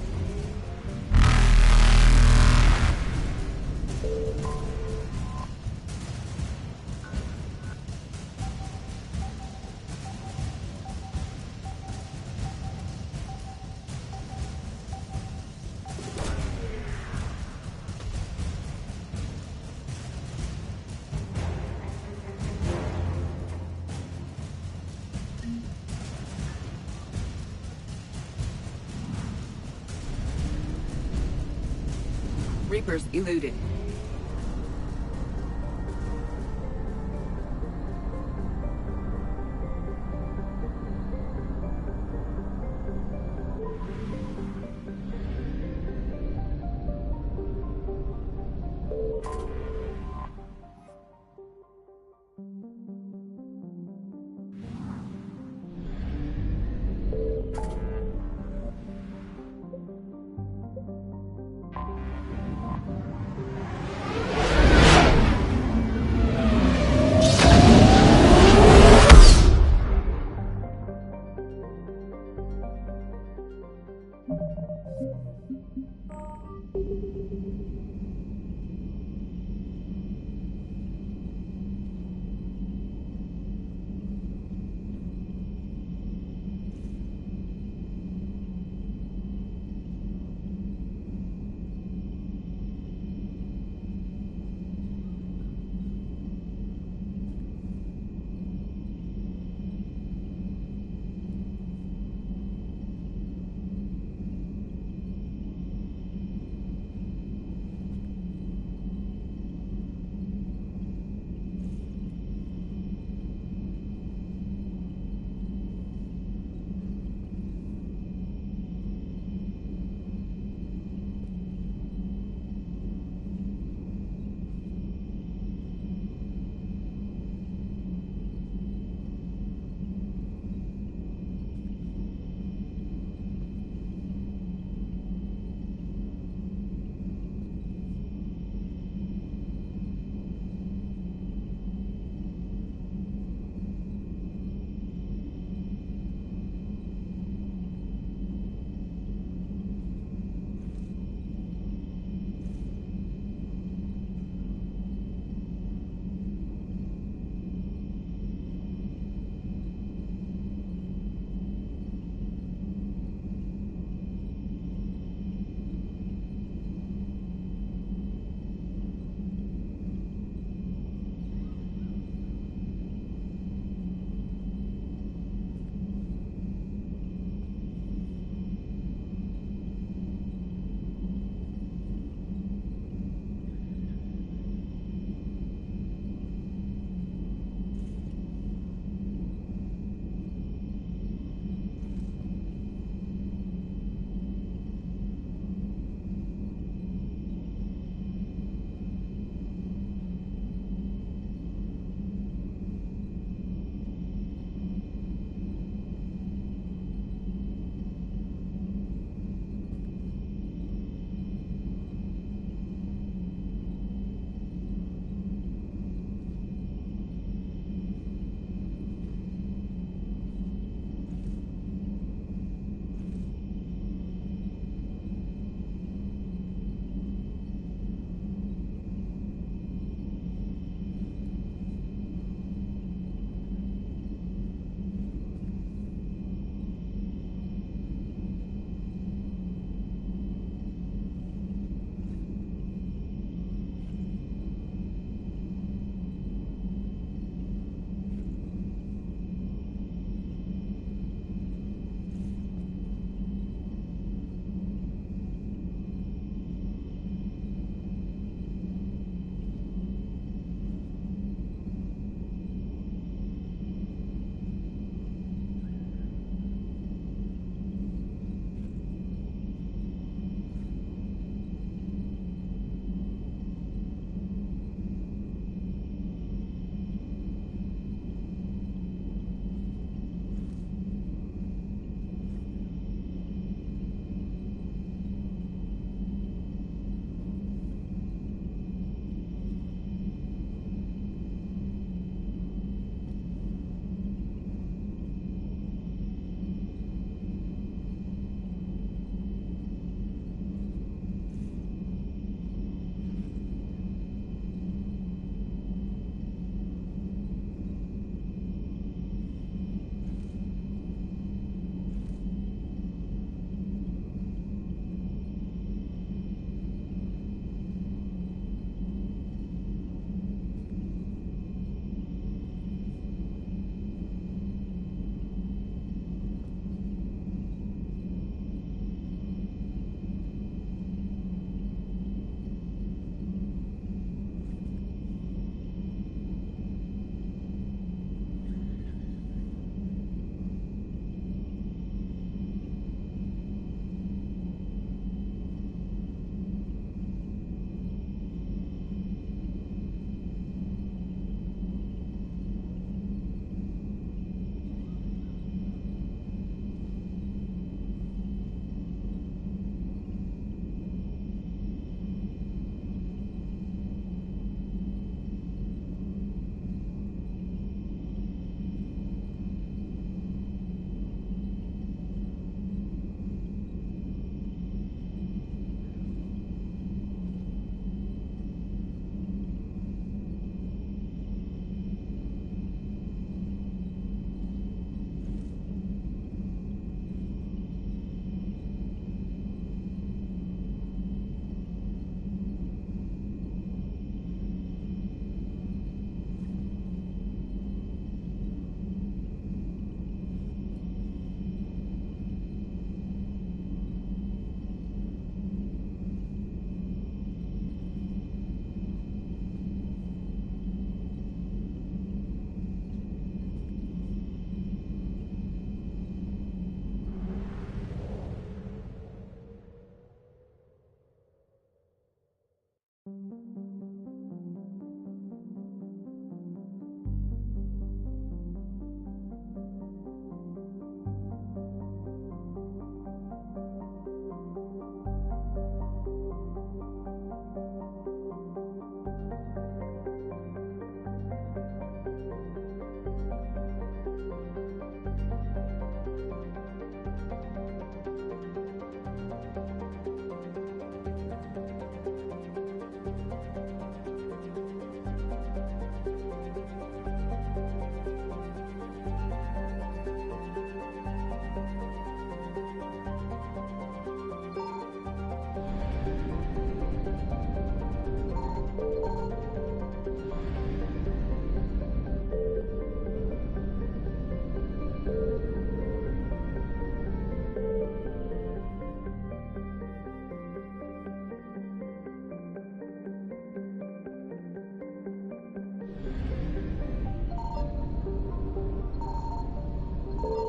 Reapers eluded.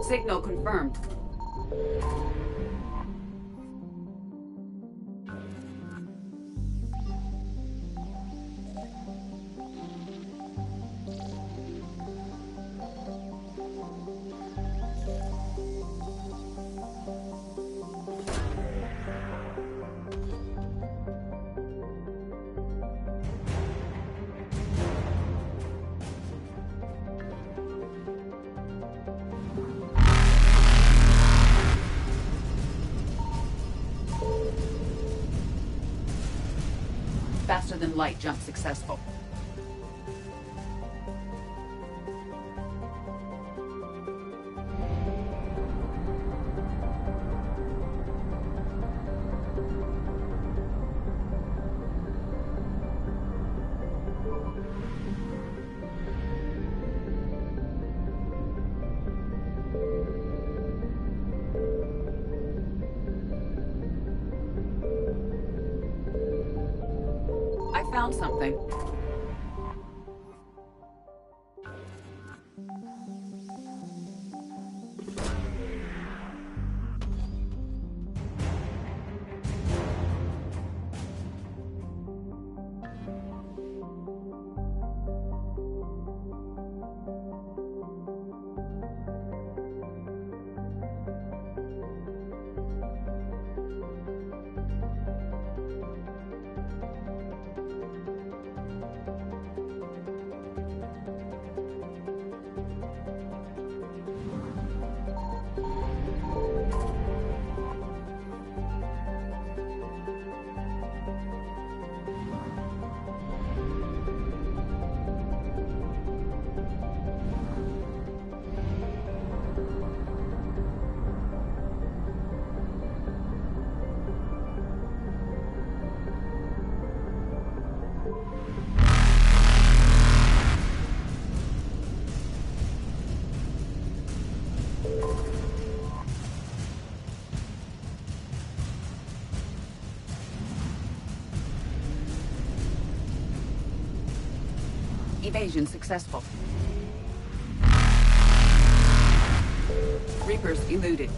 Signal confirmed. Faster than light jump successful. I found something. Evasion successful. Reapers eluded.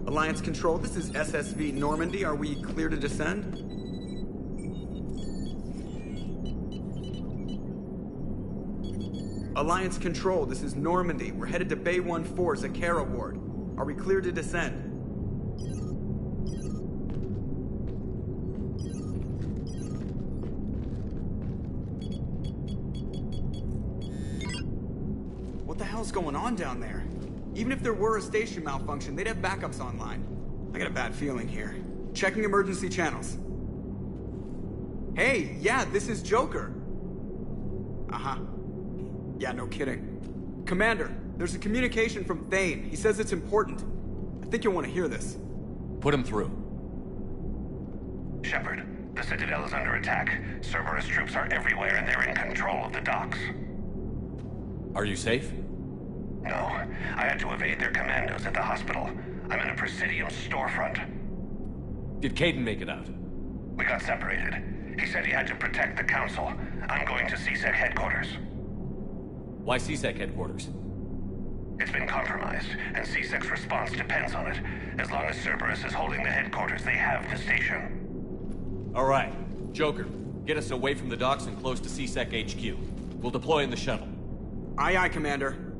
Alliance Control, this is SSV Normandy. Are we clear to descend? Alliance Control, this is Normandy. We're headed to Bay 1-4, Zakara Ward. Are we clear to descend? hell's going on down there? Even if there were a station malfunction, they'd have backups online. I got a bad feeling here. Checking emergency channels. Hey, yeah, this is Joker. Uh-huh. Yeah, no kidding. Commander, there's a communication from Thane. He says it's important. I think you'll want to hear this. Put him through. Shepard, the Citadel is under attack. Cerberus troops are everywhere and they're in control of the docks. Are you safe? No, I had to evade their commandos at the hospital. I'm in a Presidium storefront. Did Kaidan make it out? We got separated. He said he had to protect the Council. I'm going to CSEC headquarters. Why CSEC headquarters? It's been compromised, and CSEC's response depends on it. As long as Cerberus is holding the headquarters, they have the station. All right. Joker, get us away from the docks and close to CSEC HQ. We'll deploy in the shuttle. Aye, aye, Commander.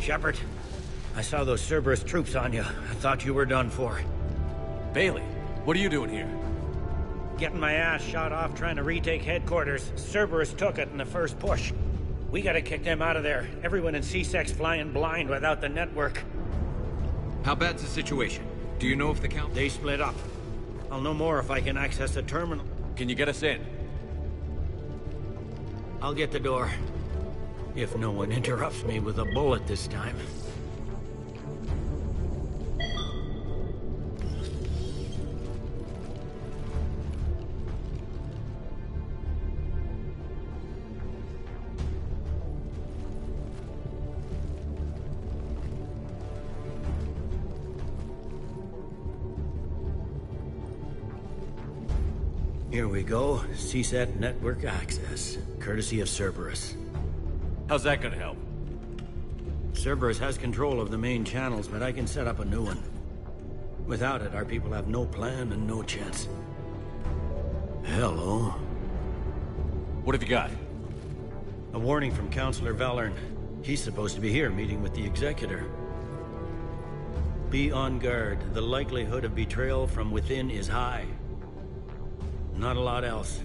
Shepard, I saw those Cerberus troops on you. I thought you were done for. Bailey, what are you doing here? Getting my ass shot off trying to retake headquarters. Cerberus took it in the first push. We gotta kick them out of there. Everyone in C-Sec's flying blind without the network. How bad's the situation? Do you know if the count... They split up. I'll know more if I can access the terminal. Can you get us in? I'll get the door. If no one interrupts me with a bullet this time. Here we go. CSAT network access, courtesy of Cerberus. How's that gonna help? Cerberus has control of the main channels, but I can set up a new one. Without it, our people have no plan and no chance. Hello. What have you got? A warning from Counselor Valern. He's supposed to be here meeting with the Executor. Be on guard. The likelihood of betrayal from within is high. Not a lot else.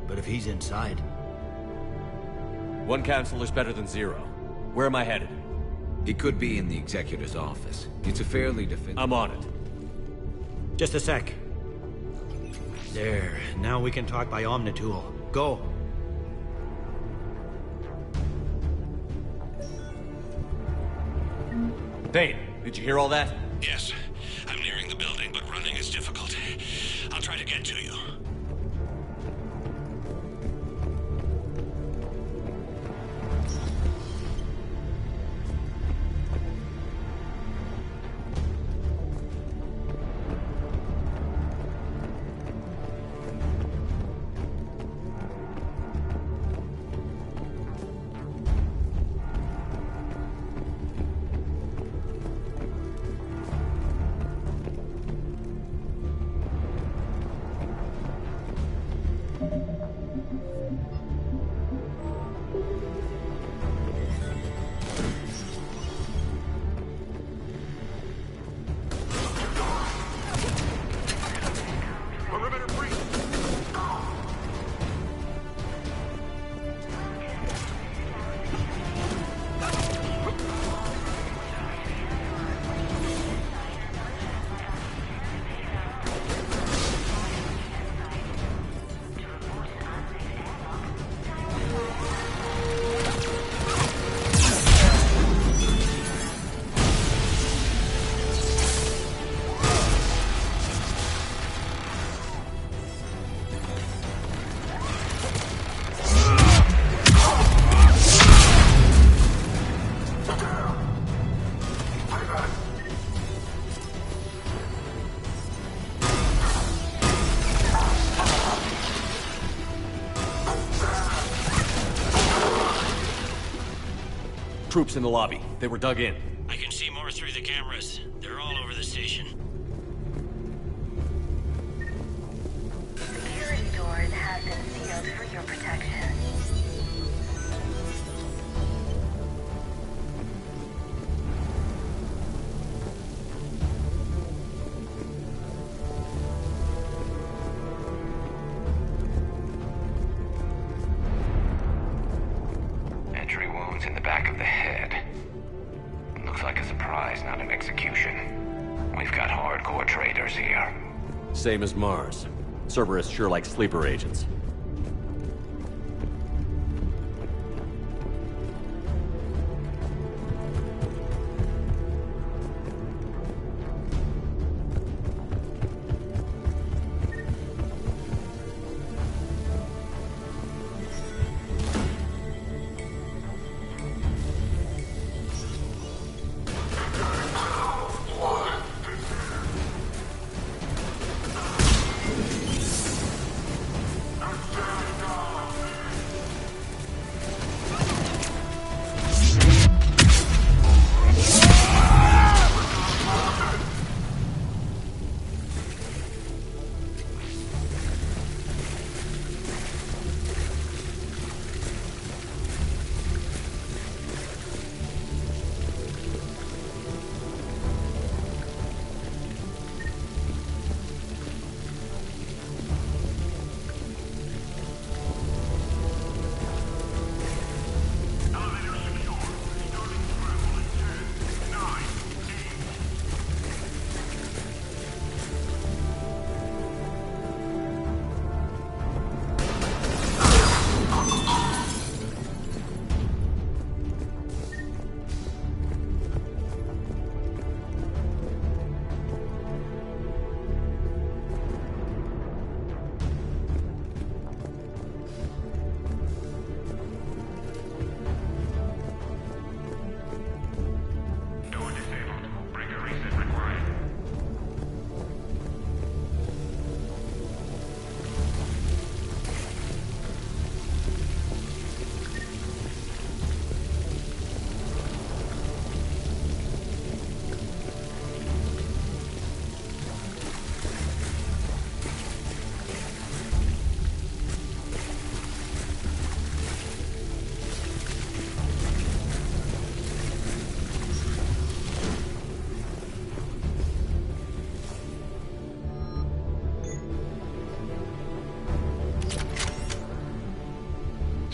But if he's inside... One counselor's better than zero. Where am I headed? He could be in the Executor's office. It's a fairly definitive... I'm on it. Just a sec. There. Now we can talk by Omnitool. Go. Bane, did you hear all that? Yes. I'm nearing the building, but running is difficult. I'll try to get to you. Troops in the lobby. They were dug in. I can see more through the cameras. They're all over the station. Security doors have been sealed for your protection. Entry wounds in the back of the head. Looks like a surprise, not an execution. We've got hardcore traitors here. Same as Mars. Cerberus sure likes sleeper agents.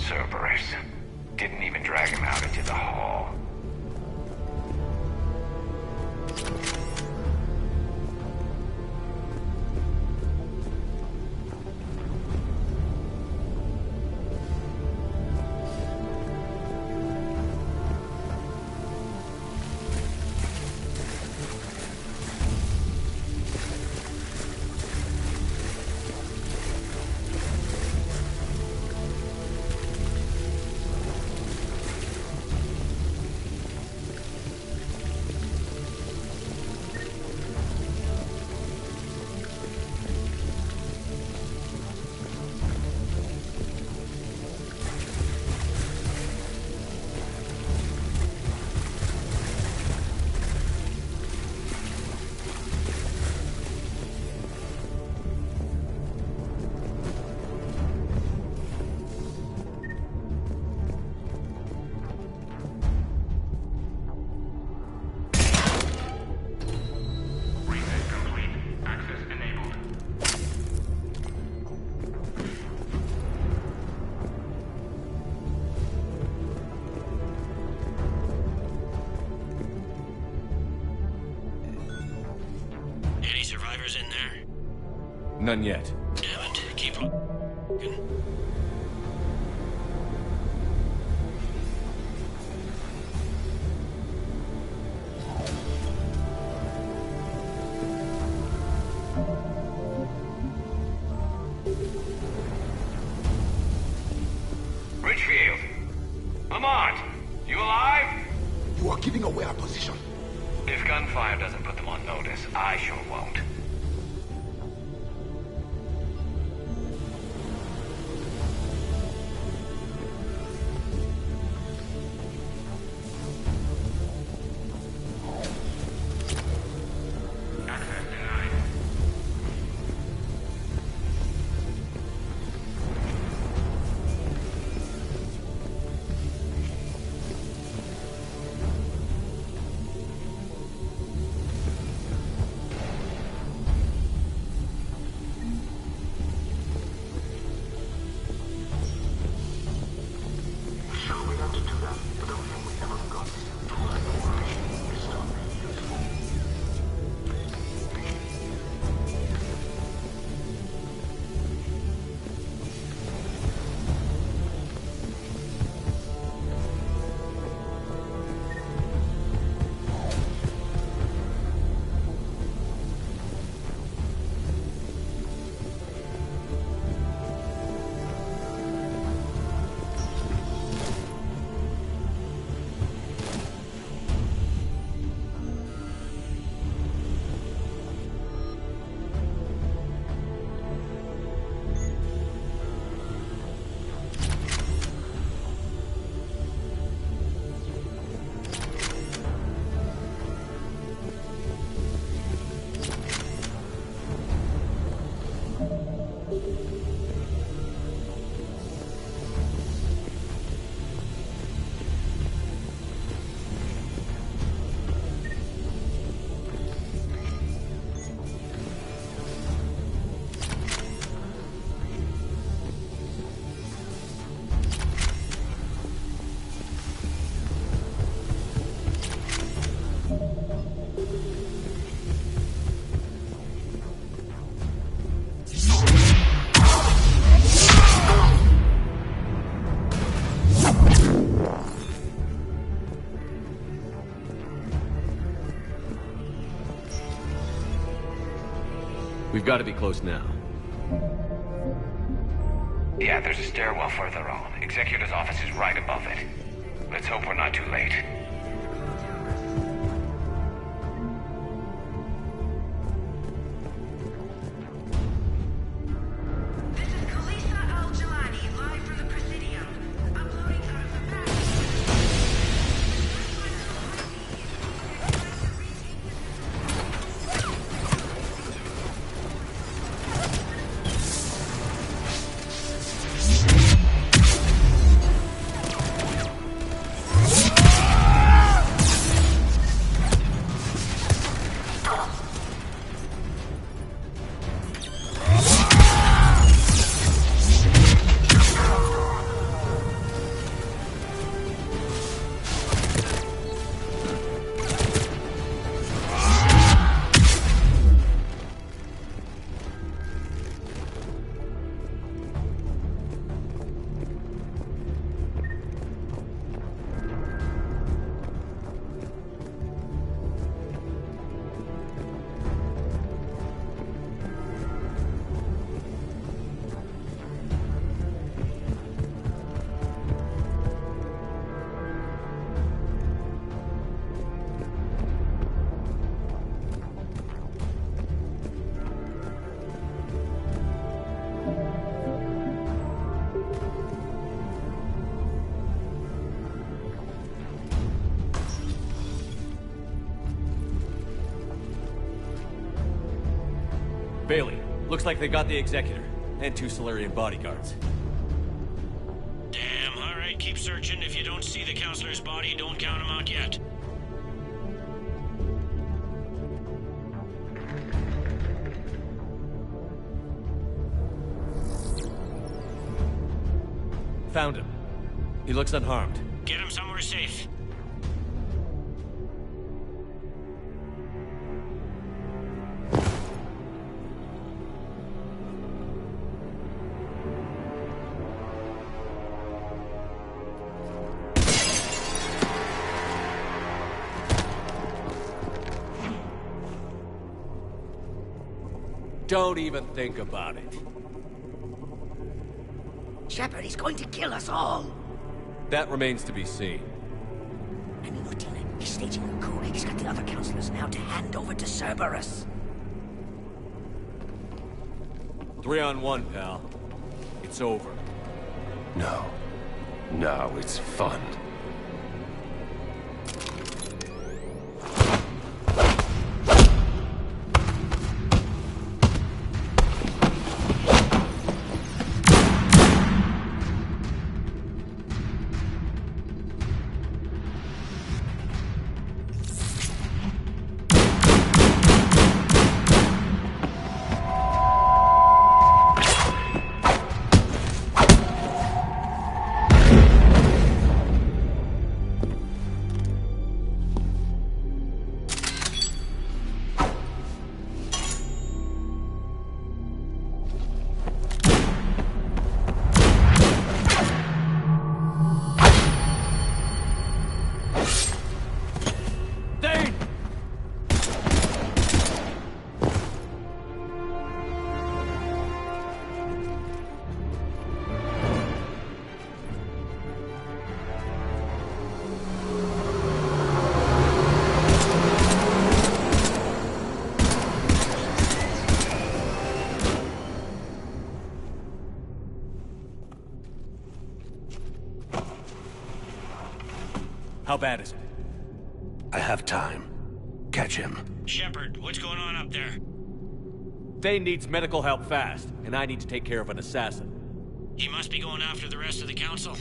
Cerberus. Didn't even drag him out into the hall. None yet. Damn it. Keep on. Richfield! Lamont! You alive? You are giving away our position. If gunfire doesn't put them on notice, I sure won't. We've got to be close now. Yeah, there's a stairwell further on. Executor's office is right above it. Let's hope we're not too late. Bailey, looks like they got the Executor, and 2 Solarian bodyguards. Damn, alright, keep searching. If you don't see the counselor's body, don't count him out yet. Found him. He looks unharmed. Get him somewhere safe. Don't even think about it. Shepard, he's going to kill us all. That remains to be seen. I mean, Lieutenant, he's staging a coup. He's got the other counselors now to hand over to Cerberus. 3 on 1, pal. It's over. No. No, it's fun. How bad is it? I have time. Catch him. Shepard, what's going on up there? Thane needs medical help fast, and I need to take care of an assassin. He must be going after the rest of the council.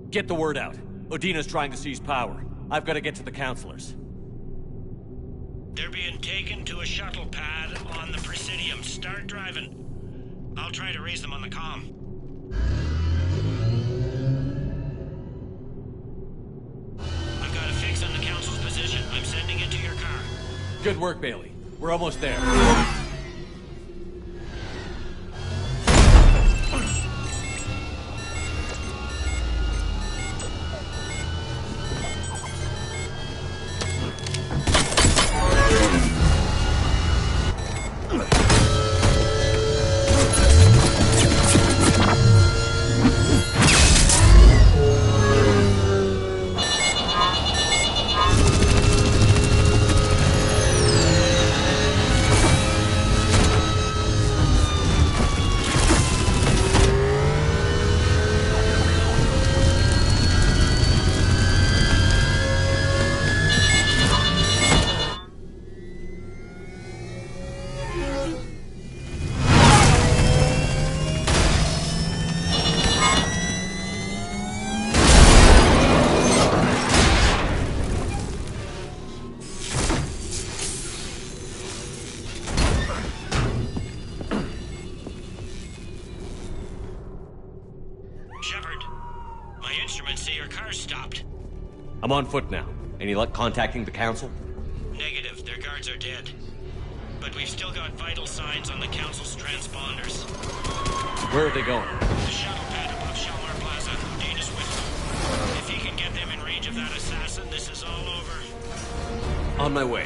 Get the word out. Odina's trying to seize power. I've got to get to the counselors. They're being taken to a shuttle pad on the Presidium. Start driving. I'll try to raise them on the comm. I've got a fix on the council's position. I'm sending it to your car. Good work, Bailey. We're almost there. I'm on foot now. Any luck contacting the council? Negative. Their guards are dead. But we've still got vital signs on the council's transponders. Where are they going? The shuttle pad above Shalmar Plaza. Dana's with them. If he can get them in range of that assassin, this is all over. On my way.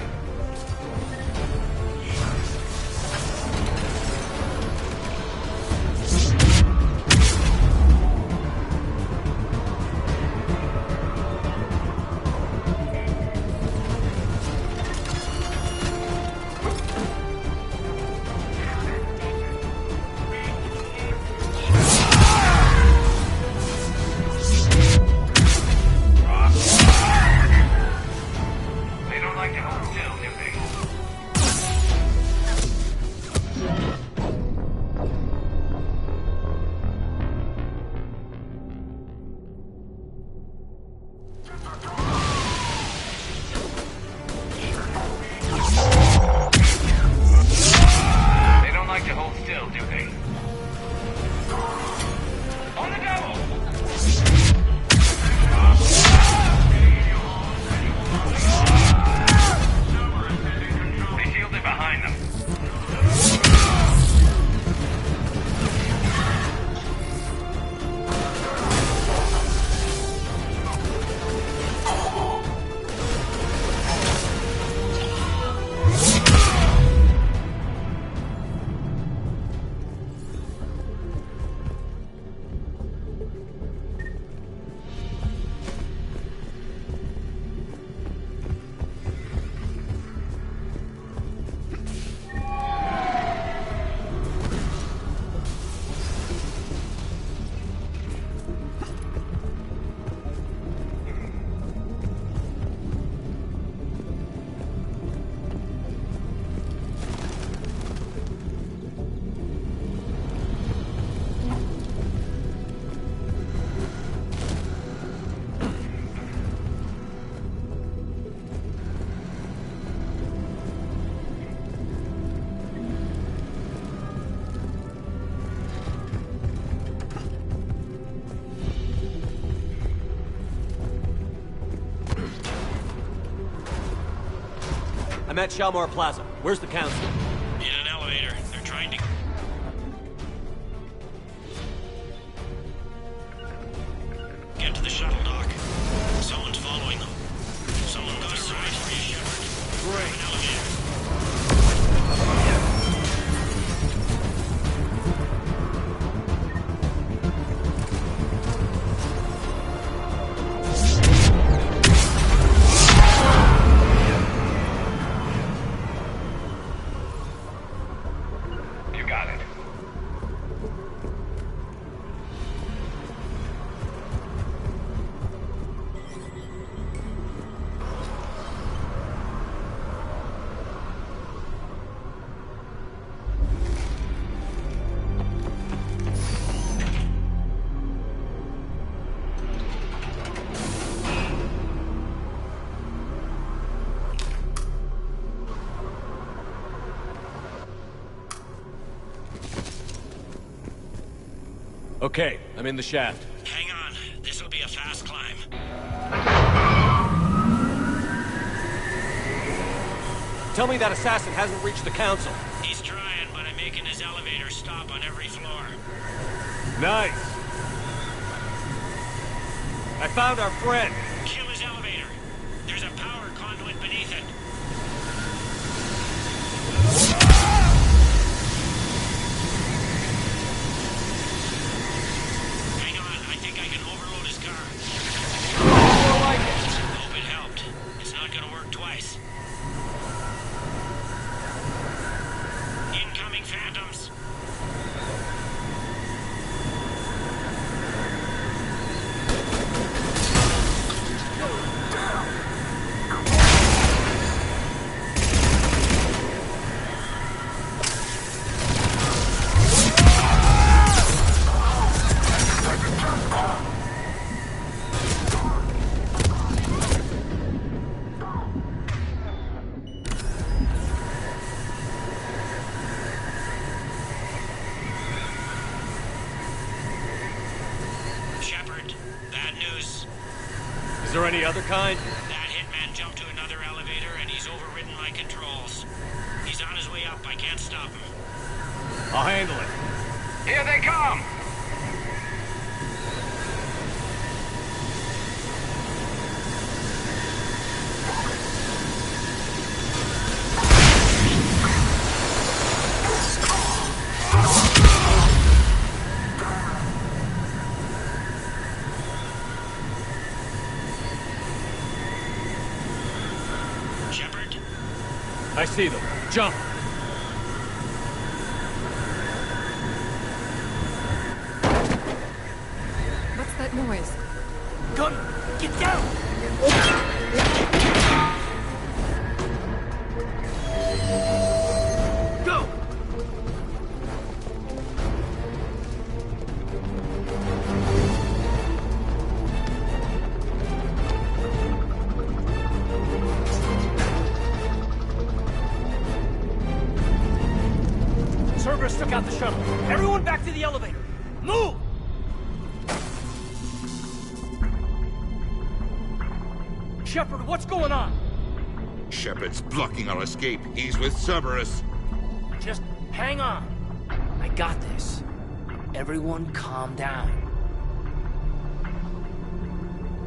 They don't like to hold still. I'm at Shalmar Plaza. Where's the council? In an elevator. They're trying to... Get to the shuttle dock. Someone's following them. Someone got a ride for you, Shepard. Great. An elevator. Okay, I'm in the shaft. Hang on. This'll be a fast climb. Tell me that assassin hasn't reached the council. He's trying, but I'm making his elevator stop on every floor. Nice. I found our friend. Kill his elevator. There's a power conduit beneath it. Hang on, I think I can overload his car. More like it. Hope it helped. It's not gonna work twice. Incoming phantoms. Shepard, bad news. Is there any other kind? That hitman jumped to another elevator and he's overridden my controls. He's on his way up. I can't stop him. I'll handle it. Here they come! Shepard? I see them. Jump! What's that noise? Gun! Get down! Go! Cerberus took out the shuttle. Everyone back to the elevator. Move! Shepard, what's going on? Shepard's blocking our escape. He's with Cerberus. Just hang on. I got this. Everyone calm down.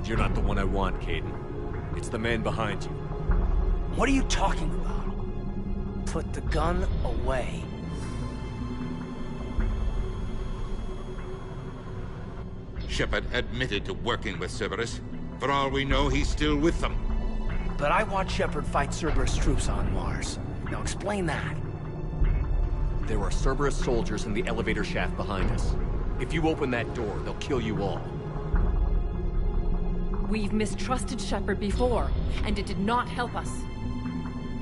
You're not the one I want, Kaidan. It's the man behind you. What are you talking about? Put the gun away. Shepard admitted to working with Cerberus. For all we know, he's still with them. But I watched Shepard fight Cerberus troops on Mars. Now explain that. There are Cerberus soldiers in the elevator shaft behind us. If you open that door, they'll kill you all. We've mistrusted Shepard before, and it did not help us.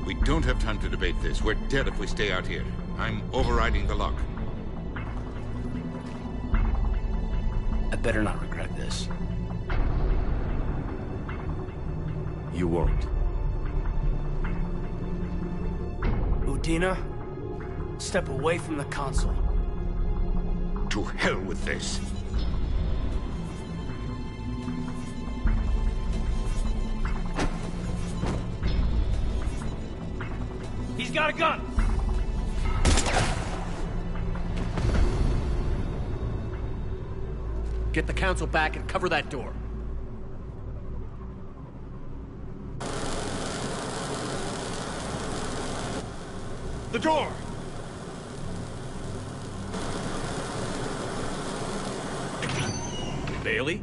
We don't have time to debate this. We're dead if we stay out here. I'm overriding the lock. I better not regret this. You won't. Udina, step away from the console. To hell with this. He's got a gun! Get the council back and cover that door. The door! Bailey?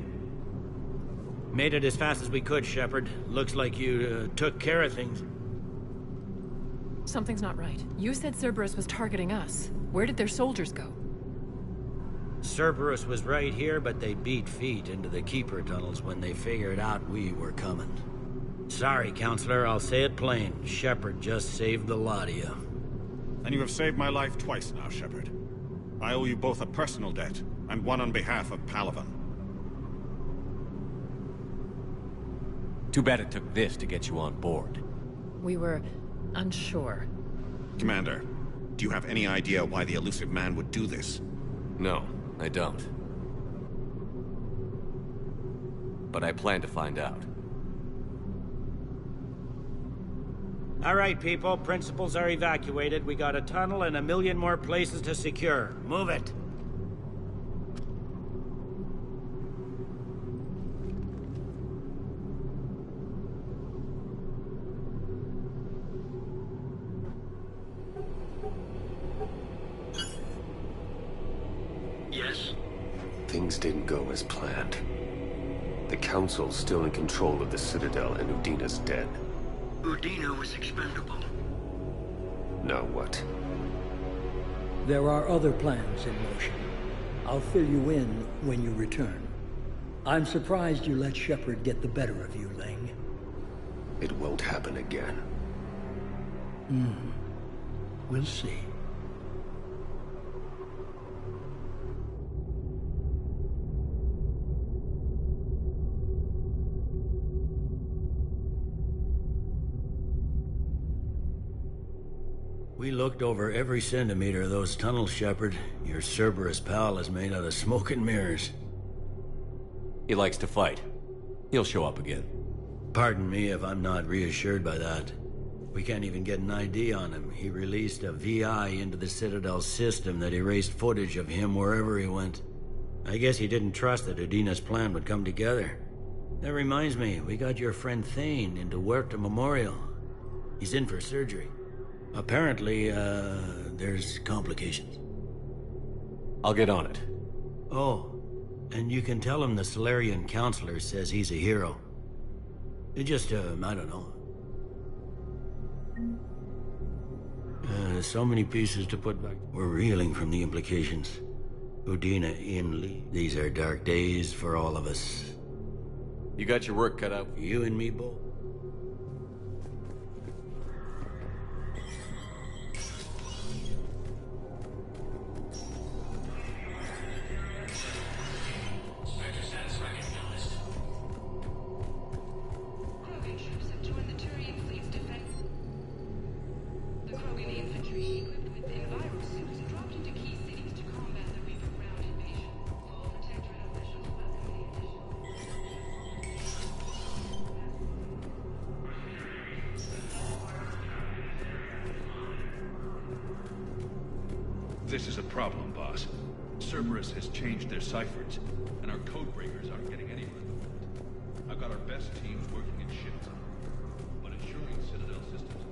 Made it as fast as we could, Shepard. Looks like you took care of things. Something's not right. You said Cerberus was targeting us. Where did their soldiers go? Cerberus was right here, but they beat feet into the Keeper tunnels when they figured out we were coming. Sorry, Counselor, I'll say it plain. Shepard just saved the lot of you. And you have saved my life twice now, Shepard. I owe you both a personal debt, and one on behalf of Palaven. Too bad it took this to get you on board. We were unsure. Commander, do you have any idea why the elusive man would do this? No, I don't. But I plan to find out. All right, people. Principals are evacuated. We got a tunnel and 1 million more places to secure. Move it. Yes? Things didn't go as planned. The Council's still in control of the Citadel and Udina's dead. Udina was expendable. Now what? There are other plans in motion. I'll fill you in when you return. I'm surprised you let Shepard get the better of you, Ling. It won't happen again. We'll see. We looked over every centimeter of those tunnels, Shepard. Your Cerberus pal is made out of smoke and mirrors. He likes to fight. He'll show up again. Pardon me if I'm not reassured by that. We can't even get an ID on him. He released a VI into the Citadel system that erased footage of him wherever he went. I guess he didn't trust that Udina's plan would come together. That reminds me, we got your friend Thane into Huerta Memorial. He's in for surgery. Apparently, there's complications. I'll get on it. Oh, and you can tell him the Solarian Counselor says he's a hero. Just, I don't know. So many pieces to put back. We're reeling from the implications. Udina in lead. These are dark days for all of us. You got your work cut out. You and me both. This is a problem, boss. Cerberus has changed their ciphers, and our codebreakers aren't getting anywhere. I've got our best teams working in shifts, but ensuring Citadel systems are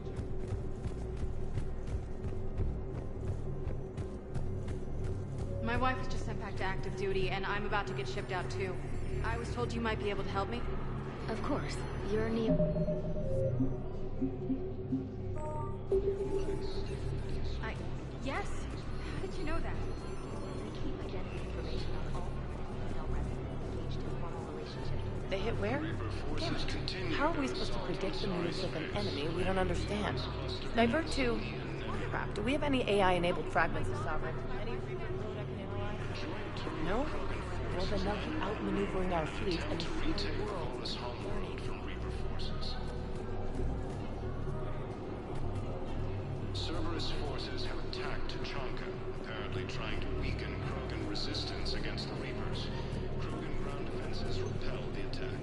My wife was just sent back to active duty, and I'm about to get shipped out too. I was told you might be able to help me. Of course. You're Neo. Yes? How did you know that? They keep identity information on all Citadel residents engaged in formal relationships. They hit where? Damn it. How are we supposed to predict the moves of an enemy we don't understand? Divert to... Crap, do we have any AI-enabled fragments of Sovereign? Any Reaper code I can analyze? No? Well, then they'll keep outmaneuvering our fleet and the world is learning from Reaper forces. Cerberus forces have attacked Tuchanka, apparently trying to weaken Krogan resistance against the Reapers. Krogan ground defenses repelled the attack.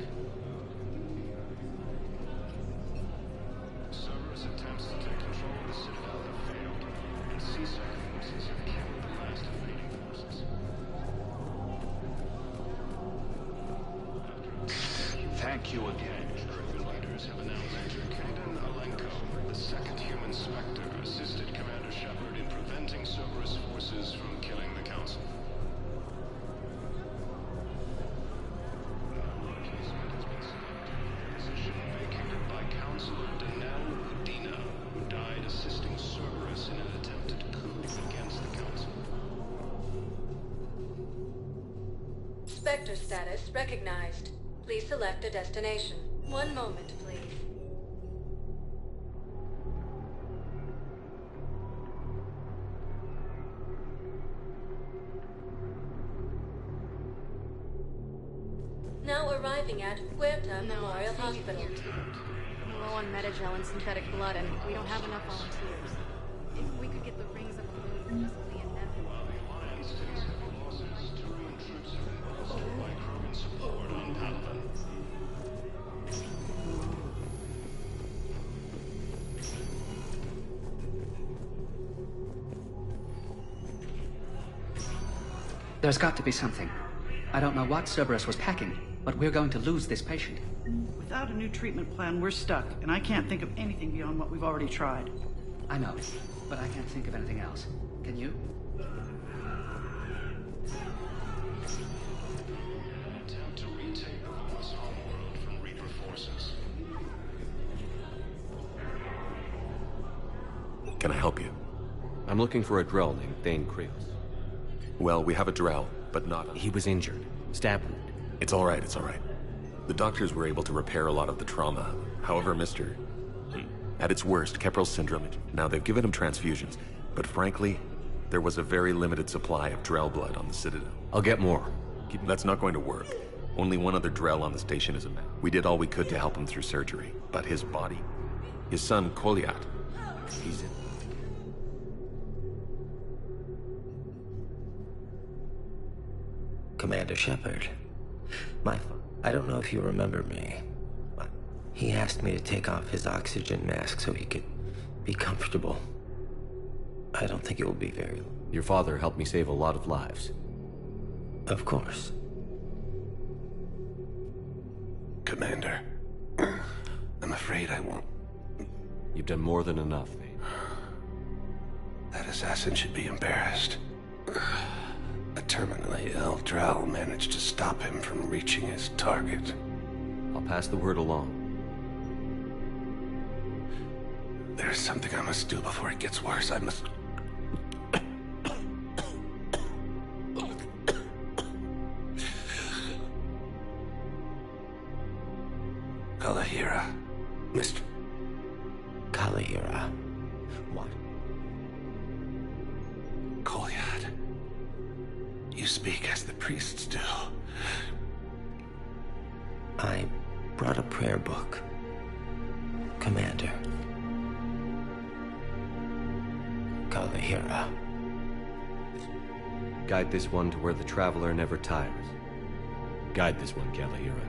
Cerberus attempts to take control of the Citadel Thank you again. Regulators have announced Major Kaden Alenko, the second human Spectre, assisted Commander Shepard in preventing Cerberus forces from killing the Council. Position vacated by Councilor Danelle Udina, who died assisting Cerberus in an attempted coup against the Council. Spectre status recognized. Please select a destination. One moment, please. Now arriving at Huerta Memorial Hospital. We're low on Metagel and synthetic blood, and we don't have enough volunteers. If we could get the rings of the moon, this will be inevitable. There's got to be something. I don't know what Cerberus was packing, but we're going to lose this patient. Without a new treatment plan, we're stuck, and I can't think of anything beyond what we've already tried. I know, but I can't think of anything else. Can you? Attempt to retake Vault's homeworld from Reaper forces. Can I help you? I'm looking for a Drell named Thane Krios. Well, we have a Drell, but not... He was injured. Stab wound. It's all right, it's all right. The doctors were able to repair a lot of the trauma. However, Mr. At its worst, Keprel's syndrome. Now, they've given him transfusions, but frankly, there was a very limited supply of Drell blood on the Citadel. I'll get more. That's not going to work. Only one other Drell on the station is a man. We did all we could to help him through surgery, but his body... His son, Kolyat, he's in... Commander Shepard. I don't know if you remember me, but he asked me to take off his oxygen mask so he could be comfortable. I don't think it will be very long. Your father helped me save a lot of lives. Of course. Commander, I'm afraid I won't. You've done more than enough, Thane. That assassin should be embarrassed. A terminally ill Drell managed to stop him from reaching his target. I'll pass the word along. There's something I must do before it gets worse. I must... Kalahira. Mr. Kalahira. What? Kolyat. You speak as the priests do. I brought a prayer book. Commander. Kalahira. Guide this one to where the Traveler never tires. Guide this one, Kalahira.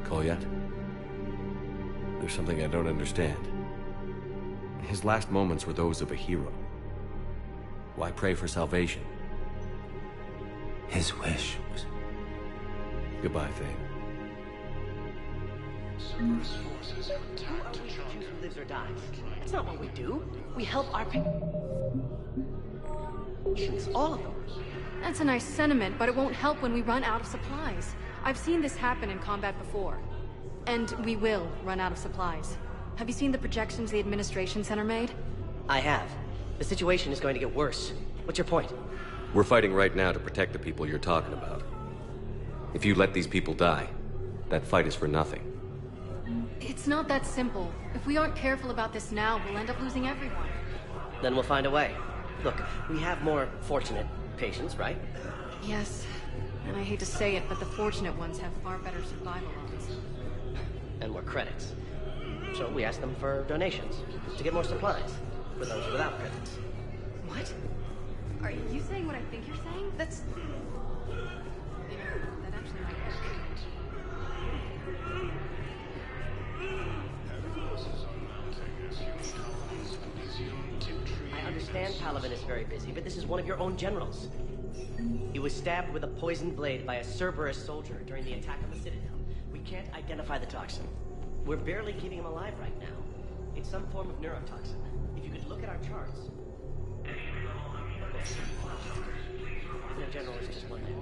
Kolyat? There's something I don't understand. His last moments were those of a hero. Why pray for salvation? His wish was... Goodbye, Thane. Cerberus forces have attacked Choose who lives or dies. That's not what we do. We help our patients. All of them. That's a nice sentiment, but it won't help when we run out of supplies. I've seen this happen in combat before. And we will run out of supplies. Have you seen the projections the Administration Center made? I have. The situation is going to get worse. What's your point? We're fighting right now to protect the people you're talking about. If you let these people die, that fight is for nothing. It's not that simple. If we aren't careful about this now, we'll end up losing everyone. Then we'll find a way. Look, we have more fortunate patients, right? Yes. And I hate to say it, but the fortunate ones have far better survival odds. And more credits. So we ask them for donations, to get more supplies. for those without credits. What? Are you saying what I think you're saying? That's... that actually might work. I understand Palaven is very busy, but this is one of your own generals. He was stabbed with a poisoned blade by a Cerberus soldier during the attack on the Citadel. We can't identify the toxin. We're barely keeping him alive right now. It's some form of neurotoxin. If you could look at our charts... Lieutenant General is just one man.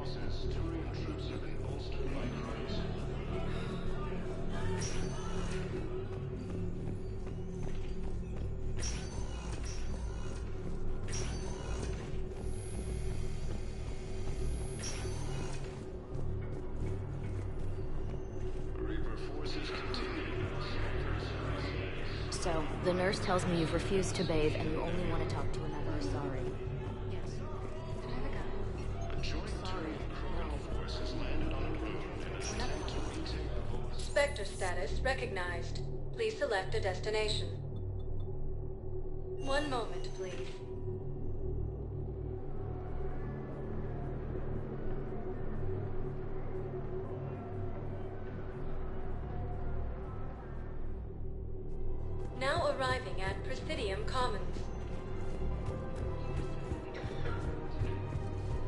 So, the nurse tells me you've refused to bathe and you only want to talk to another Asari. Yes. I have a gun. A joint Krogan force has landed on a room in a Spectre status recognized. Please select a destination. One moment, please. Now arriving at Presidium Commons.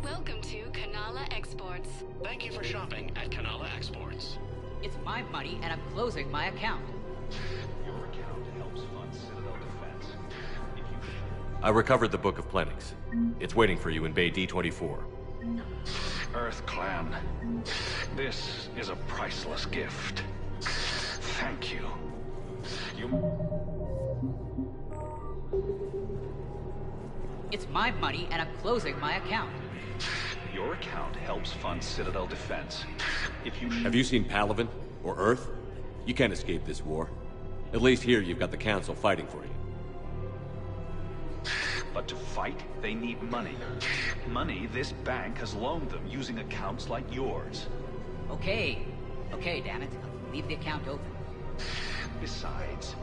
Welcome to Kanala Exports. Thank you for shopping at Kanala Exports. It's my money, and I'm closing my account. Your account helps fund Citadel defense. If you... I recovered the Book of Plenix. It's waiting for you in Bay D24. Earth Clan, this is a priceless gift. Thank you. It's my money, and I'm closing my account. Your account helps fund Citadel defense. If you... Have you seen Palaven? Or Earth? You can't escape this war. At least here you've got the Council fighting for you. But to fight, they need money. Money this bank has loaned them using accounts like yours. Okay, damn it. Leave the account open. Besides,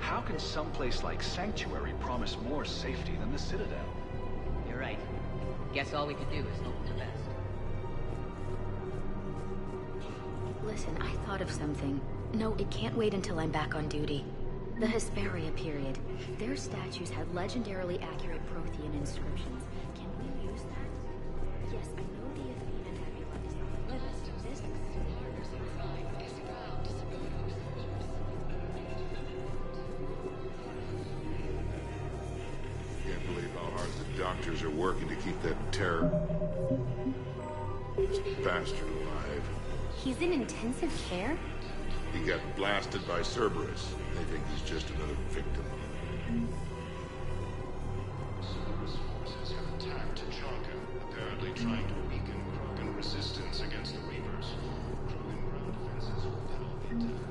how can someplace like Sanctuary promise more safety than the Citadel? You're right. Guess all we can do is hope for the best. Listen, I thought of something. No, it can't wait until I'm back on duty. The Hesperia period. Their statues had legendarily accurate Prothean inscriptions. Can we use that? Yes, I know the Athena Nebula is on the list. This Can't believe how hard the doctors are working to keep that bastard alive. He's in intensive care? He got blasted by Cerberus. They think he's just another victim. Cerberus forces have attacked Tajanka, apparently trying to weaken Krogan resistance against the Reapers. Krogan ground defenses repel the attack.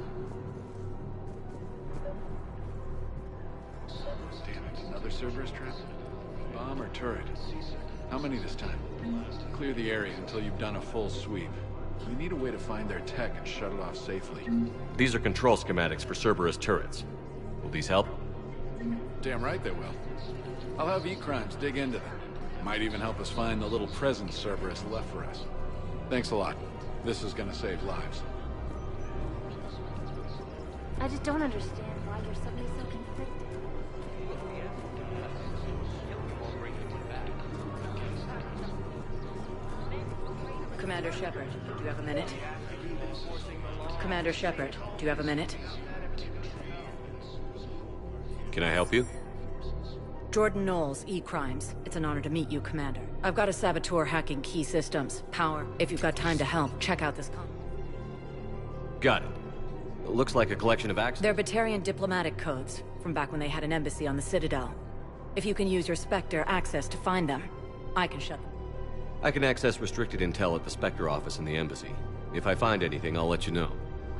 Damn it, another Cerberus trap? Bomb or turret? How many this time? Clear the area until you've done a full sweep. We need a way to find their tech and shut it off safely. These are control schematics for Cerberus turrets. Will these help? Damn right they will. I'll have E-Crimes dig into them. Might even help us find the little presents Cerberus left for us. Thanks a lot. This is gonna save lives. I just don't understand why you're suddenly so conflicted. Commander Shepard, do you have a minute? Commander Shepard, do you have a minute? Can I help you? Jordan Knowles, E-Crimes. It's an honor to meet you, Commander. I've got a saboteur hacking key systems. Power. If you've got time to help, check out this Got it. It looks like a collection of access. They're Batarian diplomatic codes, from back when they had an embassy on the Citadel. If you can use your Spectre access to find them, I can shut them. I can access restricted intel at the Spectre office in the embassy. If I find anything, I'll let you know.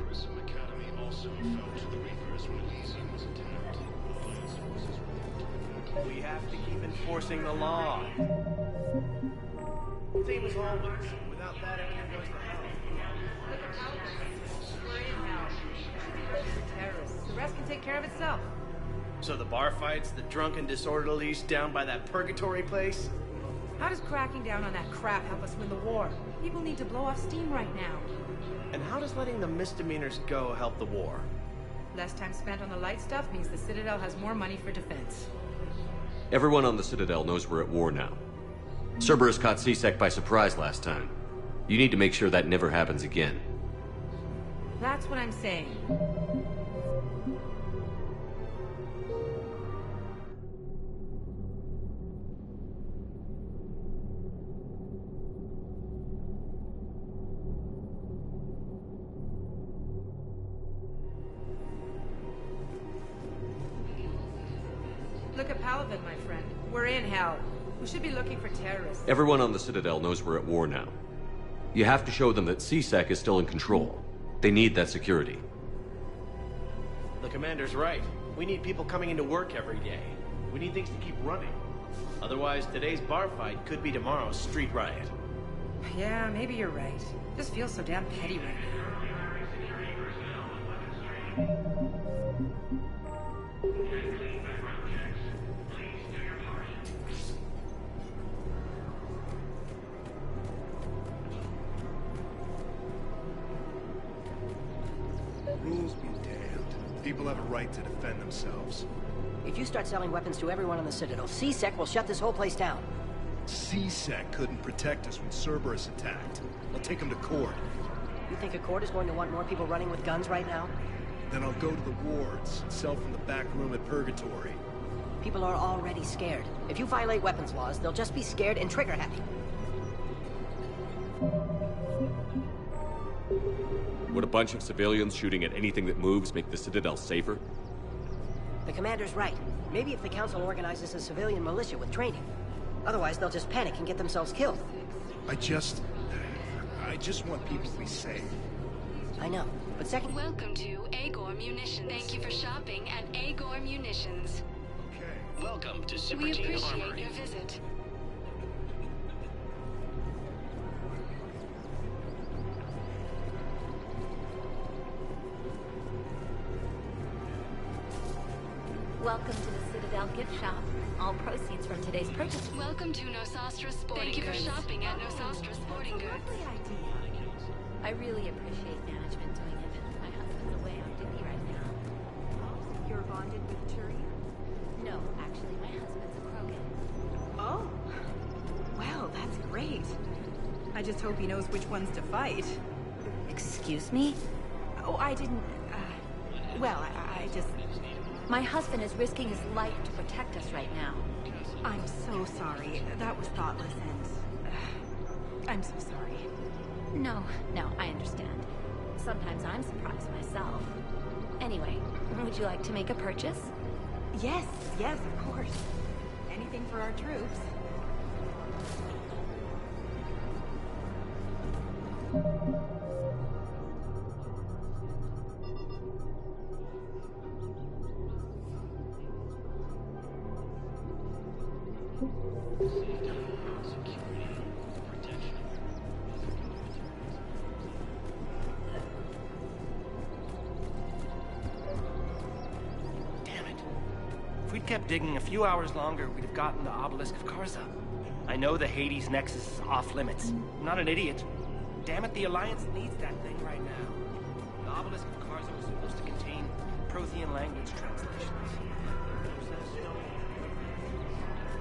Grissom Academy also fell to the Reapers when Elysium was attacked. We have to keep enforcing the law. Same as always. Without that, everything goes to hell. Terrorists. The rest can take care of itself. So So the bar fights, the drunken disorderlies down by that purgatory place? How does cracking down on that crap help us win the war? People need to blow off steam right now. And how does letting the misdemeanors go help the war? Less time spent on the light stuff means the Citadel has more money for defense. Everyone on the Citadel knows we're at war now. Cerberus caught C-Sec by surprise last time. You need to make sure that never happens again. That's what I'm saying. Look at Palavin, my friend. We're in hell. We should be looking for terrorists. Everyone on the Citadel knows we're at war now. You have to show them that C-Sec is still in control. They need that security. The commander's right. We need people coming into work every day. We need things to keep running. Otherwise, today's bar fight could be tomorrow's street riot. Yeah, maybe you're right. This feels so damn petty right now. Rules be damned. People have a right to defend themselves. If you start selling weapons to everyone on the Citadel, C-Sec will shut this whole place down. C-Sec couldn't protect us when Cerberus attacked. I'll take him to court. You think Accord is going to want more people running with guns right now? Then I'll go to the wards and sell from the back room at Purgatory. People are already scared. If you violate weapons laws, they'll just be scared and trigger happy. Would a bunch of civilians shooting at anything that moves make the Citadel safer? The commander's right. Maybe if the Council organizes a civilian militia with training. Otherwise, they'll just panic and get themselves killed. I just want people to be safe. I know, but second... Welcome to Agor Munitions. Thank you for shopping at Agor Munitions. Okay. Welcome to Super We Team appreciate Armory. your visit. Welcome to the Citadel gift shop. All proceeds from today's purchase. Welcome to Nosastra Sporting Goods. Thank you for shopping at Nosastra Sporting Goods. Lovely idea. I really appreciate management doing it. My husband's away on duty right now. You're bonded with Turian? No, actually, my husband's a Krogan. Oh. Well, that's great. I just hope he knows which ones to fight. Excuse me? Oh, I didn't... well, I just... My husband is risking his life to protect us right now. I'm so sorry. That was thoughtless and... I'm so sorry. No, I understand. Sometimes I'm surprised myself. Anyway, would you like to make a purchase? Yes, of course. Anything for our troops. If we'd kept digging a few hours longer, we'd have gotten the Obelisk of Karza. I know the Hades Nexus is off limits. I'm not an idiot. Damn it, the Alliance needs that thing right now. The Obelisk of Karza was supposed to contain Prothean language translations.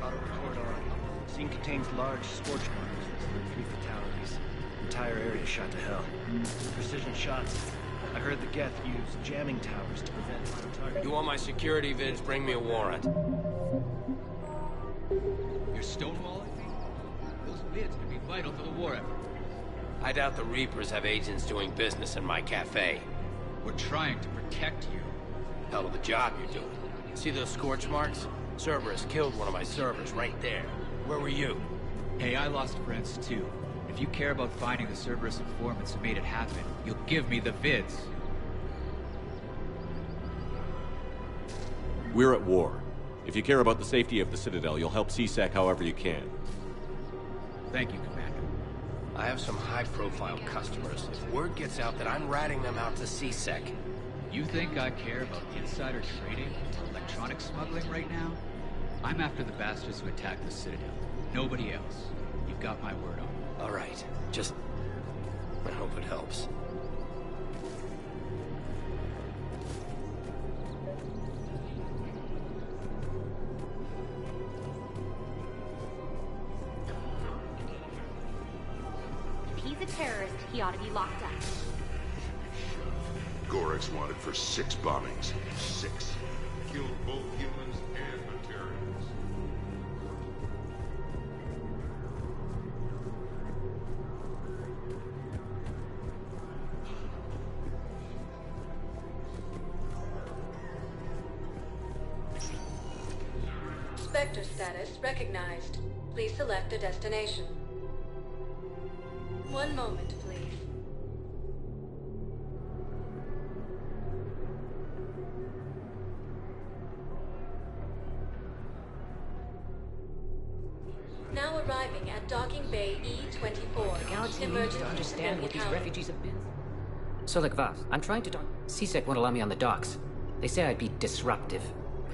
Auto-record on. Scene contains large scorch marks with 3 fatalities. Entire area shot to hell. Precision shots. I heard the Geth use jamming towers to prevent line targeting. You want my security vids? Bring me a warrant. You're stonewalling me? Those vids could be vital to the war effort. I doubt the Reapers have agents doing business in my cafe. We're trying to protect you. Hell of a job you're doing. See those scorch marks? Cerberus killed one of my servers right there. Where were you? Hey, I lost friends too. If you care about finding the Cerberus informants who made it happen, you'll give me the vids. We're at war. If you care about the safety of the Citadel, you'll help C-Sec however you can. Thank you, Commander. I have some high-profile customers. If word gets out that I'm ratting them out to C-Sec, You think I care about insider trading or electronic smuggling right now? I'm after the bastards who attacked the Citadel. Nobody else. You've got my word on it. All right. Just... I hope it helps. If he's a terrorist, he ought to be locked up. Gorex wanted for 6 bombings. 6. Killed both humans and Batarians. Spectre status recognized. Please select a destination. One moment, please. Now arriving at Docking Bay E-24. The galaxy needs to understand what these refugees have been. Solik Vaz, I'm trying to dock. CSEC won't allow me on the docks. They say I'd be disruptive.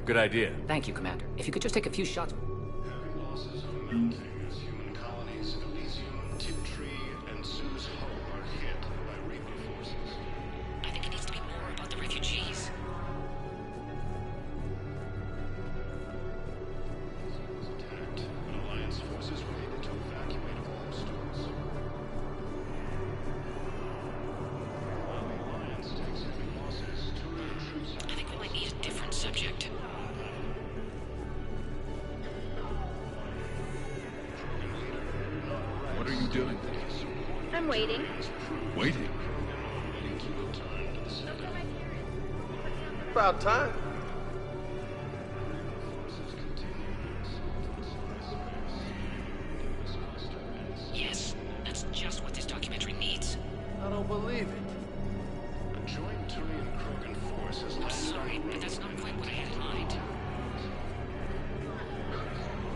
Good idea. Thank you, Commander. If you could just take a few shots. Heavy losses are mounting as human colonies in Elysium, Tiptree, and Zeus Hope are hit by Reaper forces. I think it needs to be more about the refugees. Attacked, and Alliance forces were able to evacuate all stores. While the Alliance takes heavy losses, Turian troops are... I think we might need a different subject. What are you doing? I'm waiting. Waiting? About time. Yes, that's just what this documentary needs. I don't believe it. A joint Turian-Krogan force has I'm sorry, but that's not quite what I had in mind.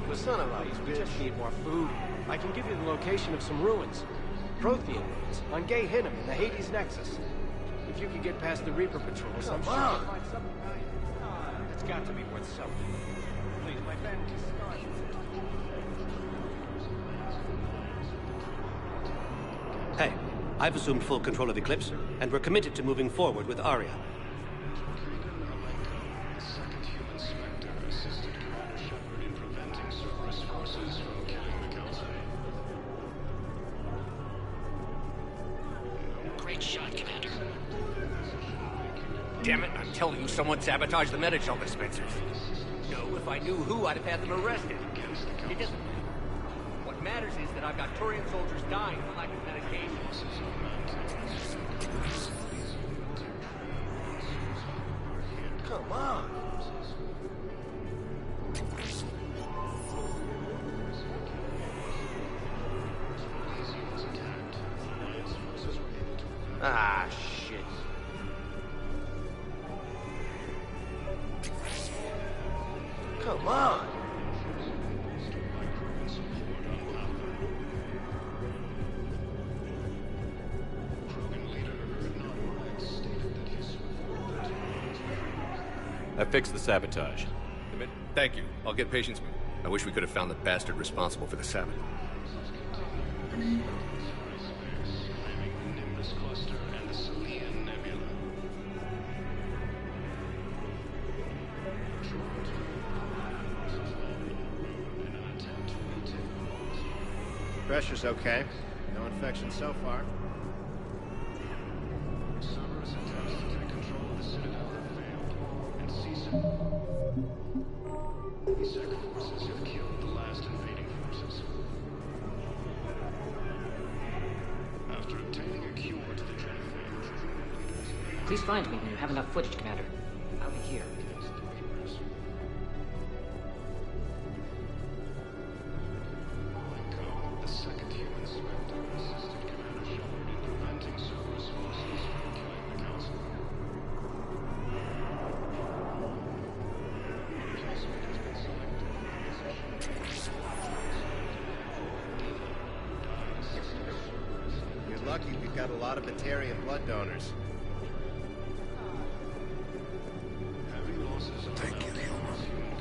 Listen, we just need more food. I can give you the location of some ruins. Prothean ruins, on Gay Hinnom in the Hades Nexus. If you could get past the Reaper patrols, I'm sure you'll find something valuable. It's got to be worth something. Please, my family's starving. Hey, I've assumed full control of Eclipse, and we're committed to moving forward with Aria. The second human Spectre assisted Commander Shepard in preventing Cerberus forces from killing the Council. Great shot, Commander. Damn it, I'm telling you, someone sabotaged the Medical dispensers. No, if I knew who, I'd have had them arrested. It doesn't matter. What matters is that I've got Turian soldiers dying for lack of medication. Come on! Ah, shit. Come on! I fixed the sabotage. Thank you. I'll get Patience. I wish we could have found the bastard responsible for the sabotage. Nimbus Cluster and the Salian Nebula. Pressure's okay. No infection so far. Cerberus attempts to take control of the Citadel have failed, and CSEC forces have killed the last invading forces. After obtaining a cure to the genophage, Please find me when you have enough footage, Commander. I'll be here. the second human Spectre assisted Commander Shepard in preventing Cerberus forces from killing the Council. Replacement has been selected. You're lucky we've got a lot of Batarian blood donors. Thank you, human.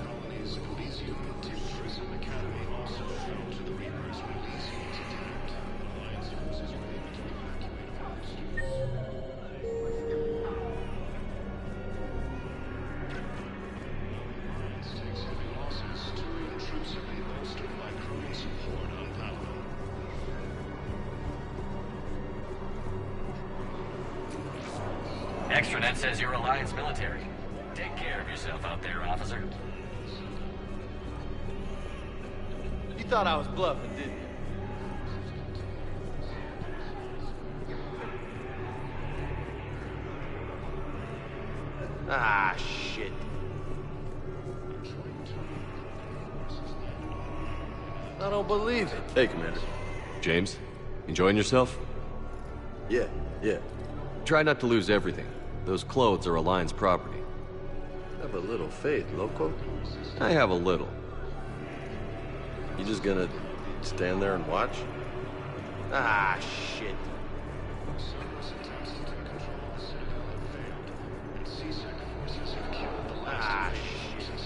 Colonies Elysium and Prison Academy also fell to the Reapers when Elysium was attacked. Alliance forces were able to evacuate all the students. Alliance takes heavy losses. Turian troops have been bolstered by Krogan support on Palaven. Extranet says you're Alliance military. Take care of yourself out there, officer. You thought I was bluffing, didn't you? Ah, shit. I don't believe it. Hey, Commander. James, enjoying yourself? Yeah. Try not to lose everything. Those clothes are Alliance property. Have a little faith, loco. I have a little. You just gonna stand there and watch? Ah, shit. Cerberus attempts to take control of the Citadel have failed, and CSEC forces have killed the last forces.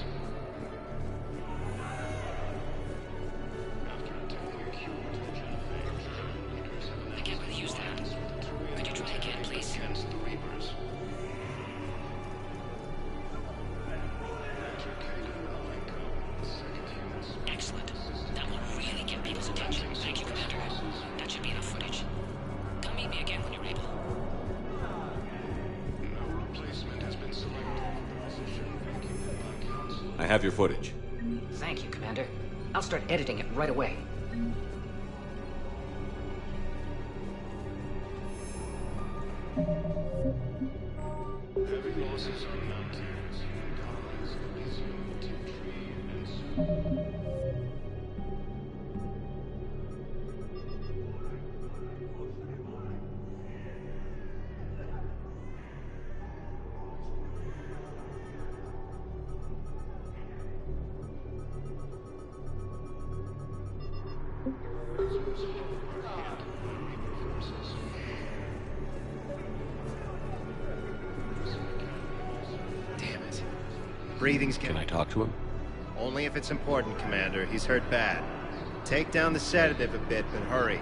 After attempting a cure to the genophage, leaders have announced I can't really use that. Could you try again, please? against the Reapers. Major Kagan Alenko, the second human spectre. Excellent. That will really get people's attention. Thank you, Commander. That should be enough footage. Come meet me again when you're able. No replacement has been selected for the position vacated by Council. I have your footage. Thank you, Commander. I'll start editing it right away. Heavy losses are mounting as human colonies of Elysium, Tiptree, and Super. Damn it. Breathing's Can I talk to him? Only if it's important, Commander. He's hurt bad. Take down the sedative a bit, but hurry.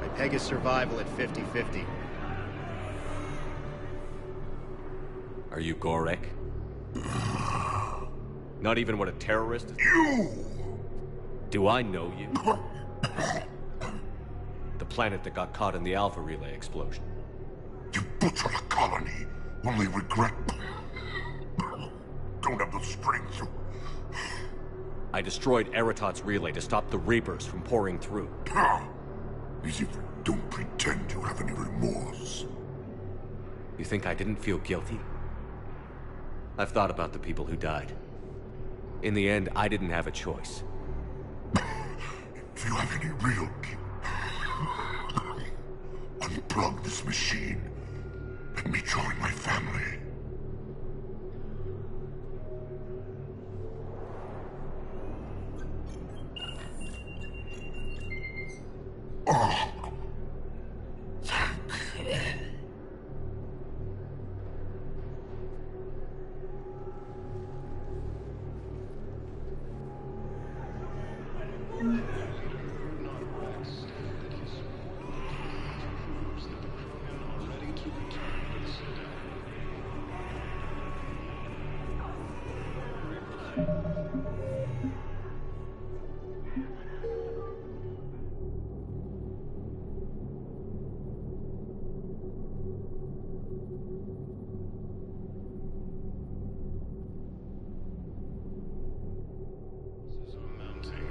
I peg his survival at 50-50. Are you Gorek? Not even what a terrorist is? You! Do I know you? The planet that got caught in the Alpha Relay explosion. You butchered a colony. Only regret. Don't have the strength to... I destroyed Eritot's relay to stop the Reapers from pouring through. As if don't pretend you have any remorse. You think I didn't feel guilty? I've thought about the people who died. In the end, I didn't have a choice. If you have any real guilt, unplug this machine. Let me join my family. Oh.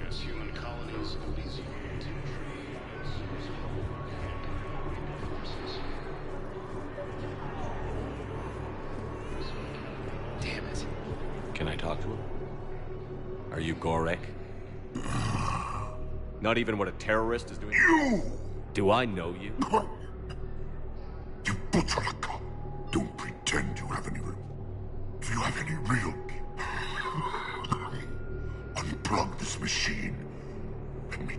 As human colonies of Elysium, Tiptree, and Susan work hand-in-hand with Reaper forces. Damn it. Can I talk to him? Are you Gorek? Not even what a terrorist is doing? You! Do I know you? You butchered a cop. Don't pretend you have any... If you have any real guilt, unplug this machine. Let me...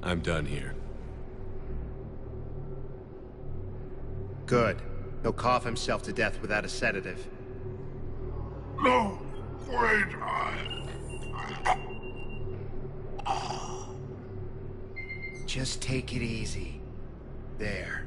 I'm done here. Good. He'll cough himself to death without a sedative. No! Wait! Just take it easy. There.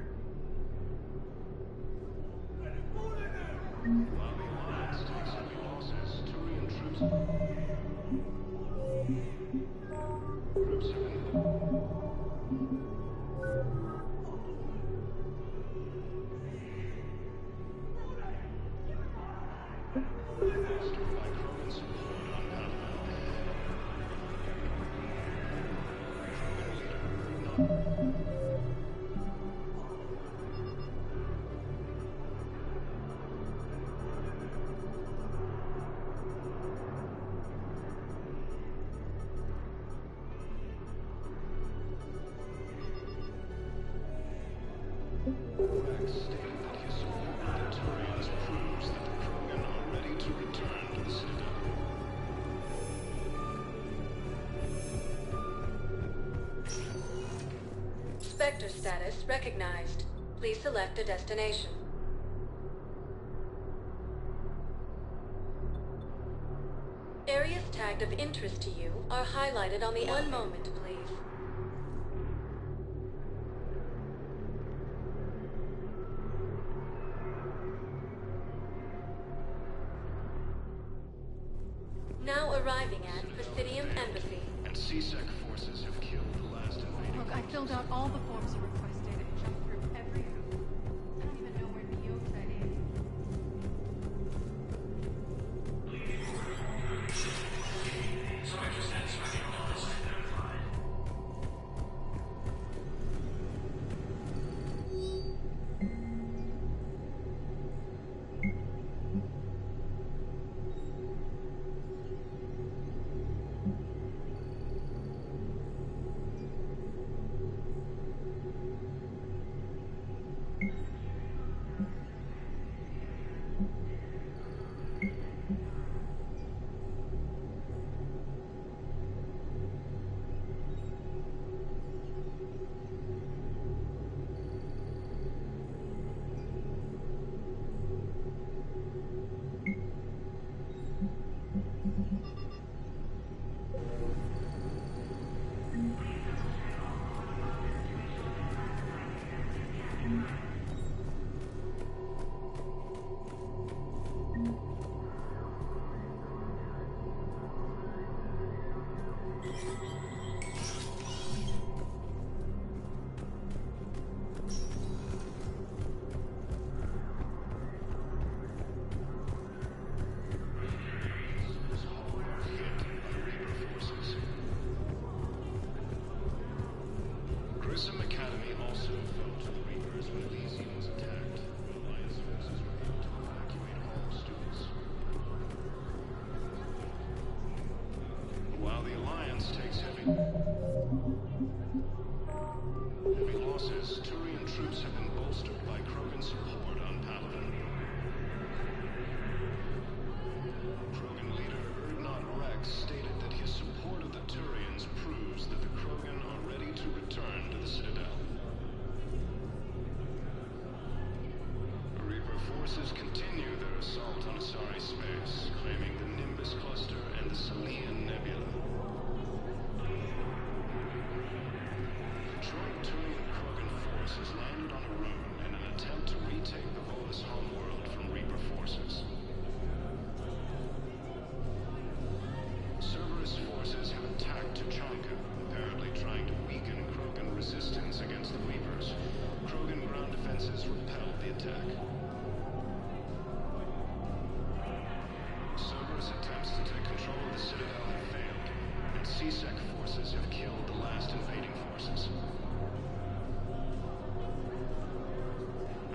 Spectre status recognized. Please select a destination. Areas tagged of interest to you are highlighted on the... One moment, please. Now arriving at Presidium Embassy. And CSEC forces have killed the last invading... Look, I filled out all the forms you requested and jumped through every hoop. I don't even know where Nyota is. Grissom Academy also fell to the Reapers when Elysium was attacked. Alliance forces were able to evacuate all students. While the Alliance takes heavy losses, Turian troops have been bolstered by Krogan support on Paladin. Krogan leader Urdnot Rex stated that his support of the Turians proves that the Krogan are ready to return to the Citadel. Reaper forces continue their assault on Asari space, claiming the Nimbus cluster and the Salian Nebula. Patrolling Turian Krogan force has landed on Arun in an attempt to retake the Volus homeworld from Reaper forces. Cerberus forces have attacked Tuchanka, apparently trying to weaken Krogan resistance against the Reapers. Krogan ground defenses repelled the attack. Cerberus attempts to take control of the Citadel have failed, and CSEC forces have killed the last invading forces.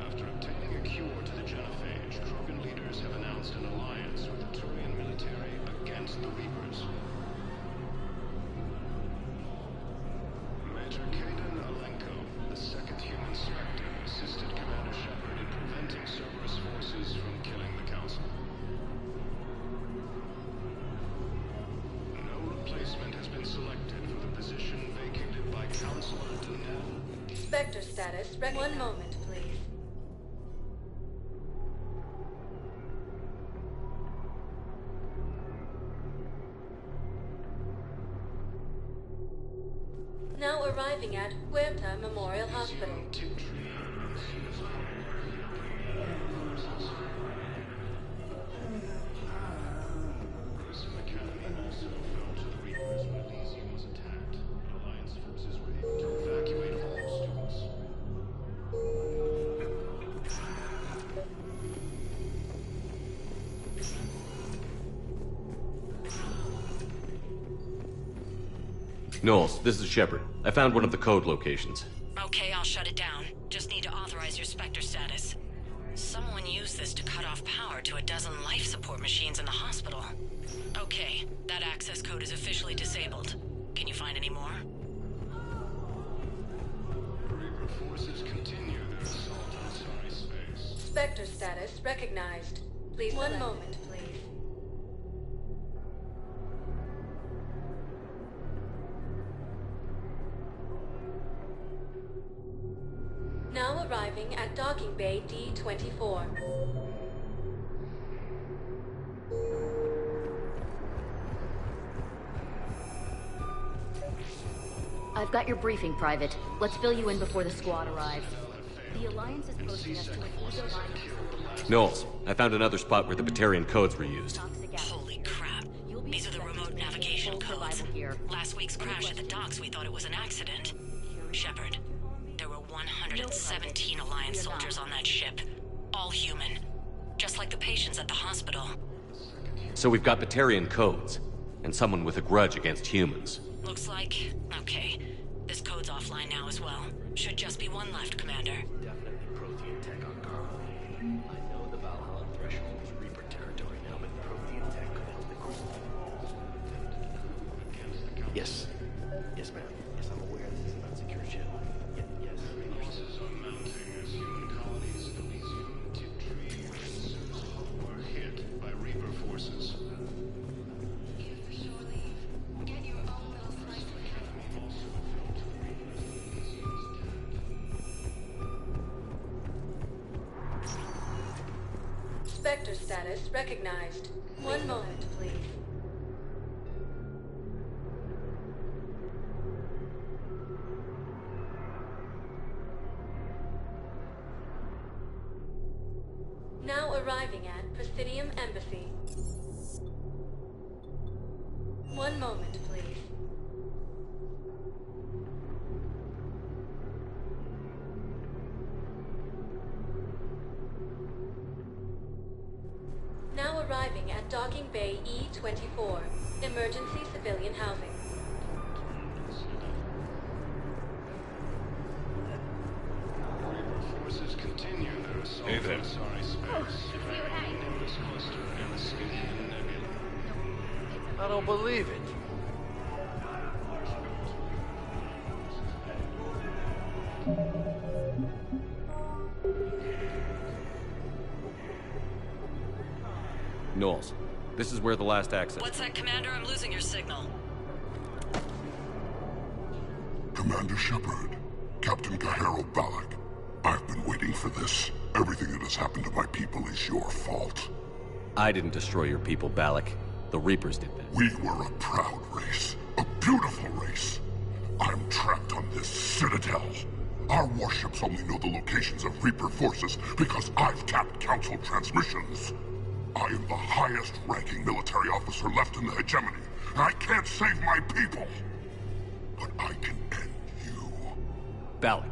After obtaining a cure to the Genophage, Krogan leaders have announced an alliance with the Turian military against the Reapers. Major Kaidan Alenko, the second human Spectre, assisted Commander Shepard in preventing Cerberus forces from killing the Council. No replacement has been selected for the position vacated by Counselor Dunel. Spectre status. One moment, please. Now arriving at Huerta Memorial Hospital. Knowles, this is Shepard. I found one of the code locations. Okay, I'll shut it down. Just need to authorize your Spectre status. Someone used this to cut off power to a dozen life support machines in the hospital. Okay, that access code is officially disabled. Can you find any more? Reaper forces continue their assault on Sorry Space. Spectre status recognized. Please one moment, please. Now arriving at Docking Bay D-24. I've got your briefing, Private. Let's fill you in before the squad arrives. The Alliance is posting us to an eco line. Knowles, I found another spot where the Batarian codes were used. Holy crap. These are the remote navigation codes. Last week's crash at the docks, we thought it was an accident. Shepard, there were 117 Alliance soldiers on that ship. All human. Just like the patients at the hospital. So we've got Batarian codes, and someone with a grudge against humans. Looks like... okay. This code's offline now as well. Should just be one left, Commander. Definitely Prothean tech on Carl. I know the Valhalla threshold is Reaper territory now, but Prothean tech could enter the group. Yes. Yes, ma'am. Yes, I'm aware this is an unsecured ship. Yes. Forces are mounting as human colonies of Elysium, Tiptree, and Susan were hit by Reaper forces. Spectre status recognized. One moment, please. Now arriving at Presidium Embassy. One moment, please. Now arriving at Docking Bay E-24, emergency civilian housing. Reaper forces continue their assault on Sorry Space, evacuating Nimbus Cluster and the Stygian Nebula. I don't believe it. Knowles, this is where the last access... What's that, Commander? I'm losing your signal. Commander Shepard, Captain Kahero Balak. I've been waiting for this. Everything that has happened to my people is your fault. I didn't destroy your people, Balak. The Reapers did that. We were a proud race. A beautiful race. I'm trapped on this citadel. Our warships only know the locations of Reaper forces because I've tapped Council transmissions. I am the highest-ranking military officer left in the hegemony, and I can't save my people. But I can end you. Balak,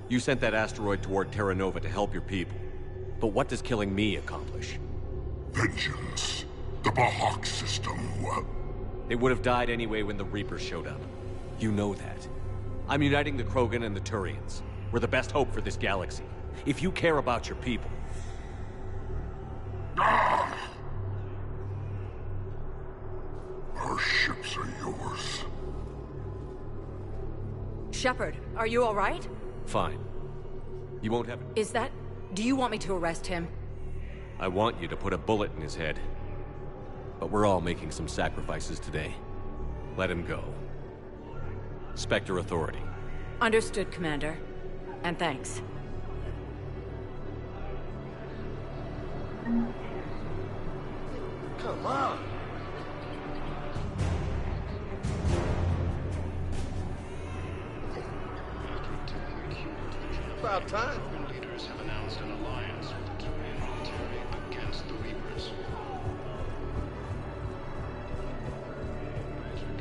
you sent that asteroid toward Terra Nova to help your people. But what does killing me accomplish? Vengeance. The Bahak system, well... They would have died anyway when the Reapers showed up. You know that. I'm uniting the Krogan and the Turians. We're the best hope for this galaxy. If you care about your people... Our ships are yours. Shepard, are you all right? Fine. You won't have... Is that... Do you want me to arrest him? I want you to put a bullet in his head. But we're all making some sacrifices today. Let him go. Spectre Authority. Understood, Commander. And thanks. Come on! about time. Leaders have announced an alliance with the Turian military against the Reapers.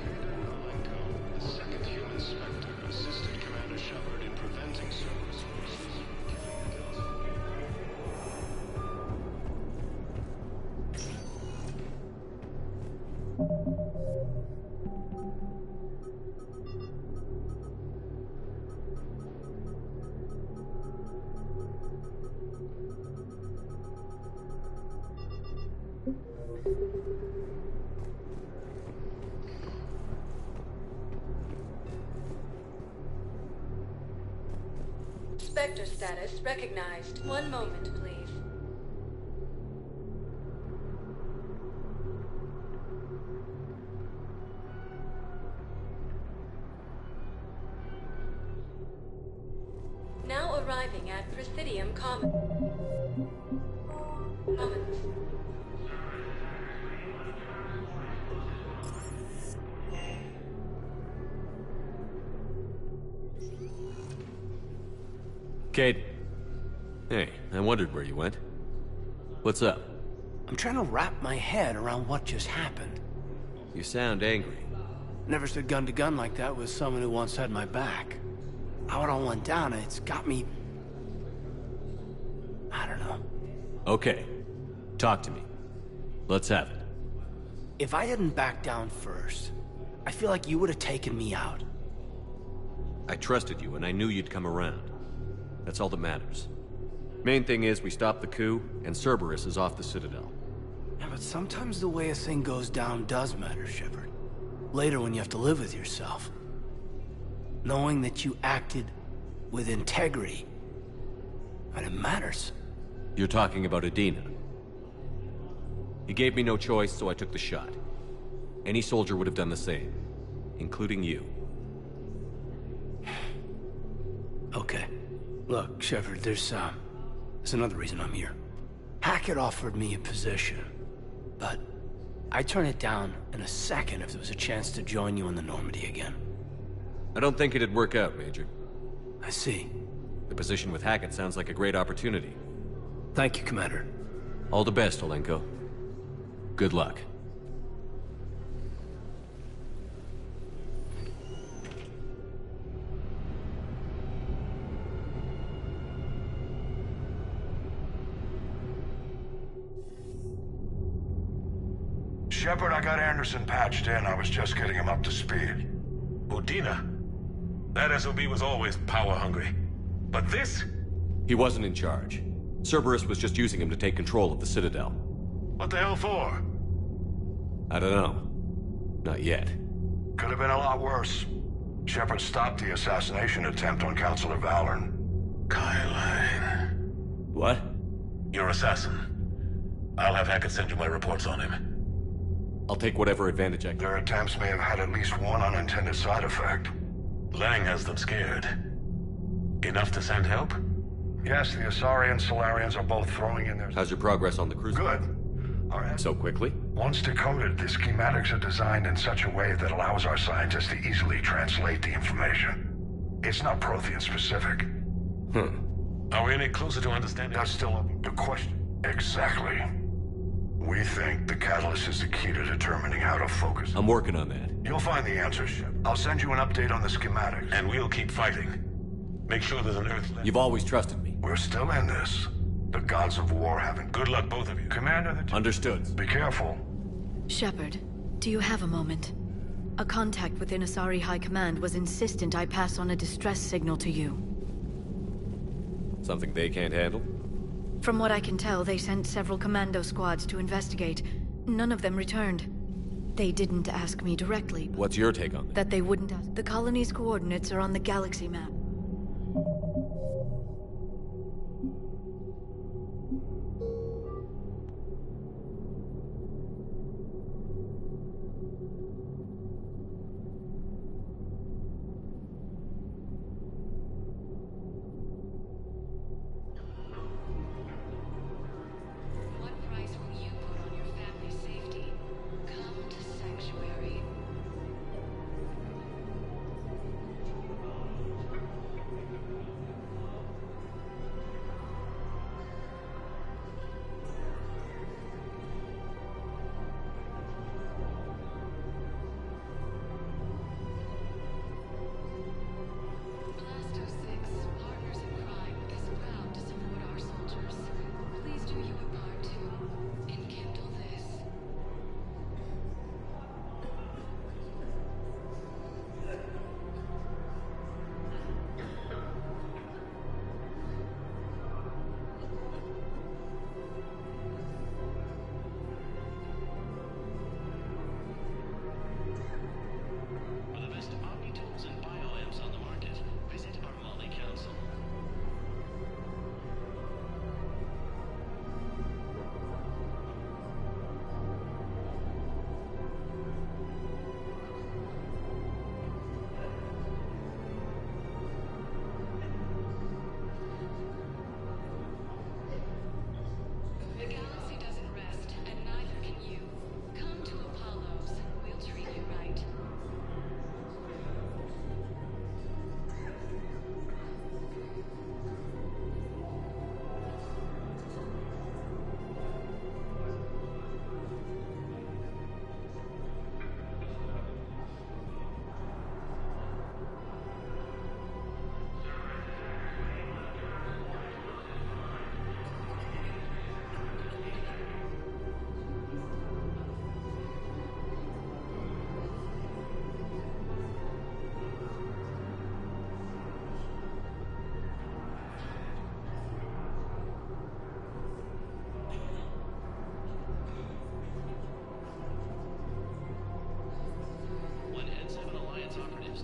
Kaden Alenko, the second human Spectre, assisted Commander Shepard in preventing Cerberus forces. Spectre status recognized. One moment, please. Now arriving at Presidium Commons. Kate. Hey, I wondered where you went. What's up? I'm trying to wrap my head around what just happened. You sound angry. Never stood gun to gun like that with someone who once had my back. How it all went down, it's got me... I don't know. Okay. Talk to me. Let's have it. If I hadn't backed down first, I feel like you would have taken me out. I trusted you, and I knew you'd come around. That's all that matters. Main thing is, we stopped the coup, and Cerberus is off the Citadel. Yeah, but sometimes the way a thing goes down does matter, Shepard. Later when you have to live with yourself. Knowing that you acted with integrity, and it matters. You're talking about Adina. He gave me no choice, so I took the shot. Any soldier would have done the same, including you. Okay. Look, Shepard, there's another reason I'm here. Hackett offered me a position, but I'd turn it down in a second if there was a chance to join you in the Normandy again. I don't think it'd work out, Major. I see. The position with Hackett sounds like a great opportunity. Thank you, Commander. All the best, Alenko. Good luck. Shepard, I got Anderson patched in. I was just getting him up to speed. Udina? That SOB was always power-hungry. But this? He wasn't in charge. Cerberus was just using him to take control of the Citadel. What the hell for? I don't know. Not yet. Could have been a lot worse. Shepard stopped the assassination attempt on Councilor Valorn. Kyle. What? Your assassin. I'll have Hackett send you my reports on him. I'll take whatever advantage I can. Their attempts may have had at least one unintended side effect. Lang has them scared. Enough to send help? Yes, the Asari and Solarians are both throwing in their... How's your progress on the cruiser? Good. All right. So quickly? Once decoded, the schematics are designed in such a way that allows our scientists to easily translate the information. It's not Prothean specific. Are we any closer to understanding? That's still a question. Exactly. We think the catalyst is the key to determining how to focus. I'm working on that. You'll find the answers, Shep. I'll send you an update on the schematics. And we'll keep fighting. Make sure there's an Earth left. You've always trusted me. We're still in this. The gods of war haven't... Good luck, both of you. Commander, Understood. Be careful. Shepard, do you have a moment? A contact within Asari High Command was insistent I pass on a distress signal to you. Something they can't handle? From what I can tell, they sent several commando squads to investigate. None of them returned. They didn't ask me directly. What's your take on that? That they wouldn't ask. The colony's coordinates are on the galaxy map.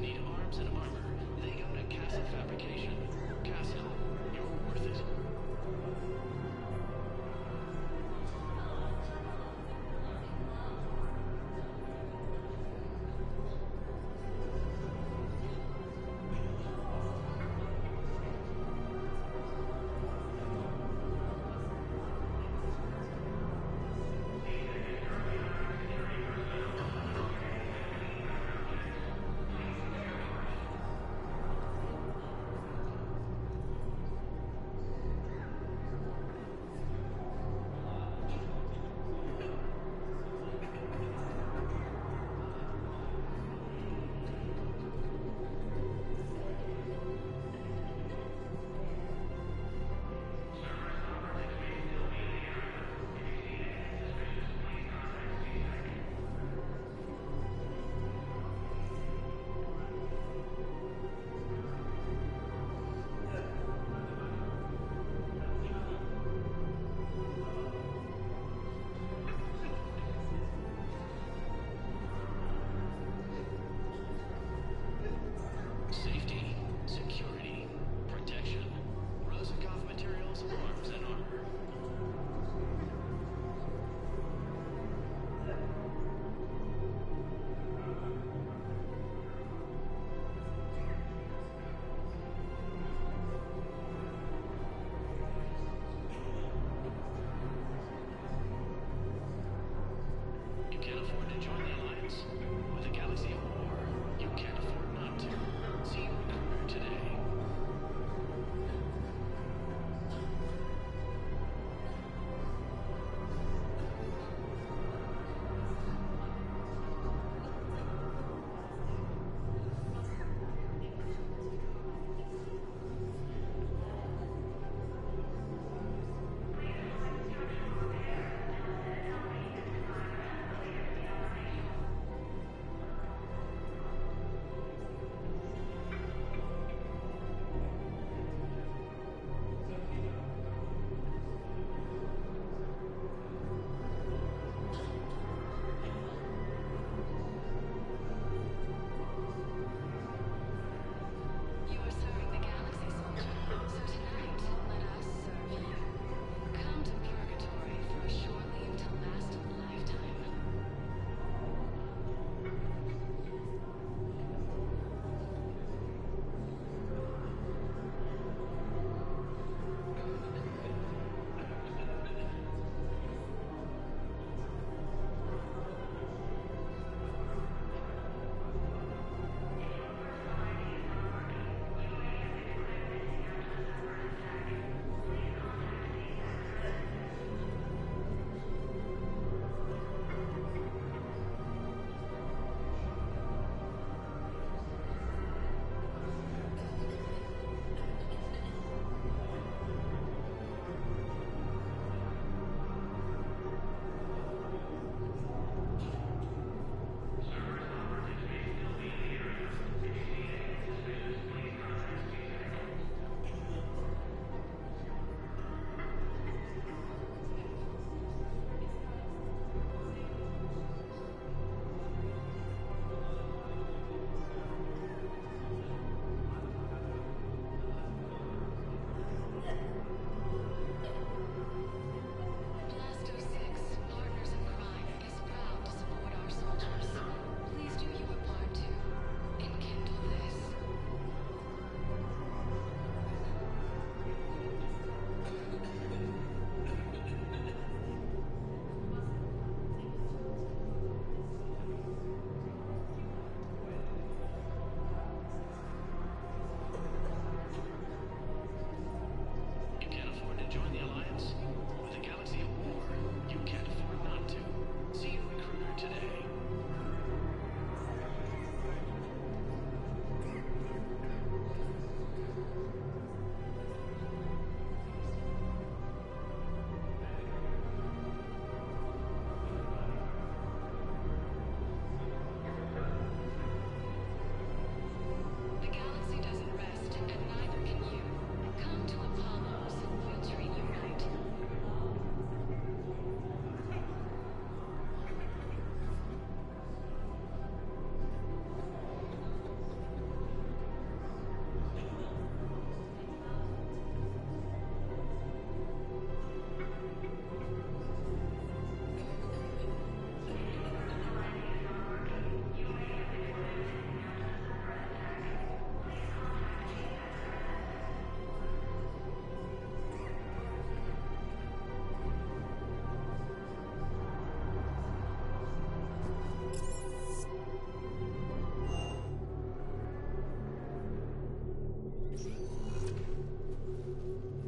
need arms and armor, they go to Castle Fabrication. Castle, you're worth it.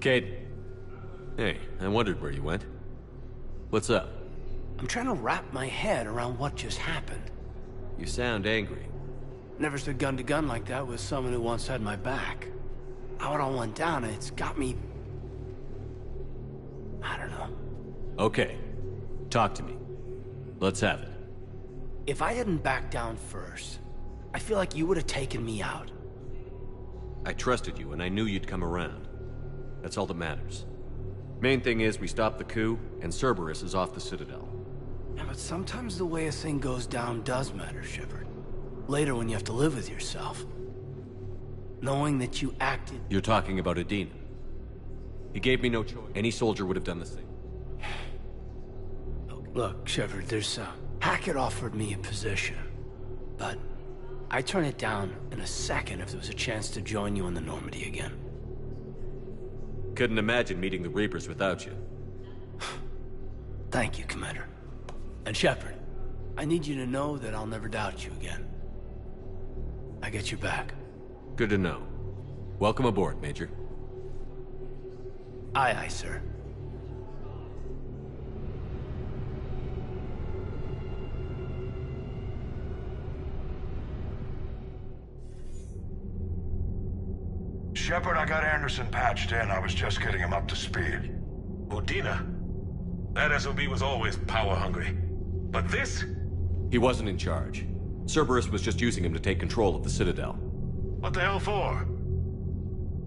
Kate. Hey, I wondered where you went. What's up? I'm trying to wrap my head around what just happened. You sound angry. Never stood gun to gun like that with someone who once had my back. How it all went down, it's got me... I don't know. Okay. Talk to me. Let's have it. If I hadn't backed down first, I feel like you would have taken me out. I trusted you, and I knew you'd come around. That's all that matters. Main thing is, we stopped the coup, and Cerberus is off the Citadel. Yeah, but sometimes the way a thing goes down does matter, Shepard. Later when you have to live with yourself. Knowing that you acted... You're talking about Adina. He gave me no choice. Any soldier would have done the same. Look, Shepard, there's Hackett offered me a position. But I'd turn it down in a second if there was a chance to join you on the Normandy again. Couldn't imagine meeting the Reapers without you. Thank you, Commander. And Shepard, I need you to know that I'll never doubt you again. I get your back. Good to know. Welcome aboard, Major. Aye, aye, sir. Shepard, I got Anderson patched in. I was just getting him up to speed. Udina? That SOB was always power-hungry. But this? He wasn't in charge. Cerberus was just using him to take control of the Citadel. What the hell for?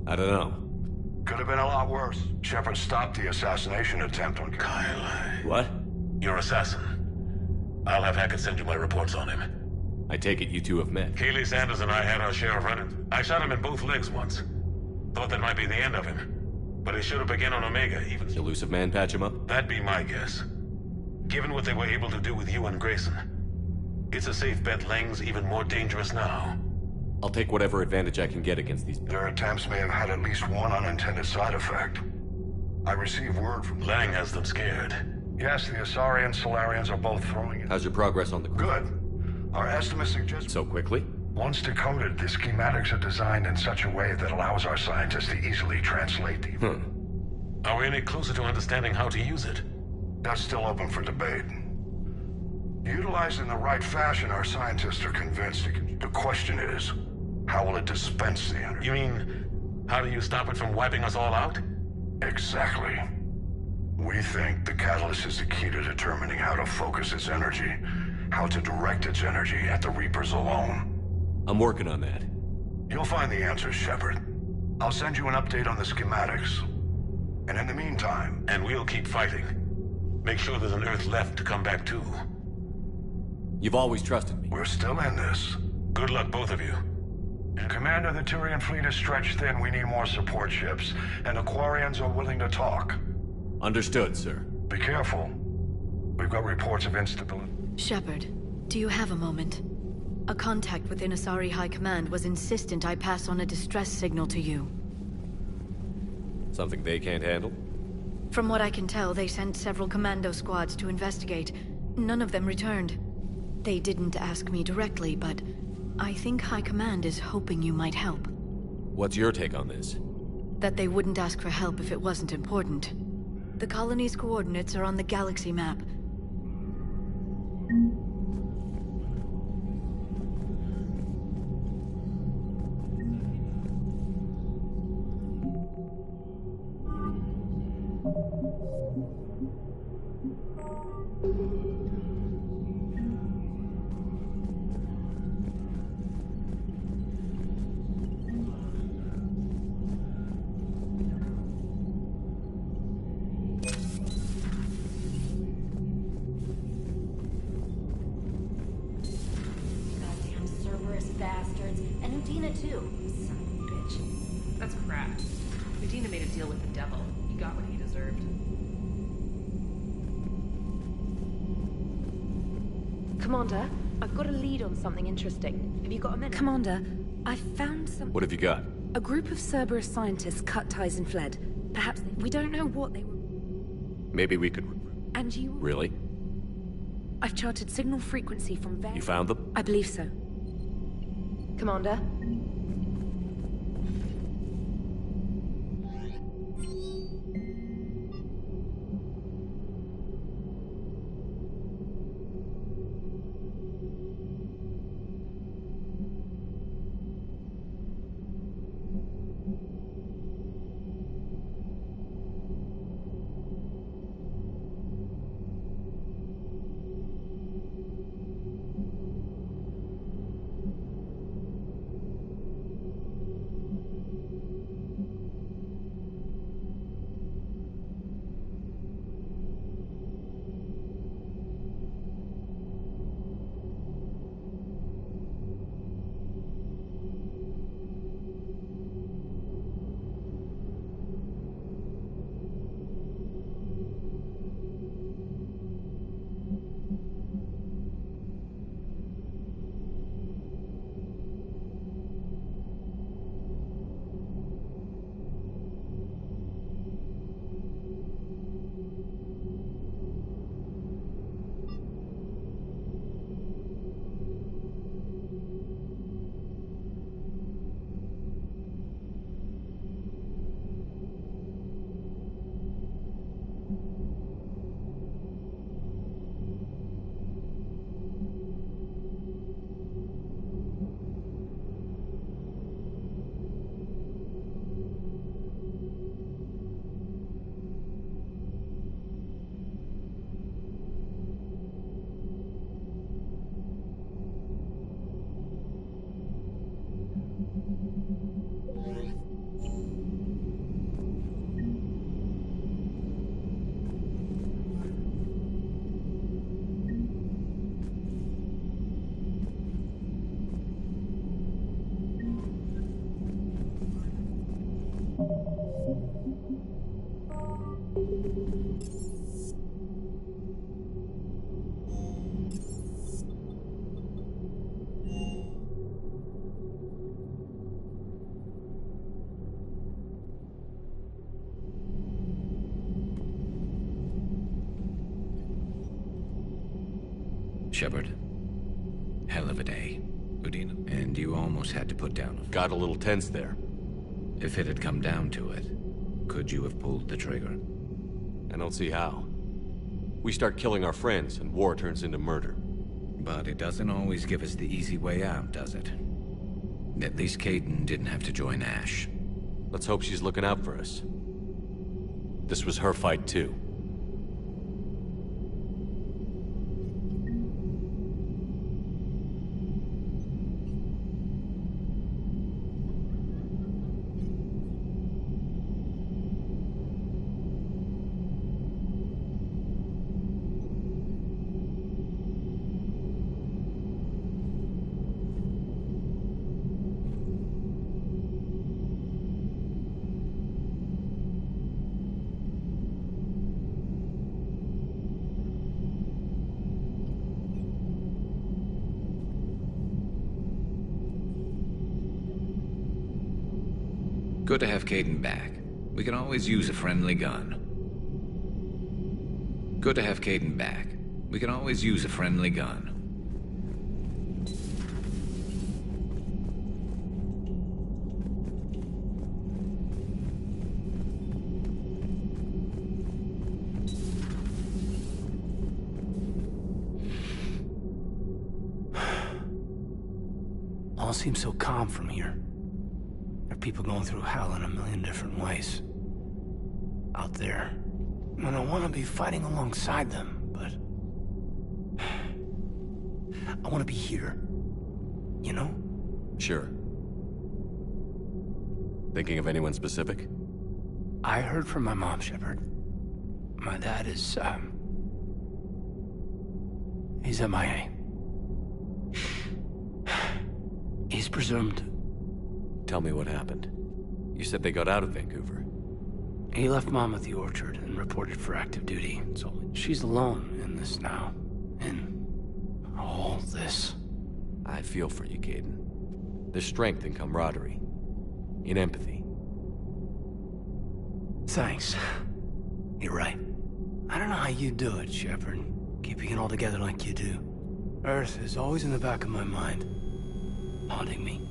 I don't know. Could have been a lot worse. Shepard stopped the assassination attempt on Kyle. What? Your assassin. I'll have Hackett send you my reports on him. I take it you two have met. Keeley Sanders and I had our share of run-ins. I shot him in both legs once. Thought that might be the end of him. But he should have begun on Omega, even... Elusive Man patch him up? That'd be my guess. Given what they were able to do with you and Grayson. It's a safe bet Lang's even more dangerous now. I'll take whatever advantage I can get against these... Their attempts may have had at least one unintended side effect. I received word from... Lang has them scared. Yes, the Asari and Solarians are both throwing it. How's your progress on the... Good. Our estimates suggest... So quickly? Once decoded, the schematics are designed in such a way that allows our scientists to easily translate the... Are we any closer to understanding how to use it? That's still open for debate. Utilized in the right fashion, our scientists are convinced it can... The question is, how will it dispense the energy? You mean, how do you stop it from wiping us all out? Exactly. We think the catalyst is the key to determining how to focus its energy, how to direct its energy at the Reapers alone. I'm working on that. You'll find the answers, Shepard. I'll send you an update on the schematics. And in the meantime... And we'll keep fighting. Make sure there's an Earth left to come back to. You've always trusted me. We're still in this. Good luck, both of you. Commander, the Turian fleet is stretched thin. We need more support ships. And the Quarians are willing to talk. Understood, sir. Be careful. We've got reports of instability. Shepard, do you have a moment? A contact within Asari High Command was insistent I pass on a distress signal to you. Something they can't handle? From what I can tell, they sent several commando squads to investigate. None of them returned. They didn't ask me directly, but I think High Command is hoping you might help. What's your take on this? That they wouldn't ask for help if it wasn't important. The colony's coordinates are on the galaxy map. Bastards. And Udina too. Son of a bitch. That's crap. Udina made a deal with the devil. He got what he deserved. Commander, I've got a lead on something interesting. Have you got a minute? Commander, I found some... What have you got? A group of Cerberus scientists cut ties and fled. Perhaps we don't know what they were... Maybe we could... And you... Really? I've charted signal frequency from there. You found them? I believe so. Commander? Shepard, hell of a day. Udina. And you almost had to put down a... Got a little tense there. If it had come down to it, could you have pulled the trigger? I don't see how. We start killing our friends, and war turns into murder. But it doesn't always give us the easy way out, does it? At least Kaidan didn't have to join Ash. Let's hope she's looking out for us. This was her fight, too. Good to have Kaidan back. We can always use a friendly gun. Good to have Kaidan back. We can always use a friendly gun. All seems so calm from here. There are people going through hell in a million different ways. Out there. And I want to be fighting alongside them, but... I want to be here. You know? Sure. Thinking of anyone specific? I heard from my mom, Shepard. My dad is, he's MIA. He's presumed... Tell me what happened. You said they got out of Vancouver. He left Mom at the orchard and reported for active duty. So she's alone in this now. In all this. I feel for you, Kaidan. There's strength in camaraderie. In empathy. Thanks. You're right. I don't know how you do it, Shepard. Keeping it all together like you do. Earth is always in the back of my mind. Haunting me.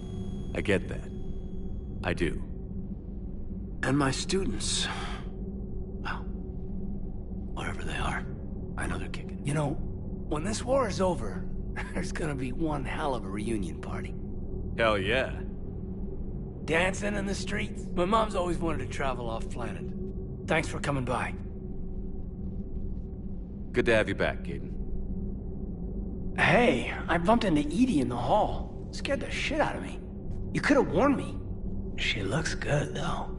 I get that. I do. And my students. Well, wherever they are, I know they're kicking. You know, when this war is over, there's gonna be one hell of a reunion party. Hell yeah. Dancing in the streets. My mom's always wanted to travel off planet. Thanks for coming by. Good to have you back, Kaidan. Hey, I bumped into Edie in the hall. Scared the shit out of me. You could have warned me. She looks good, though.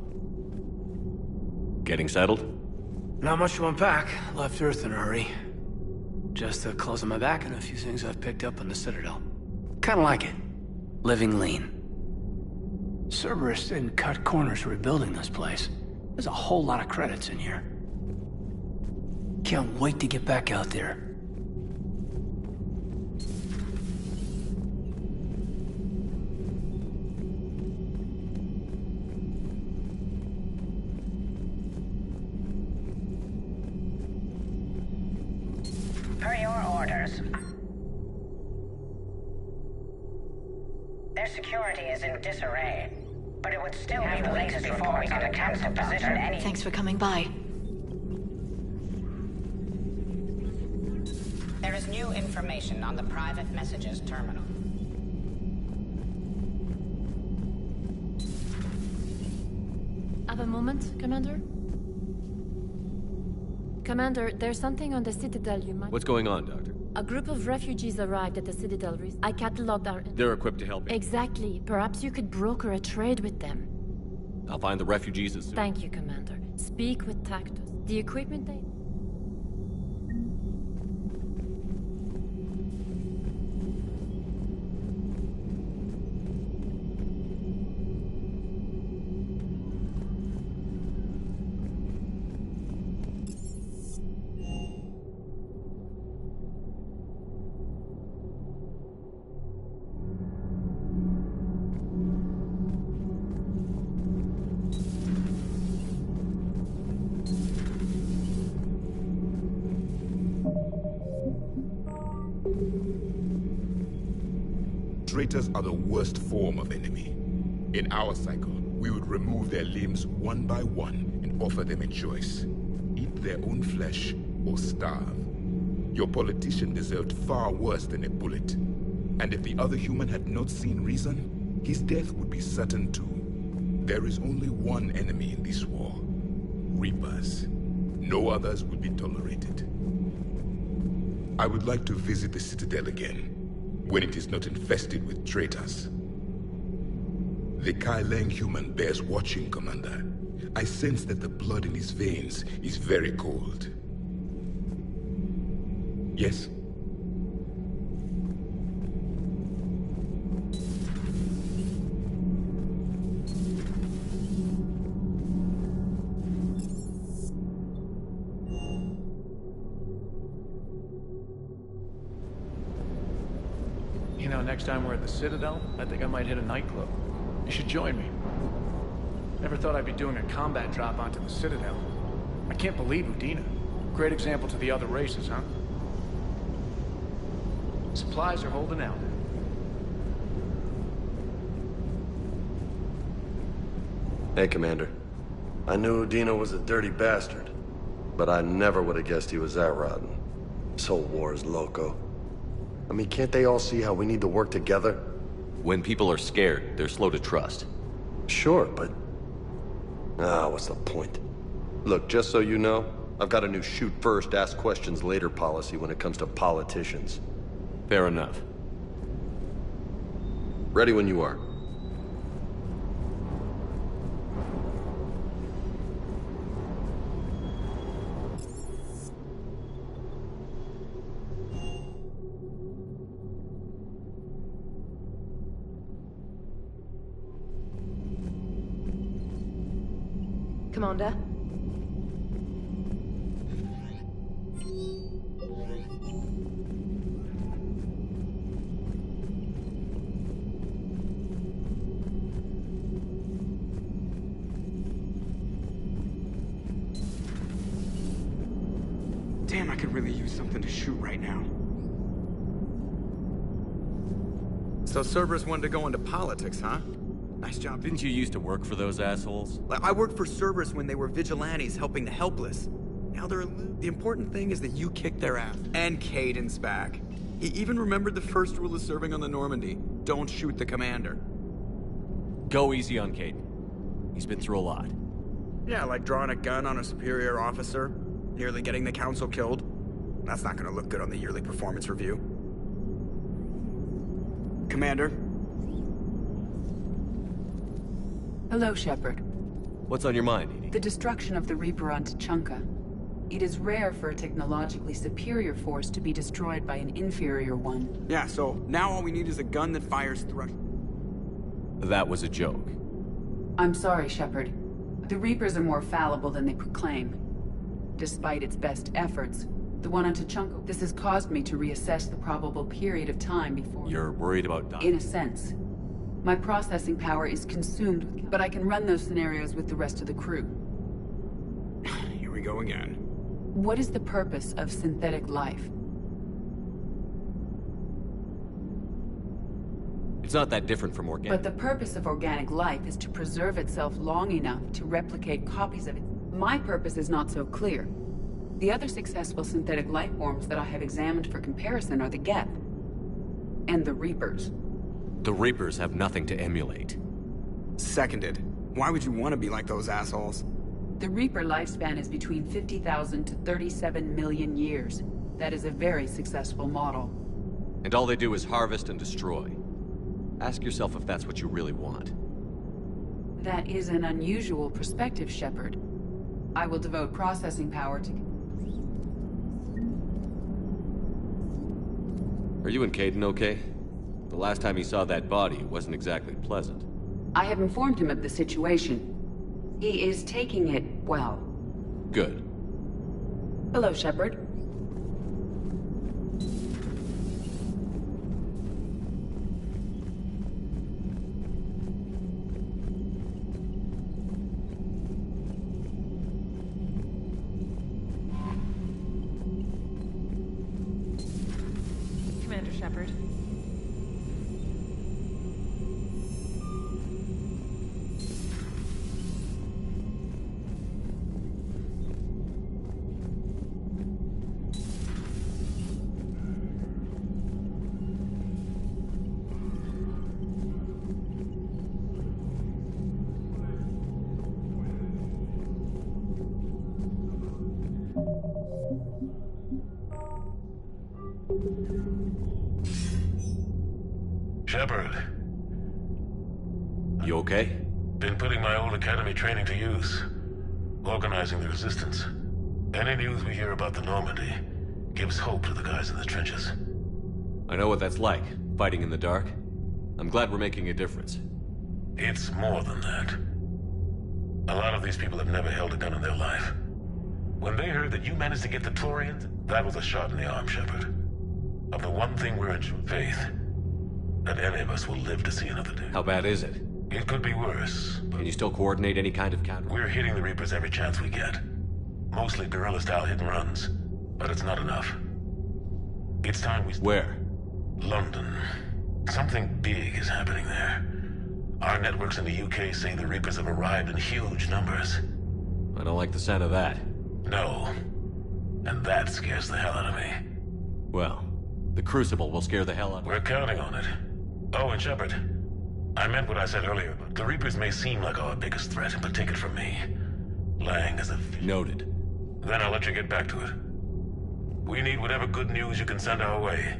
Getting settled? Not much to unpack. Left Earth in a hurry. Just the clothes on my back and a few things I've picked up on the Citadel. Kinda like it. Living lean. Cerberus didn't cut corners rebuilding this place. There's a whole lot of credits in here. Can't wait to get back out there. Per your orders. Their security is in disarray, but it would still be the latest before we could attempt to position any... Thanks for coming by. There is new information on the private messages terminal. Have a moment, Commander? Commander, there's something on the Citadel you might... What's going on, Doctor? A group of refugees arrived at the Citadel. I cataloged our... They're equipped to help you. Exactly. Perhaps you could broker a trade with them. I'll find the refugees as soon. Thank you, Commander. Speak with Tactus. The equipment they... traitors are the worst form of enemy. In our cycle, we would remove their limbs one by one and offer them a choice. Eat their own flesh or starve. Your politician deserved far worse than a bullet. And if the other human had not seen reason, his death would be certain too. There is only one enemy in this war. Reapers. No others will be tolerated. I would like to visit the Citadel again, when it is not infested with traitors. The Kai Leng human bears watching, Commander. I sense that the blood in his veins is very cold. Yes? You know, next time we're at the Citadel, I think I might hit a nightclub. You should join me. Never thought I'd be doing a combat drop onto the Citadel. I can't believe Udina. Great example to the other races, huh? Supplies are holding out. Hey, Commander. I knew Udina was a dirty bastard, but I never would have guessed he was that rotten. This whole war is loco. I mean, can't they all see how we need to work together? When people are scared, they're slow to trust. Sure, but... what's the point? Look, just so you know, I've got a new shoot first, ask questions later policy when it comes to politicians. Fair enough. Ready when you are. Commander? Damn, I could really use something to shoot right now. So Cerberus wanted to go into politics, huh? Nice job. Didn't you used to work for those assholes? I worked for Cerberus when they were vigilantes helping the helpless. Now they're... The important thing is that you kicked their ass. And Kaiden's back. He even remembered the first rule of serving on the Normandy. Don't shoot the commander. Go easy on Kaiden. He's been through a lot. Yeah, like drawing a gun on a superior officer, nearly getting the council killed. That's not gonna look good on the yearly performance review. Commander? Hello, Shepard. What's on your mind, Edie? The destruction of the Reaper on Tuchanka. It is rare for a technologically superior force to be destroyed by an inferior one. Yeah, so now all we need is a gun that fires thrush. That was a joke. I'm sorry, Shepard. The Reapers are more fallible than they proclaim. Despite its best efforts, the one on Tuchanka, this has caused me to reassess the probable period of time before... You're worried about dying? In a sense. My processing power is consumed, but I can run those scenarios with the rest of the crew. Here we go again. What is the purpose of synthetic life? It's not that different from organic. But the purpose of organic life is to preserve itself long enough to replicate copies of it. My purpose is not so clear. The other successful synthetic life forms that I have examined for comparison are the Geth and the Reapers. The Reapers have nothing to emulate. Seconded. Why would you want to be like those assholes? The Reaper lifespan is between 50,000 to 37 million years. That is a very successful model. And all they do is harvest and destroy. Ask yourself if that's what you really want. That is an unusual perspective, Shepard. I will devote processing power to... Are you and Kaidan okay? The last time he saw that body, it wasn't exactly pleasant. I have informed him of the situation. He is taking it well. Good. Hello, Shepard. Commander Shepard. Shepard. You okay? Been putting my old academy training to use. Organizing the resistance. Any news we hear about the Normandy gives hope to the guys in the trenches. I know what that's like, fighting in the dark. I'm glad we're making a difference. It's more than that. A lot of these people have never held a gun in their life. When they heard that you managed to get the Turians, that was a shot in the arm, Shepard. Of the one thing we're in faith, that any of us will live to see another day. How bad is it? It could be worse. Can you still coordinate any kind of counter? We're hitting the Reapers every chance we get. Mostly guerrilla-style hit and runs, but it's not enough. It's time we... Where? London. Something big is happening there. Our networks in the UK say the Reapers have arrived in huge numbers. I don't like the sound of that. No. And that scares the hell out of me. Well, the Crucible will scare the hell out of me. We're counting on it. Oh, and Shepard, I meant what I said earlier, but the Reapers may seem like our biggest threat, but take it from me. Lang is a... Noted. Then I'll let you get back to it. We need whatever good news you can send our way.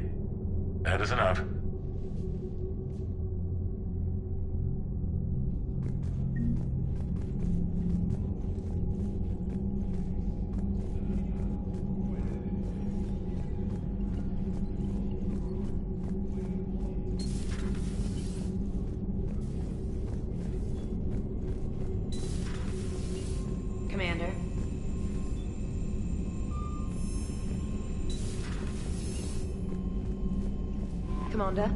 That is enough. Commander. Commander?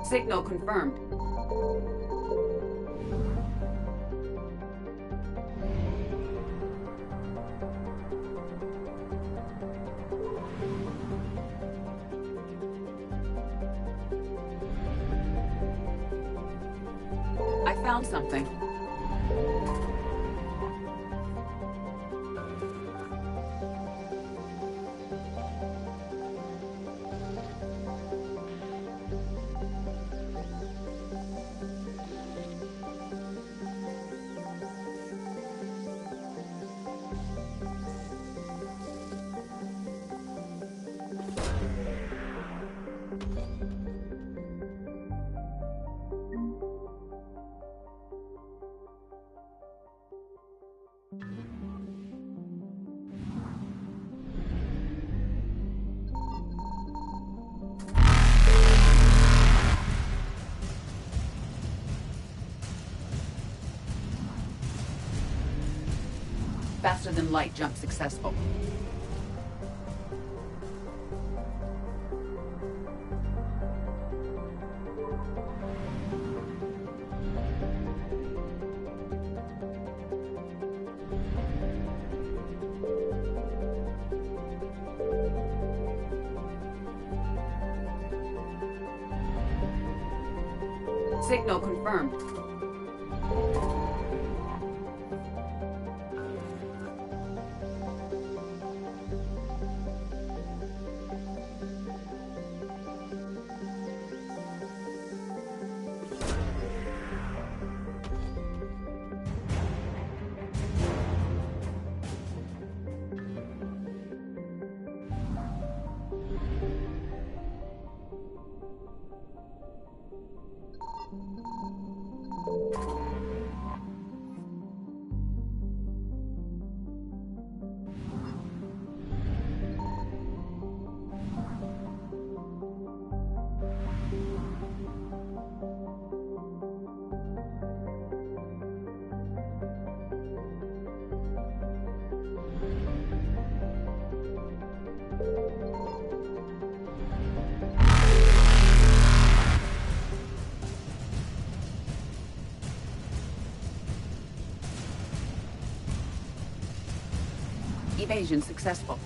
Signal confirmed. I found something. Faster than light jump successful. Signal confirmed. Evasion successful.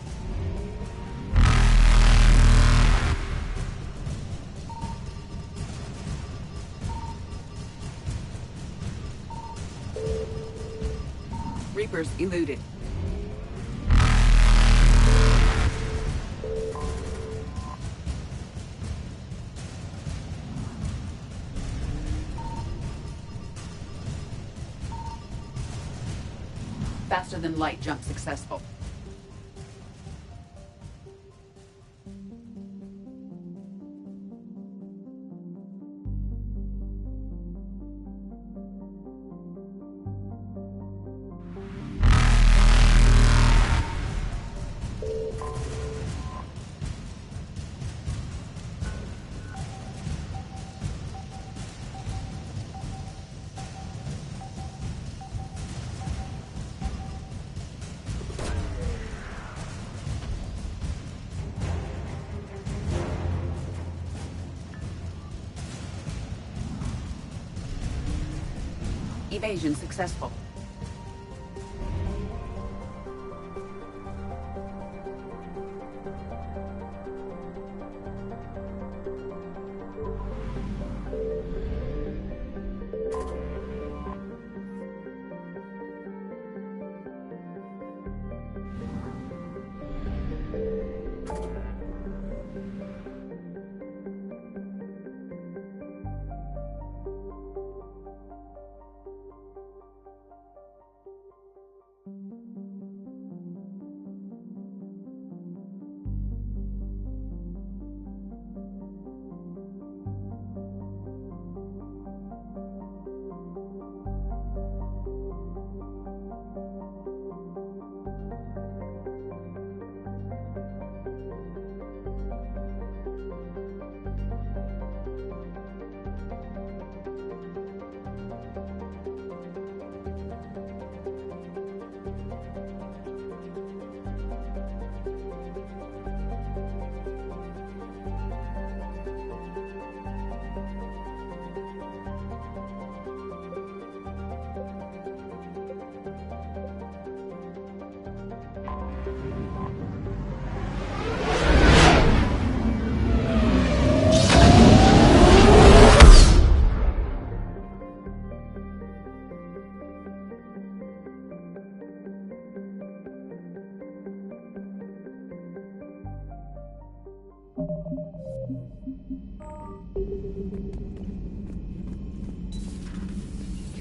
Reapers eluded. faster than light jump successful. Evasion successful.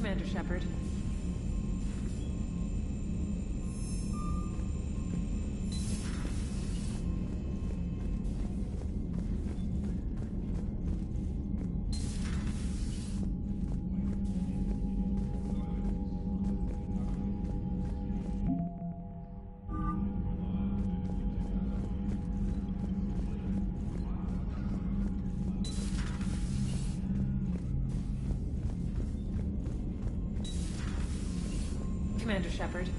Commander Shepard. Commander Shepard.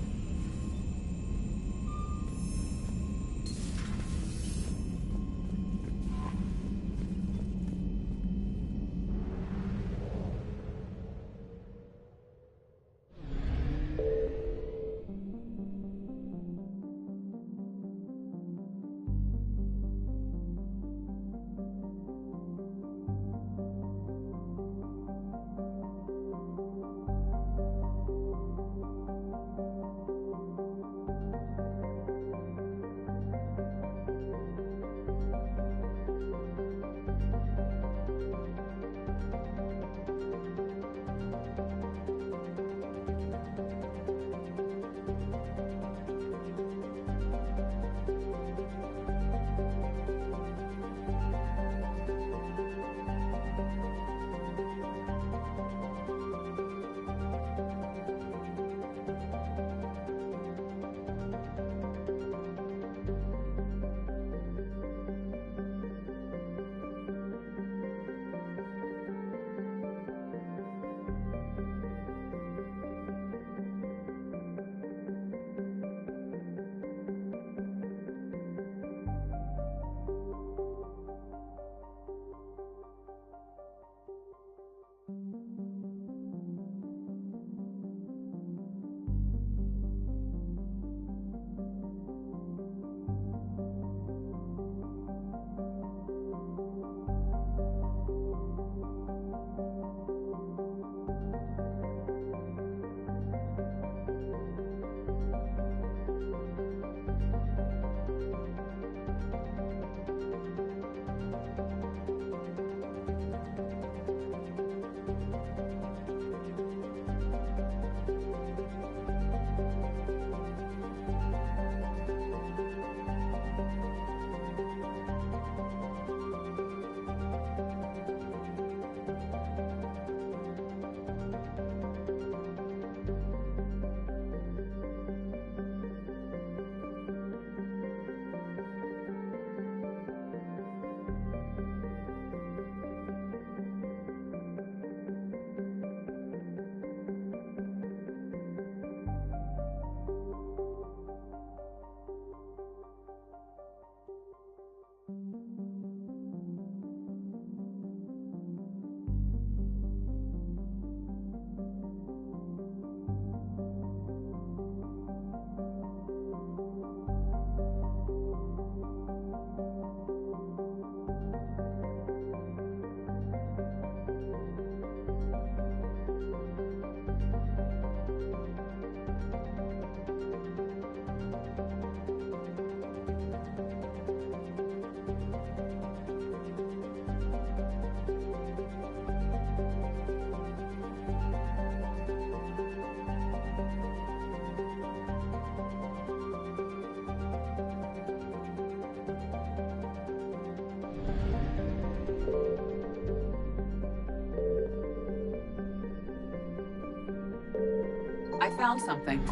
found something.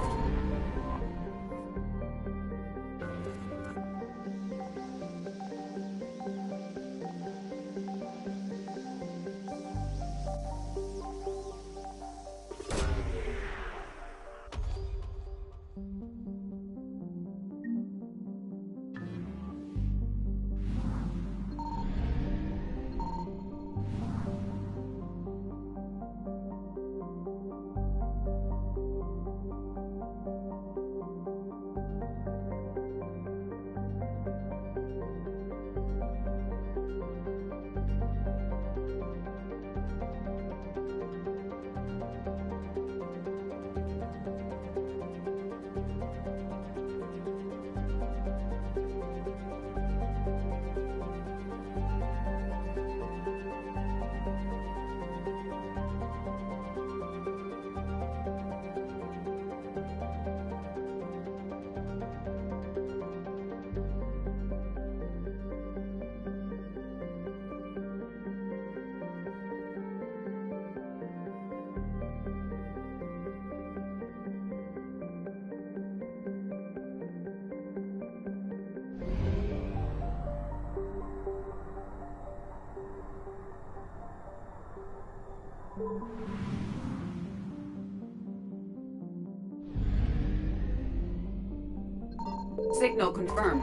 Signal confirmed.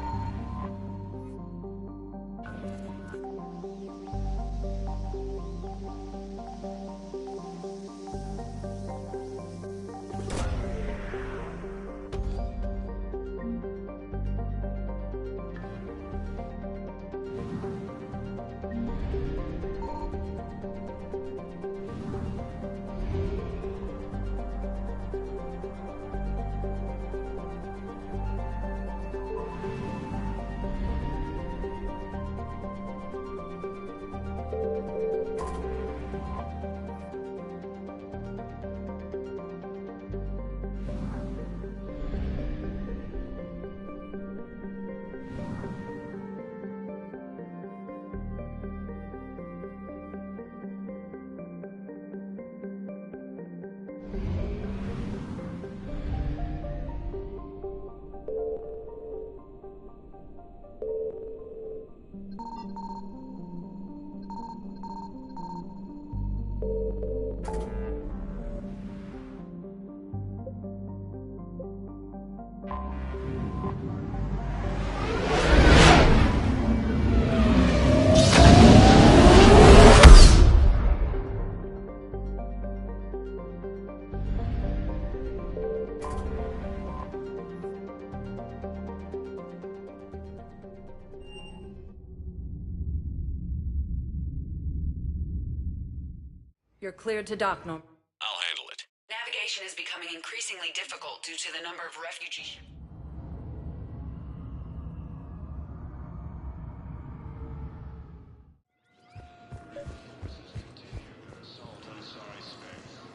You're cleared to dock, Norm. I'll handle it. Navigation is becoming increasingly difficult due to the number of refugee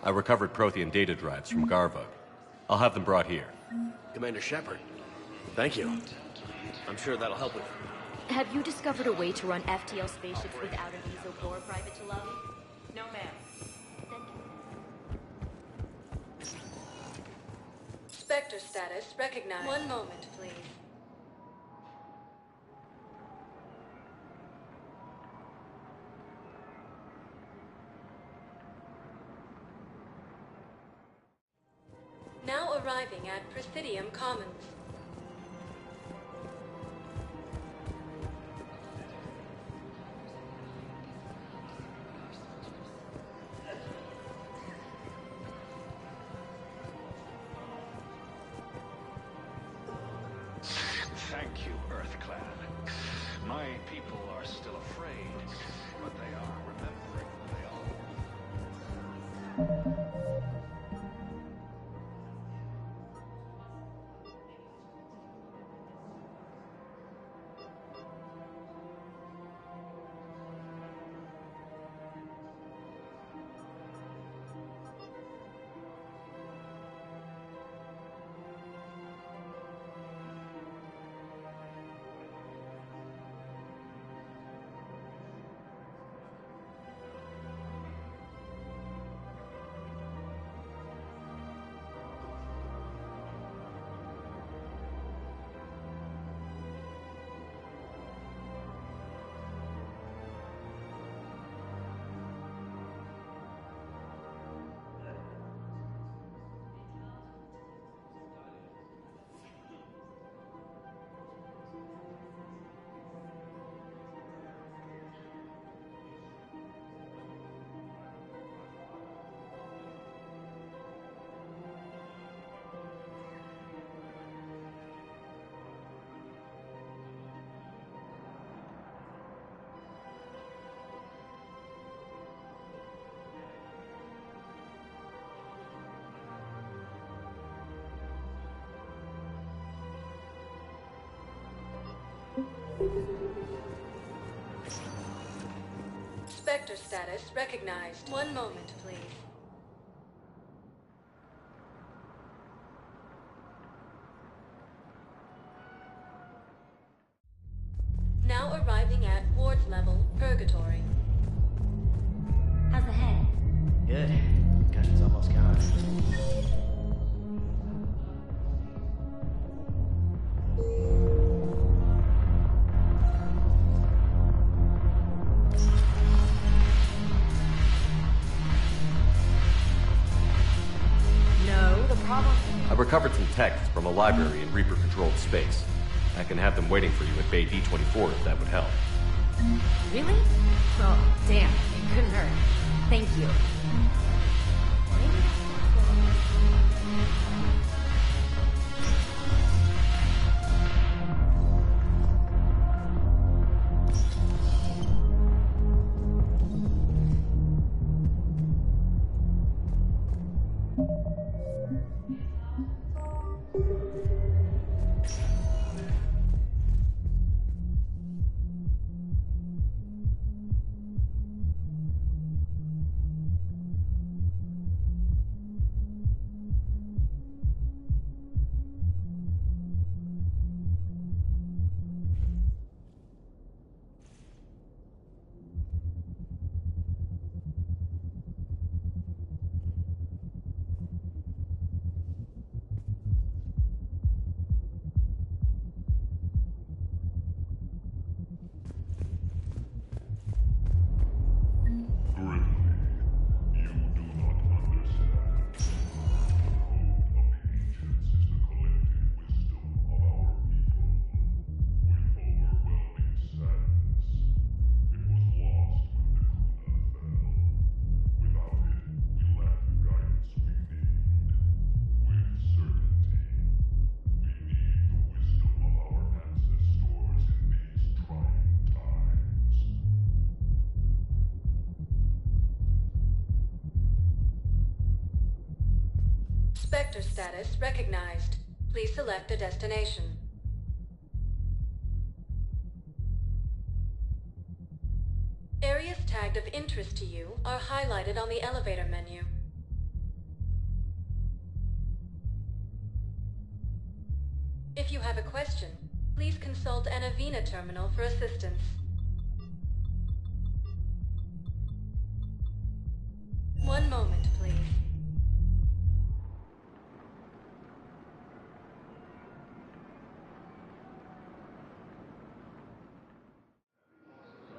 I recovered Prothean data drives from Garvug. I'll have them brought here. Commander Shepard, thank you. I'm sure that'll help with... Have you discovered a way to run FTL spaceships without an ESO core, Private Talawi? No, ma'am. Spectre status recognized. One moment, please. Now arriving at Presidium Commons. Thank you, EarthClan. My people are still afraid, but they are remembering who they are. Spectre status recognized. One moment, please. Now arriving at Ward's level, Purgatory. How's the head? Good. Concussion's almost gone. No, the problem... I've recovered some texts from a library in Reaper-controlled space. I can have them waiting for you at Bay D-24 if that would help. Really? Well, damn, it couldn't hurt. Thank you. Spectre status recognized. Please select a destination. Areas tagged of interest to you are highlighted on the elevator menu. If you have a question, please consult an Avina terminal for assistance. One moment, please.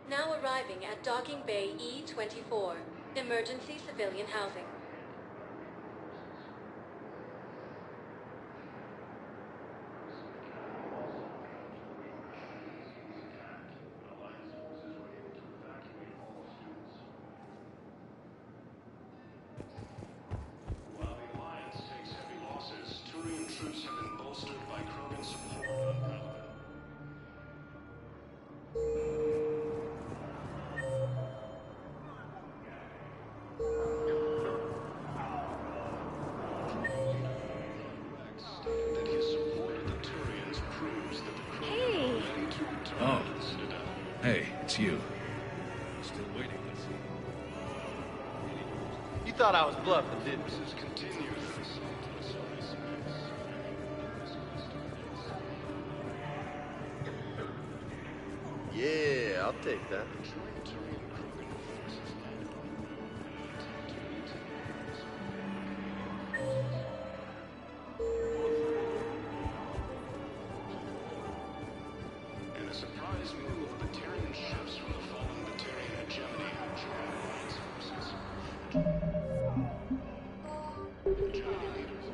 Now arriving at Docking Bay E-24, emergency civilian housing. While the Alliance takes heavy losses, Turian troops have been bolstered by Krogan support on Paladin. That his support of the Turians proves that the Krogan are ready to return to the Citadel. Hey, it's you. Still waiting. You thought I was bluffing, didn't you? Forces continue their assault on Asari space. Yeah, I'll take that. In a surprise move, Batarian ships from the fallen Batarian hegemony have joined Alliance forces. Joining leaders.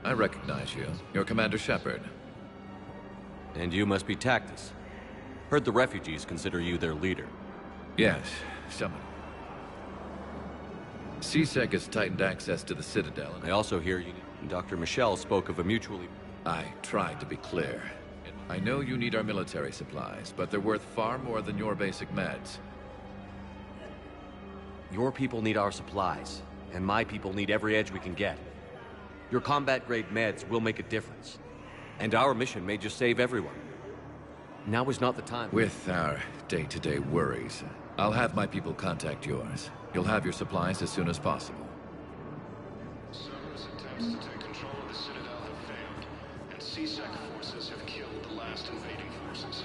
I recognize you. You're Commander Shepard. And you must be Tactus. Heard the refugees consider you their leader. Yes, some. CSEC has tightened access to the Citadel. I also hear you. Dr. Michelle spoke of a mutually... I tried to be clear. I know you need our military supplies, but they're worth far more than your basic meds. Your people need our supplies, and my people need every edge we can get. Your combat-grade meds will make a difference. And our mission may just save everyone. Now is not the time. With our day-to-day worries, I'll have my people contact yours. You'll have your supplies as soon as possible. Cerberus attempts to take control of the Citadel have failed, and CSEC forces have killed the last invading forces.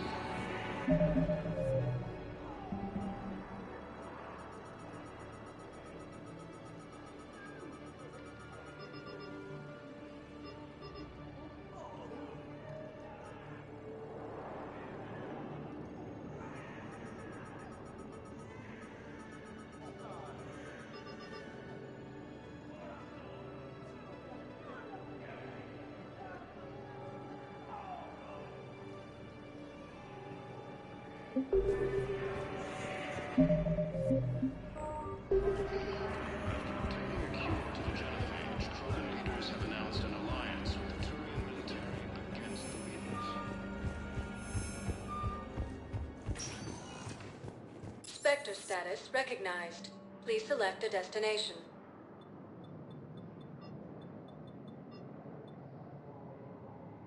Spectre status recognized. Please select a destination.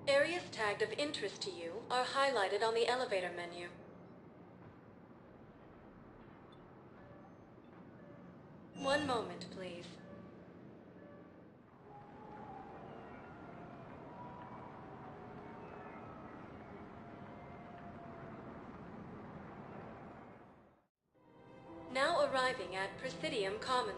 Areas tagged of interest to you are highlighted on the elevator menu. One moment, please. Now arriving at Presidium Commons.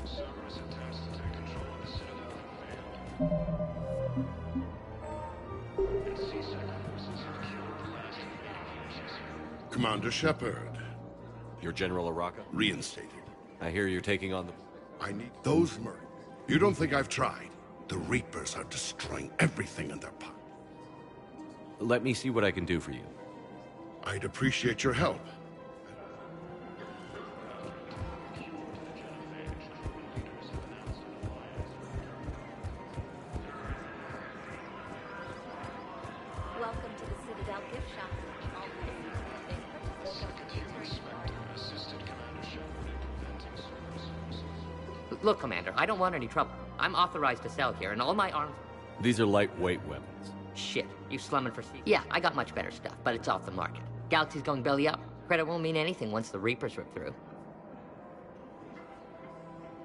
Cerberus attempts to take control of the Citadel have failed, and CSEC forces have killed the last invading forces. Commander Shepard. You're General Araka? Reinstated. I hear you're taking on the... I need those murderers. You don't think I've tried? The Reapers are destroying everything in their path. Let me see what I can do for you. I'd appreciate your help. Welcome to the Citadel gift shop. All proceeds from today's purchases go to the Human Spectre assisted Commander Shepard in preventing Cerberus forces. Look, Commander, I don't want any trouble. I'm authorized to sell here, and all my arms... These are lightweight weapons. Shit, you slumming for secret? Yeah, I got much better stuff, but it's off the market. Galaxy's going belly up. Credit won't mean anything once the Reapers rip through.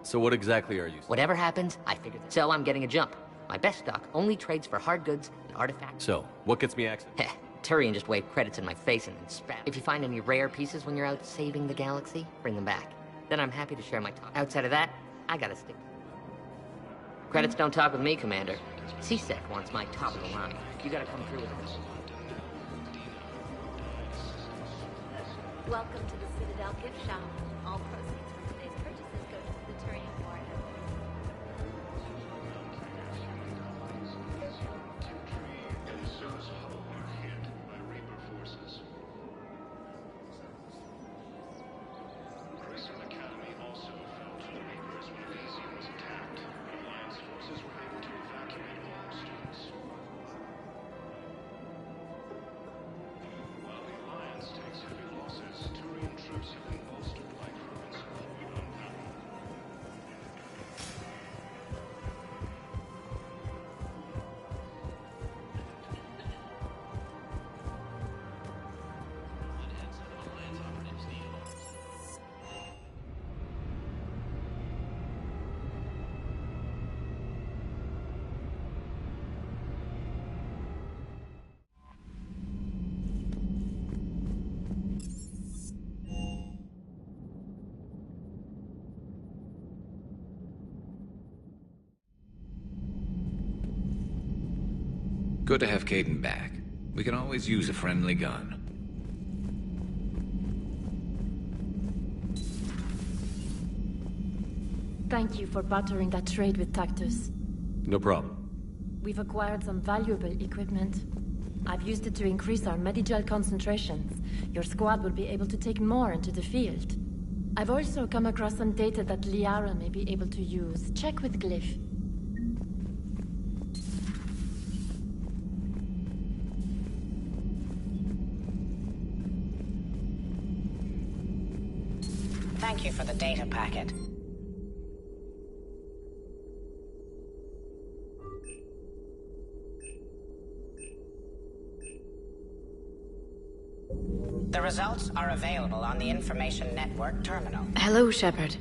So what exactly are you... Whatever happens, I figure that. So I'm getting a jump. My best stock only trades for hard goods and artifacts. So, what gets me access? Heh, Turian just waved credits in my face and then spat. If you find any rare pieces when you're out saving the galaxy, bring them back. Then I'm happy to share my talk. Outside of that, I gotta stick. Credits don't talk with me, Commander. CSEC wants my top of the line. You gotta come through with this. Welcome to the Citadel gift shop. All proceeds from today's purchases go to the Turian Warrior. Grissom Academy also fell to the Reapers when Elysium was attacked. Alliance forces were able to evacuate all students. While the Alliance takes heavy losses, Turian troops have been bolstered by proven support. Good to have Kaidan back. We can always use a friendly gun. Thank you for bartering that trade with Tactus. No problem. We've acquired some valuable equipment. I've used it to increase our Medigel concentrations. Your squad will be able to take more into the field. I've also come across some data that Liara may be able to use. Check with Glyph. Thank you for the data packet. The results are available on the Information Network terminal. Hello, Shepard.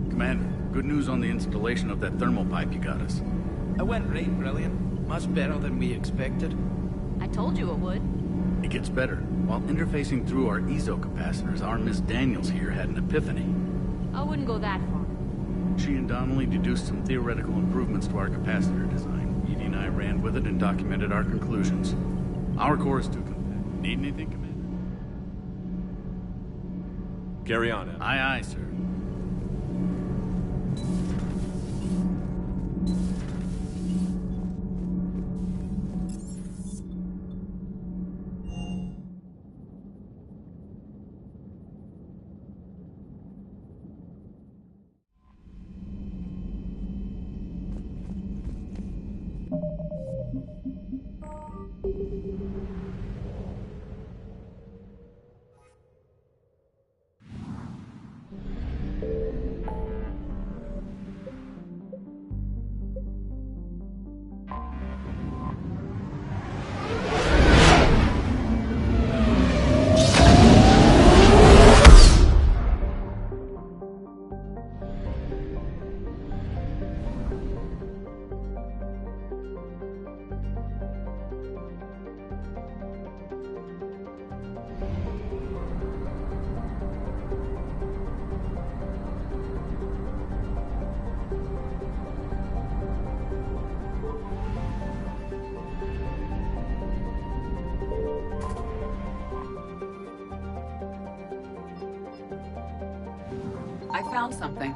Commander, good news on the installation of that thermal pipe you got us. It went right brilliant. Much better than we expected. I told you it would. It gets better. While interfacing through our ezo capacitors, our Miss Daniels here had an epiphany. I wouldn't go that far. She and Donnelly deduced some theoretical improvements to our capacitor design. Edie and I ran with it and documented our conclusions. Our core is too compact. Need anything, Commander? Carry on, Em. Aye, aye, sir. I found something.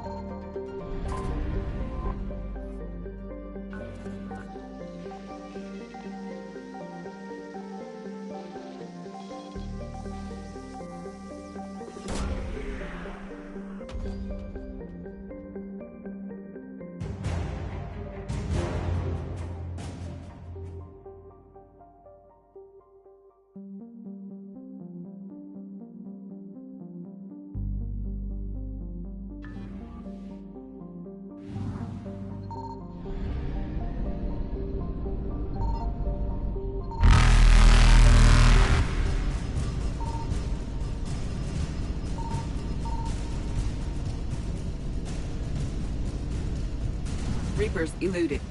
Reapers eluded.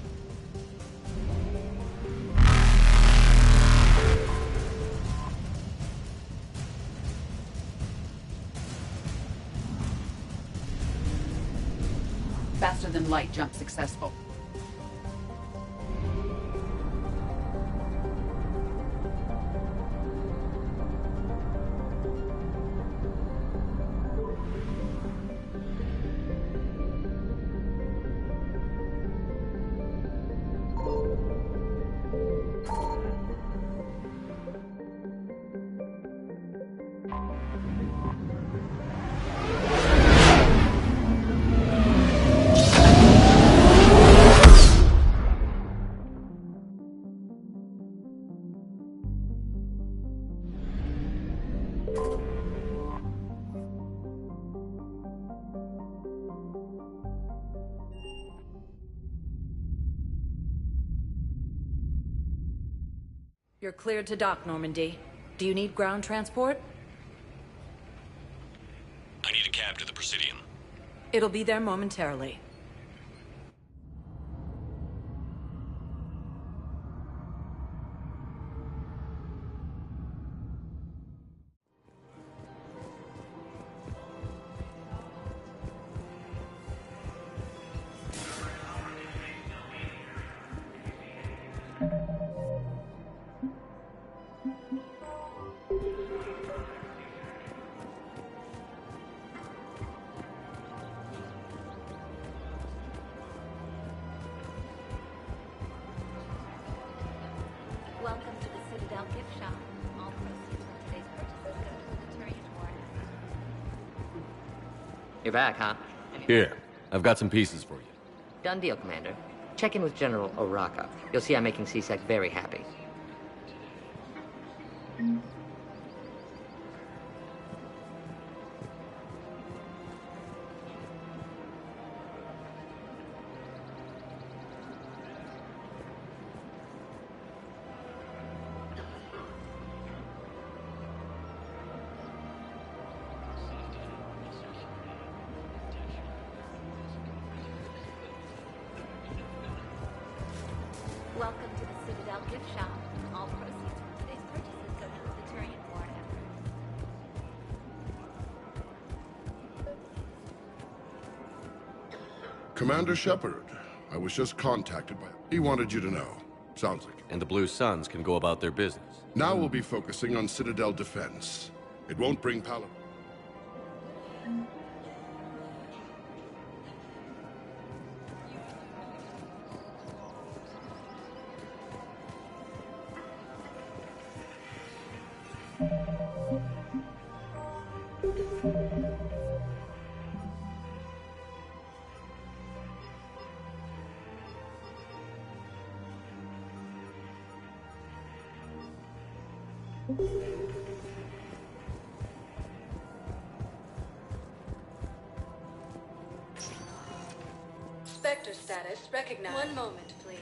Faster than light jump successful. You're cleared to dock, Normandy. Do you need ground transport? I need a cab to the Presidium. It'll be there momentarily. Welcome to the Citadel gift shop. All proceeds from today's purchases go to the Turian War effort. You're back, huh? Here, I've got some pieces for you. Done deal, Commander. Check in with General Oraka. You'll see I'm making C-Sec very happy. Welcome to the Citadel gift shop. All proceeds from today's purchases go to the Turian War effort. Commander Shepard, I was just contacted by... He wanted you to know. Sounds like it. And the Blue Suns can go about their business. Now we'll be focusing on Citadel defense. It won't bring Palaven. Spectre status recognized. One moment, please.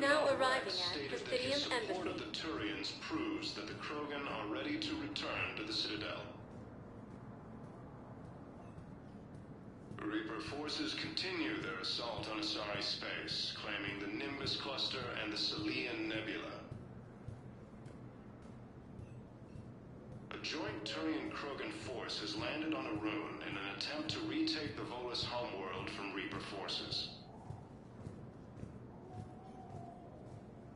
Now arriving at Presidium Embassy. Support of the Turians proves that the Krogan are ready to return to the Citadel. Reaper forces continue their assault on Asari space, claiming the Nimbus Cluster and the Selian Nebula. A joint Turian-Krogan force has landed on Arun in an attempt to retake the Volus homeworld from Reaper forces.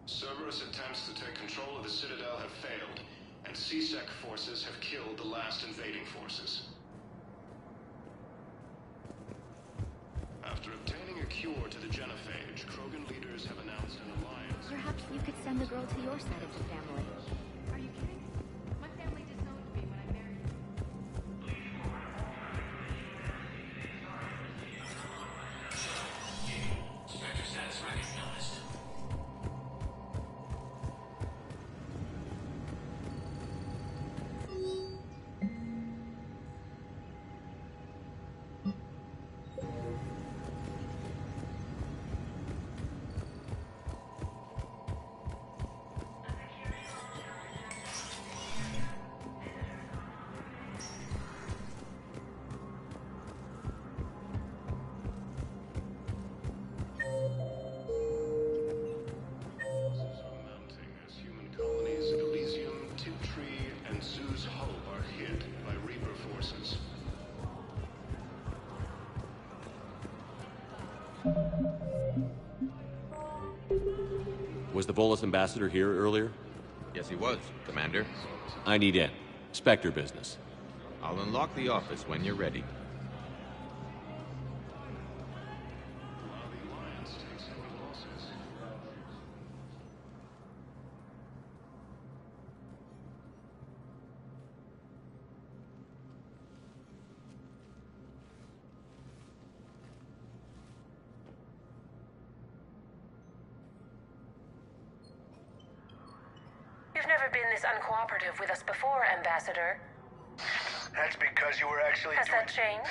Cerberus attempts to take control of the Citadel have failed, and C-Sec forces have killed the last invading forces. After obtaining a cure to the genophage, Krogan leaders have announced an alliance. Perhaps you could send the girl to your side of the family. Are you kidding? My family disowned me when I married you. Spectre status recognized. Was the Volus ambassador here earlier? Yes, he was, Commander. I need in. Spectre business. I'll unlock the office when you're ready. You've never been this uncooperative with us before, Ambassador. That's because you were actually Has that changed?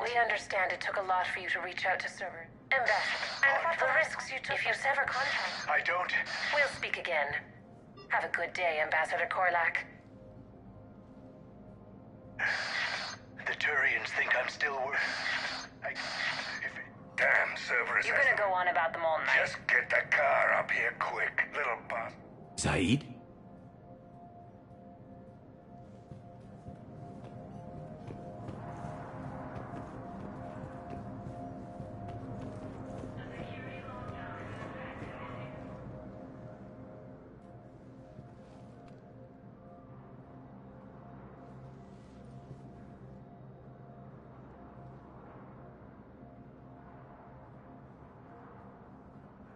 We understand it took a lot for you to reach out to Cerberus. Ambassador, and what the risks you took if you sever contact. I don't... We'll speak again. Have a good day, Ambassador Korlak. The Turians think I'm still Damn, Cerberus. You're gonna go on about them all night. Just get the car up here quick, little boss. Zaid?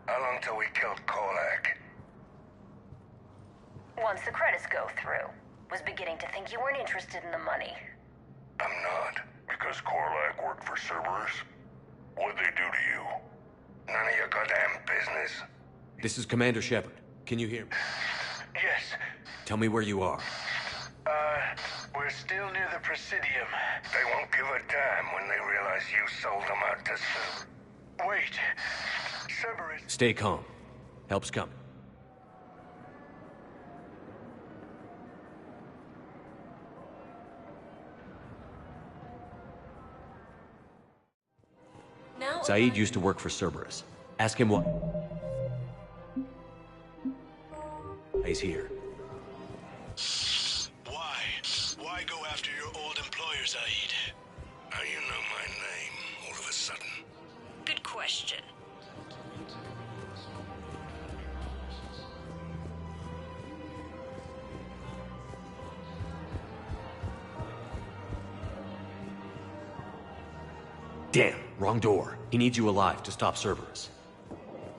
How long till we killed Korlak? Once the credits go through. Was beginning to think you weren't interested in the money. I'm not. Because Korlak worked for Cerberus? What'd they do to you? None of your goddamn business. This is Commander Shepard. Can you hear me? Yes. Tell me where you are. We're still near the Presidium. They won't give a damn when they realize you sold them out to Cerberus. Wait. Cerberus... Stay calm. Help's coming. Now Zaid used to work for Cerberus. Ask him what... He's here. Why? Why go after your old employer, Zaid? How you know my name, all of a sudden? Good question. Damn, wrong door. He needs you alive to stop Cerberus.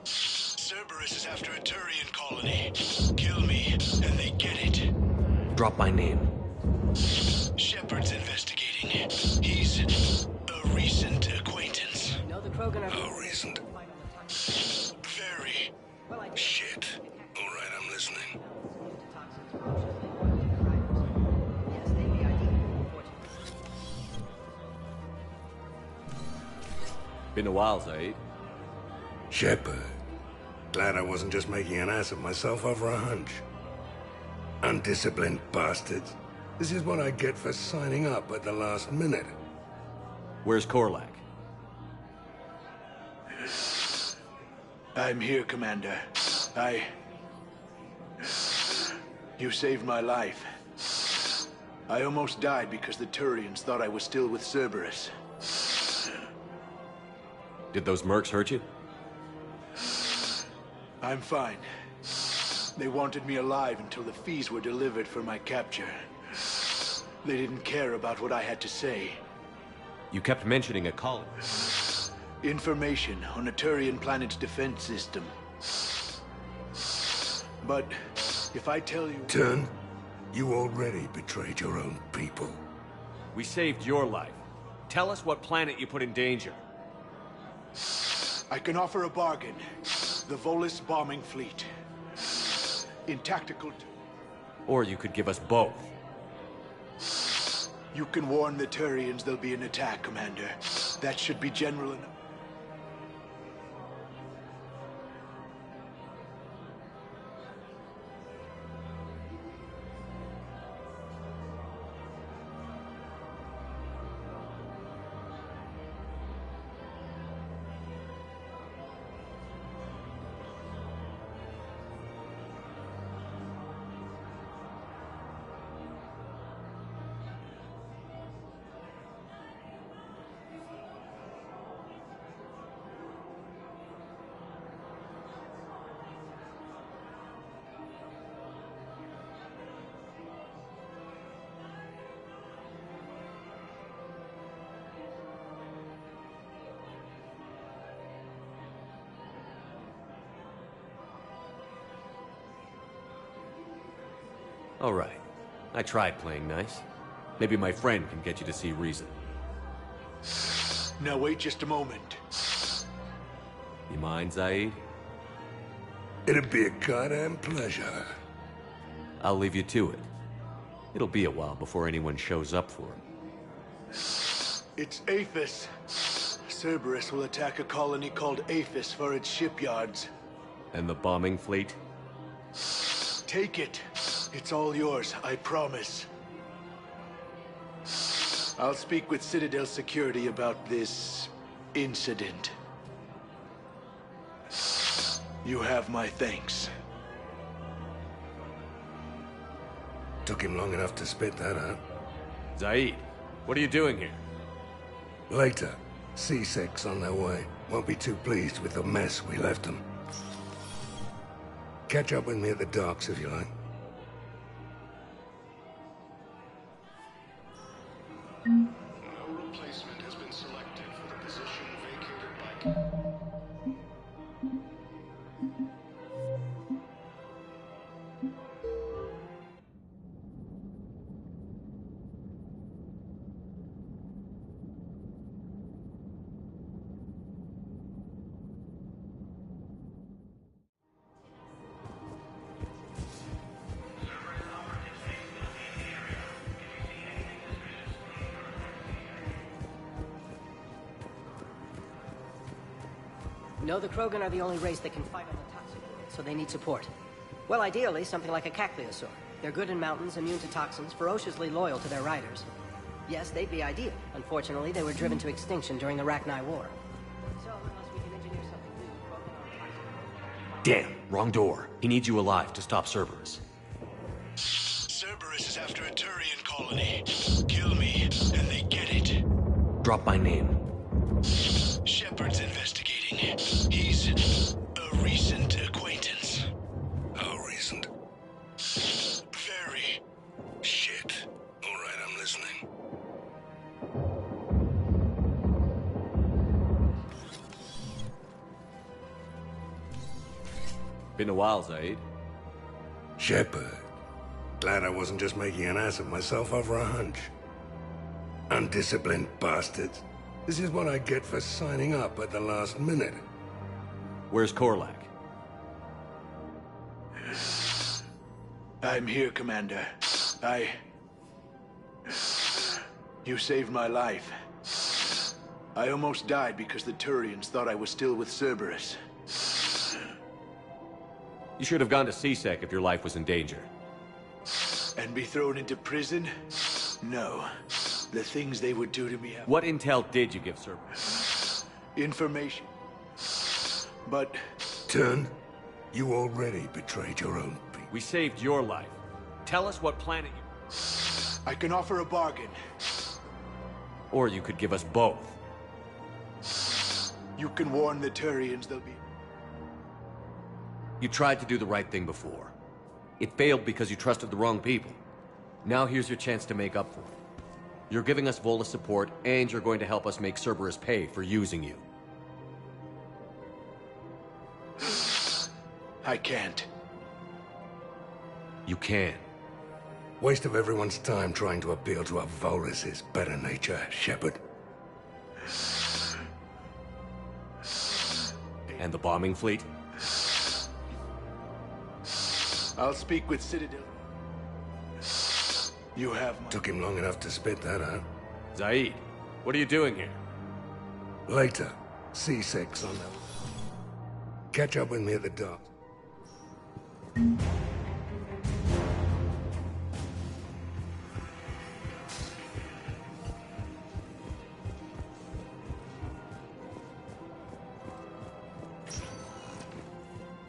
Cerberus is after a Turian colony. Kill me, and they get it. Drop my name. Shepard's investigating. He's a recent acquaintance. How recent? Very. Shit. All right, I'm listening. Been a while, Zaid. Shepard. Glad I wasn't just making an ass of myself over a hunch. Undisciplined bastards. This is what I get for signing up at the last minute. Where's Korlak? I'm here, Commander. You saved my life. I almost died because the Turians thought I was still with Cerberus. Did those mercs hurt you? I'm fine. They wanted me alive until the fees were delivered for my capture. They didn't care about what I had to say. You kept mentioning a colony. Information on a Turian planet's defense system. But if I tell you... Turn, you already betrayed your own people. We saved your life. Tell us what planet you put in danger. I can offer a bargain. The Volus bombing fleet. In tactical... Or you could give us both. You can warn the Turians there'll be an attack, Commander. That should be general enough. All right. I tried playing nice. Maybe my friend can get you to see reason. Now wait just a moment. You mind, Zaid? It'd be a goddamn pleasure. I'll leave you to it. It'll be a while before anyone shows up for him. It's Aphis. Cerberus will attack a colony called Aphis for its shipyards. And the bombing fleet? Take it. It's all yours, I promise. I'll speak with Citadel Security about this incident. You have my thanks. Took him long enough to spit that out. Zaid, what are you doing here? Later. C6 on their way. Won't be too pleased with the mess we left them. Catch up with me at the docks if you like. No replacement has been selected for the position vacated by... No, the Krogan are the only race that can fight on the toxic world, so they need support. Well, ideally, something like a Cacliosaur. They're good in mountains, immune to toxins, ferociously loyal to their riders. Yes, they'd be ideal. Unfortunately, they were driven to extinction during the Rachni War. So, unless we can engineer something new, Krogan are toxic. Damn, wrong door. He needs you alive to stop Cerberus. Cerberus is after a Turian colony. Kill me, and they get it. Drop my name. Shepard's investigating. He's a recent acquaintance. How recent? Very. Shit. All right, I'm listening. Been a while, Zaid. Shepard. Glad I wasn't just making an ass of myself over a hunch. Undisciplined bastards. This is what I get for signing up at the last minute. Where's Korlak? I'm here, Commander. You saved my life. I almost died because the Turians thought I was still with Cerberus. You should have gone to C-Sec if your life was in danger. And be thrown into prison? No. The things they would do to me... What intel did you give Cerberus? Information. But... Turn, you already betrayed your own people. We saved your life. Tell us what planet you... I can offer a bargain. Or you could give us both. You can warn the Turians they'll be... You tried to do the right thing before. It failed because you trusted the wrong people. Now here's your chance to make up for it. You're giving us Volus support, and you're going to help us make Cerberus pay for using you. I can't. You can. Waste of everyone's time trying to appeal to a Volus' better nature, Shepard. And the bombing fleet? I'll speak with Citadel. You have my... Took him long enough to spit that out. Zaid, what are you doing here? Later. C6 on that. Catch up with me at the dock.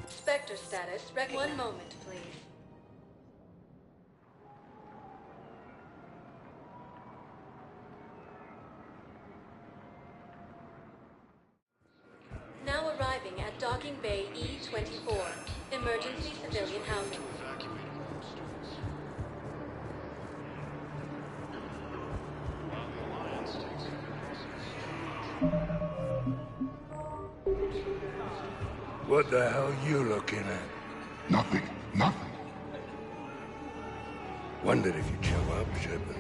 Spectre status. One moment, please. Now arriving at Docking Bay E-24. Emergency civilian housing. What the hell you looking at? Nothing. Nothing. Wondered if you'd show up, Shepard.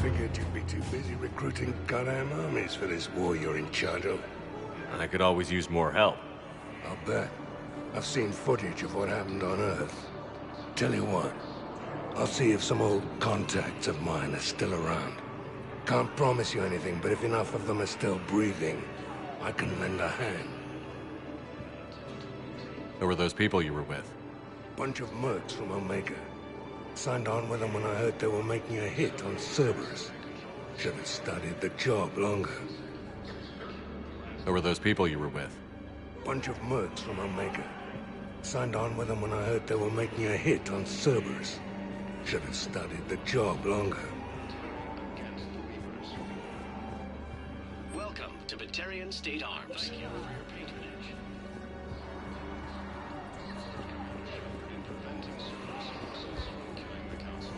Figured you'd be too busy recruiting goddamn armies for this war you're in charge of. I could always use more help. I'll bet. I've seen footage of what happened on Earth. Tell you what, I'll see if some old contacts of mine are still around. Can't promise you anything, but if enough of them are still breathing, I can lend a hand. Who were those people you were with? Bunch of mercs from Omega. Signed on with them when I heard they were making a hit on Cerberus. Should have studied the job longer. Who were those people you were with? Bunch of mercs from Omega. Signed on with them when I heard they were making a hit on Cerberus. Should have studied the job longer. Welcome to Batarian State Arms. Thank you for your patronage. In preventing Cerberus forces from killing the Council.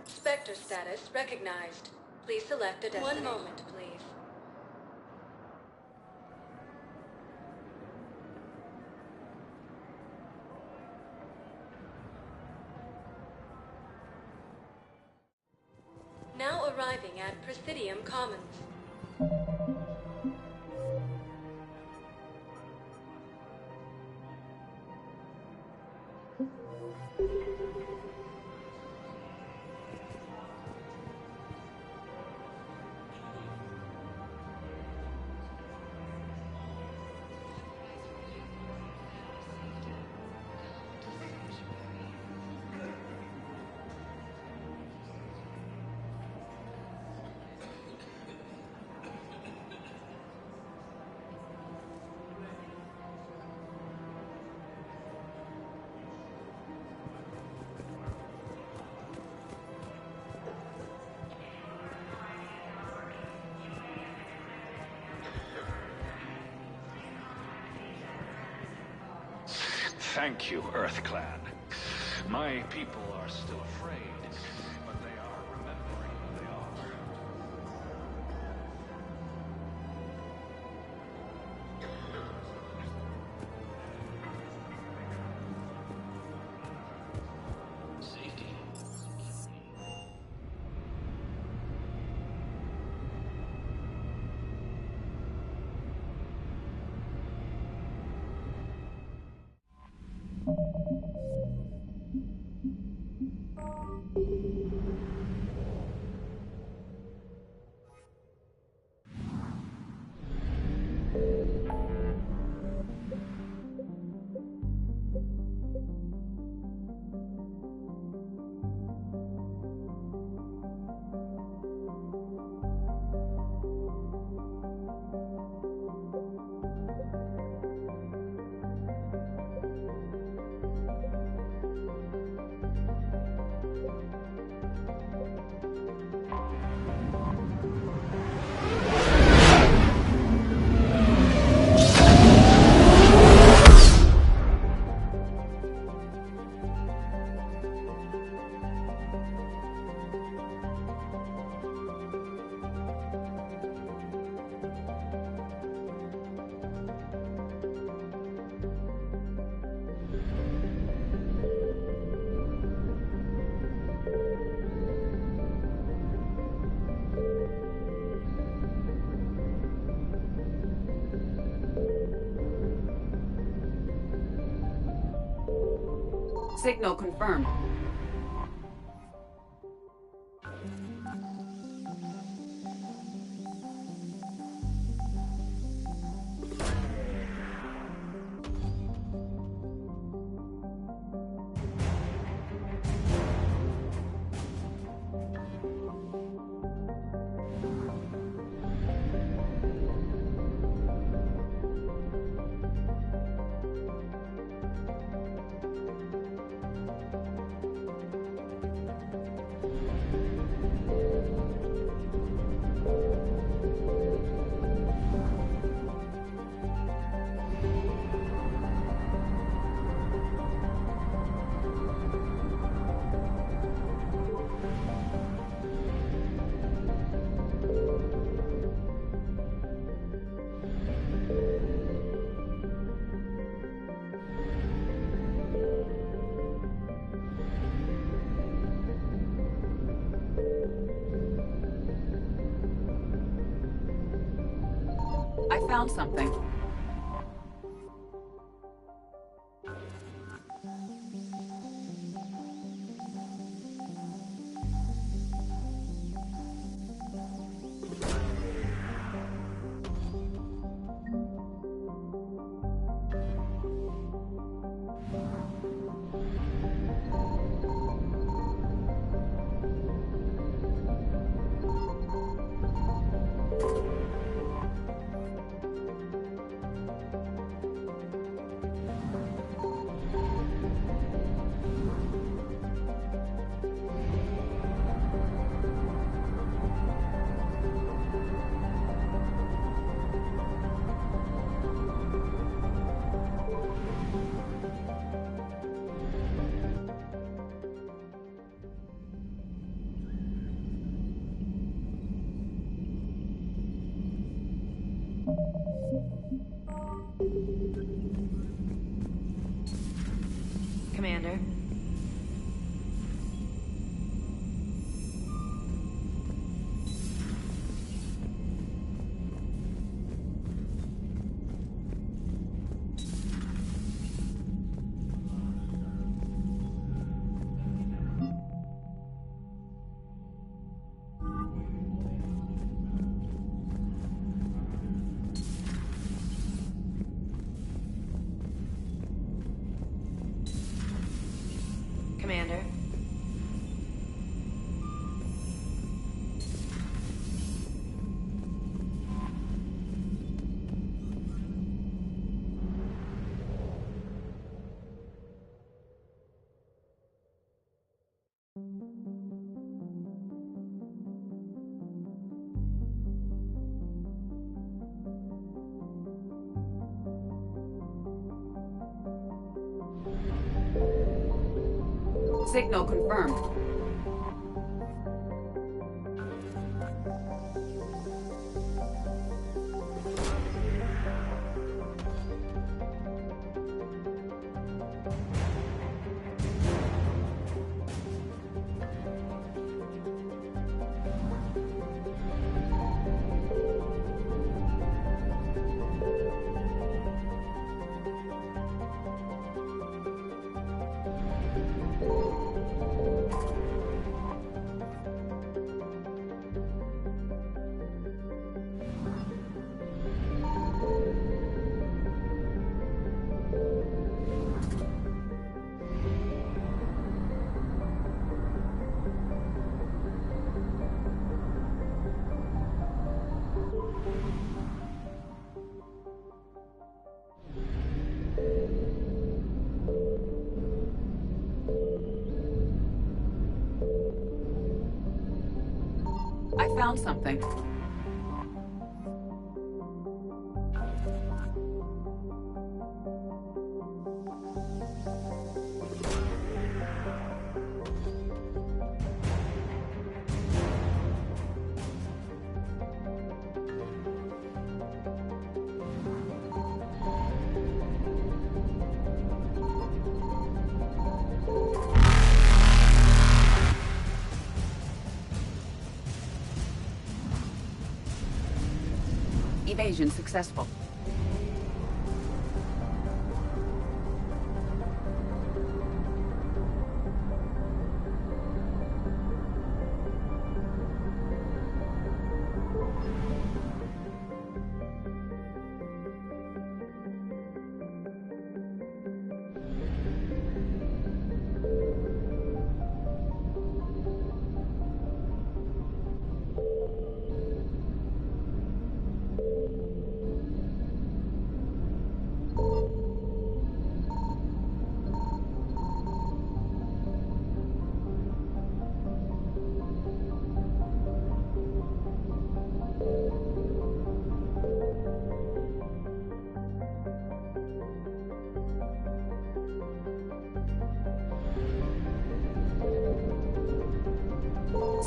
Spectre status recognized. Please select a destination. 1 moment, please. Now arriving at Presidium Commons. Thank you, Earth Clan. My people are still afraid, but they are remembering who they are. Safety. Signal confirmed. found something. Commander. Commander. Signal confirmed. I found something. Evasion successful.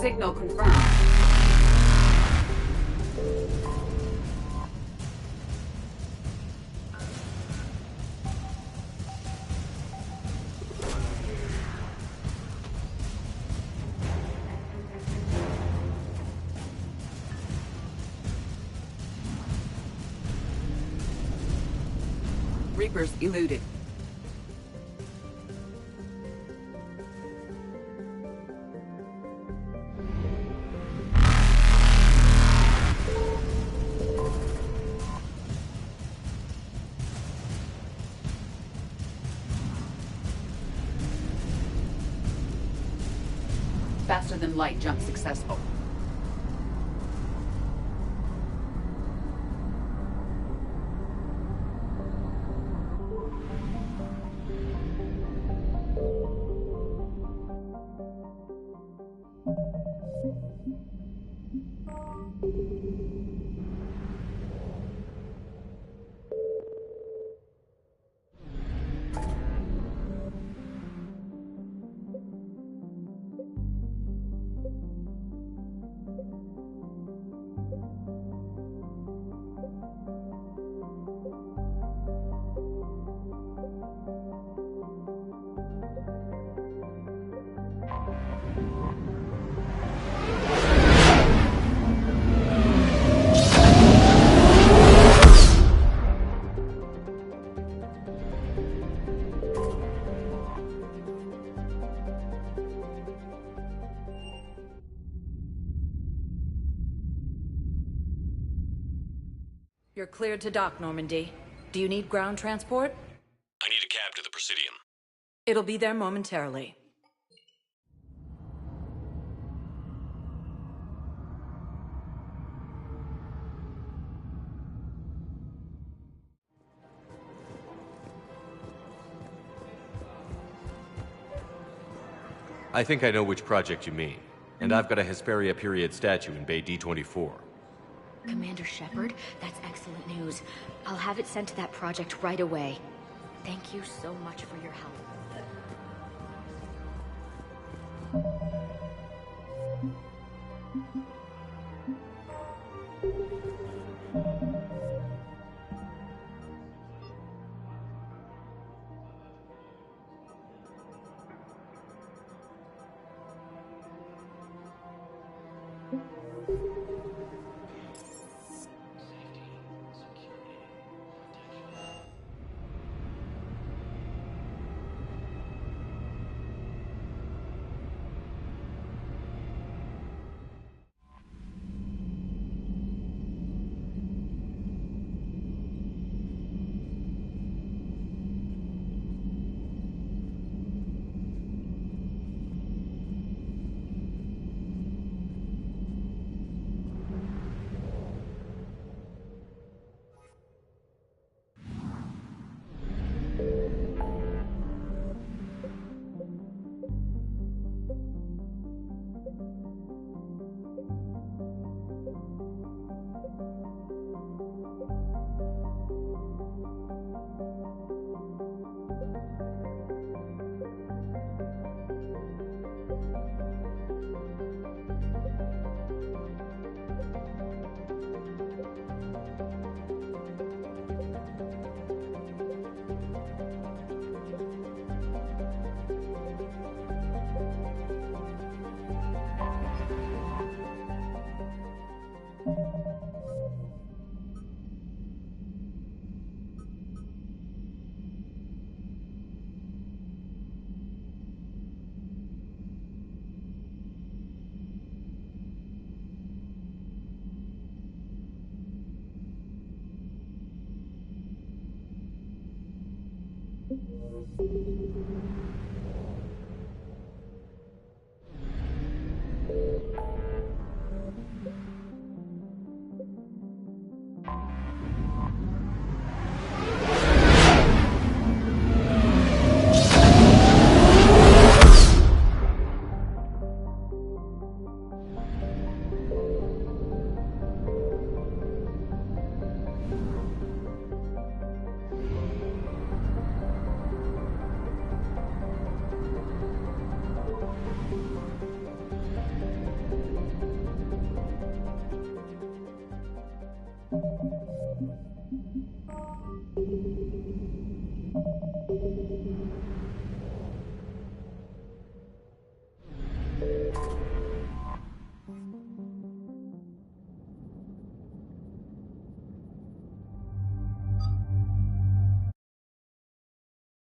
Signal confirmed. Reapers eluded. Faster than light jump successful. You're cleared to dock, Normandy. Do you need ground transport? I need a cab to the Presidium. It'll be there momentarily. I think I know which project you mean. And I've got a Hesperia period statue in Bay D24. Commander Shepard, that's excellent news. I'll have it sent to that project right away. Thank you so much for your help.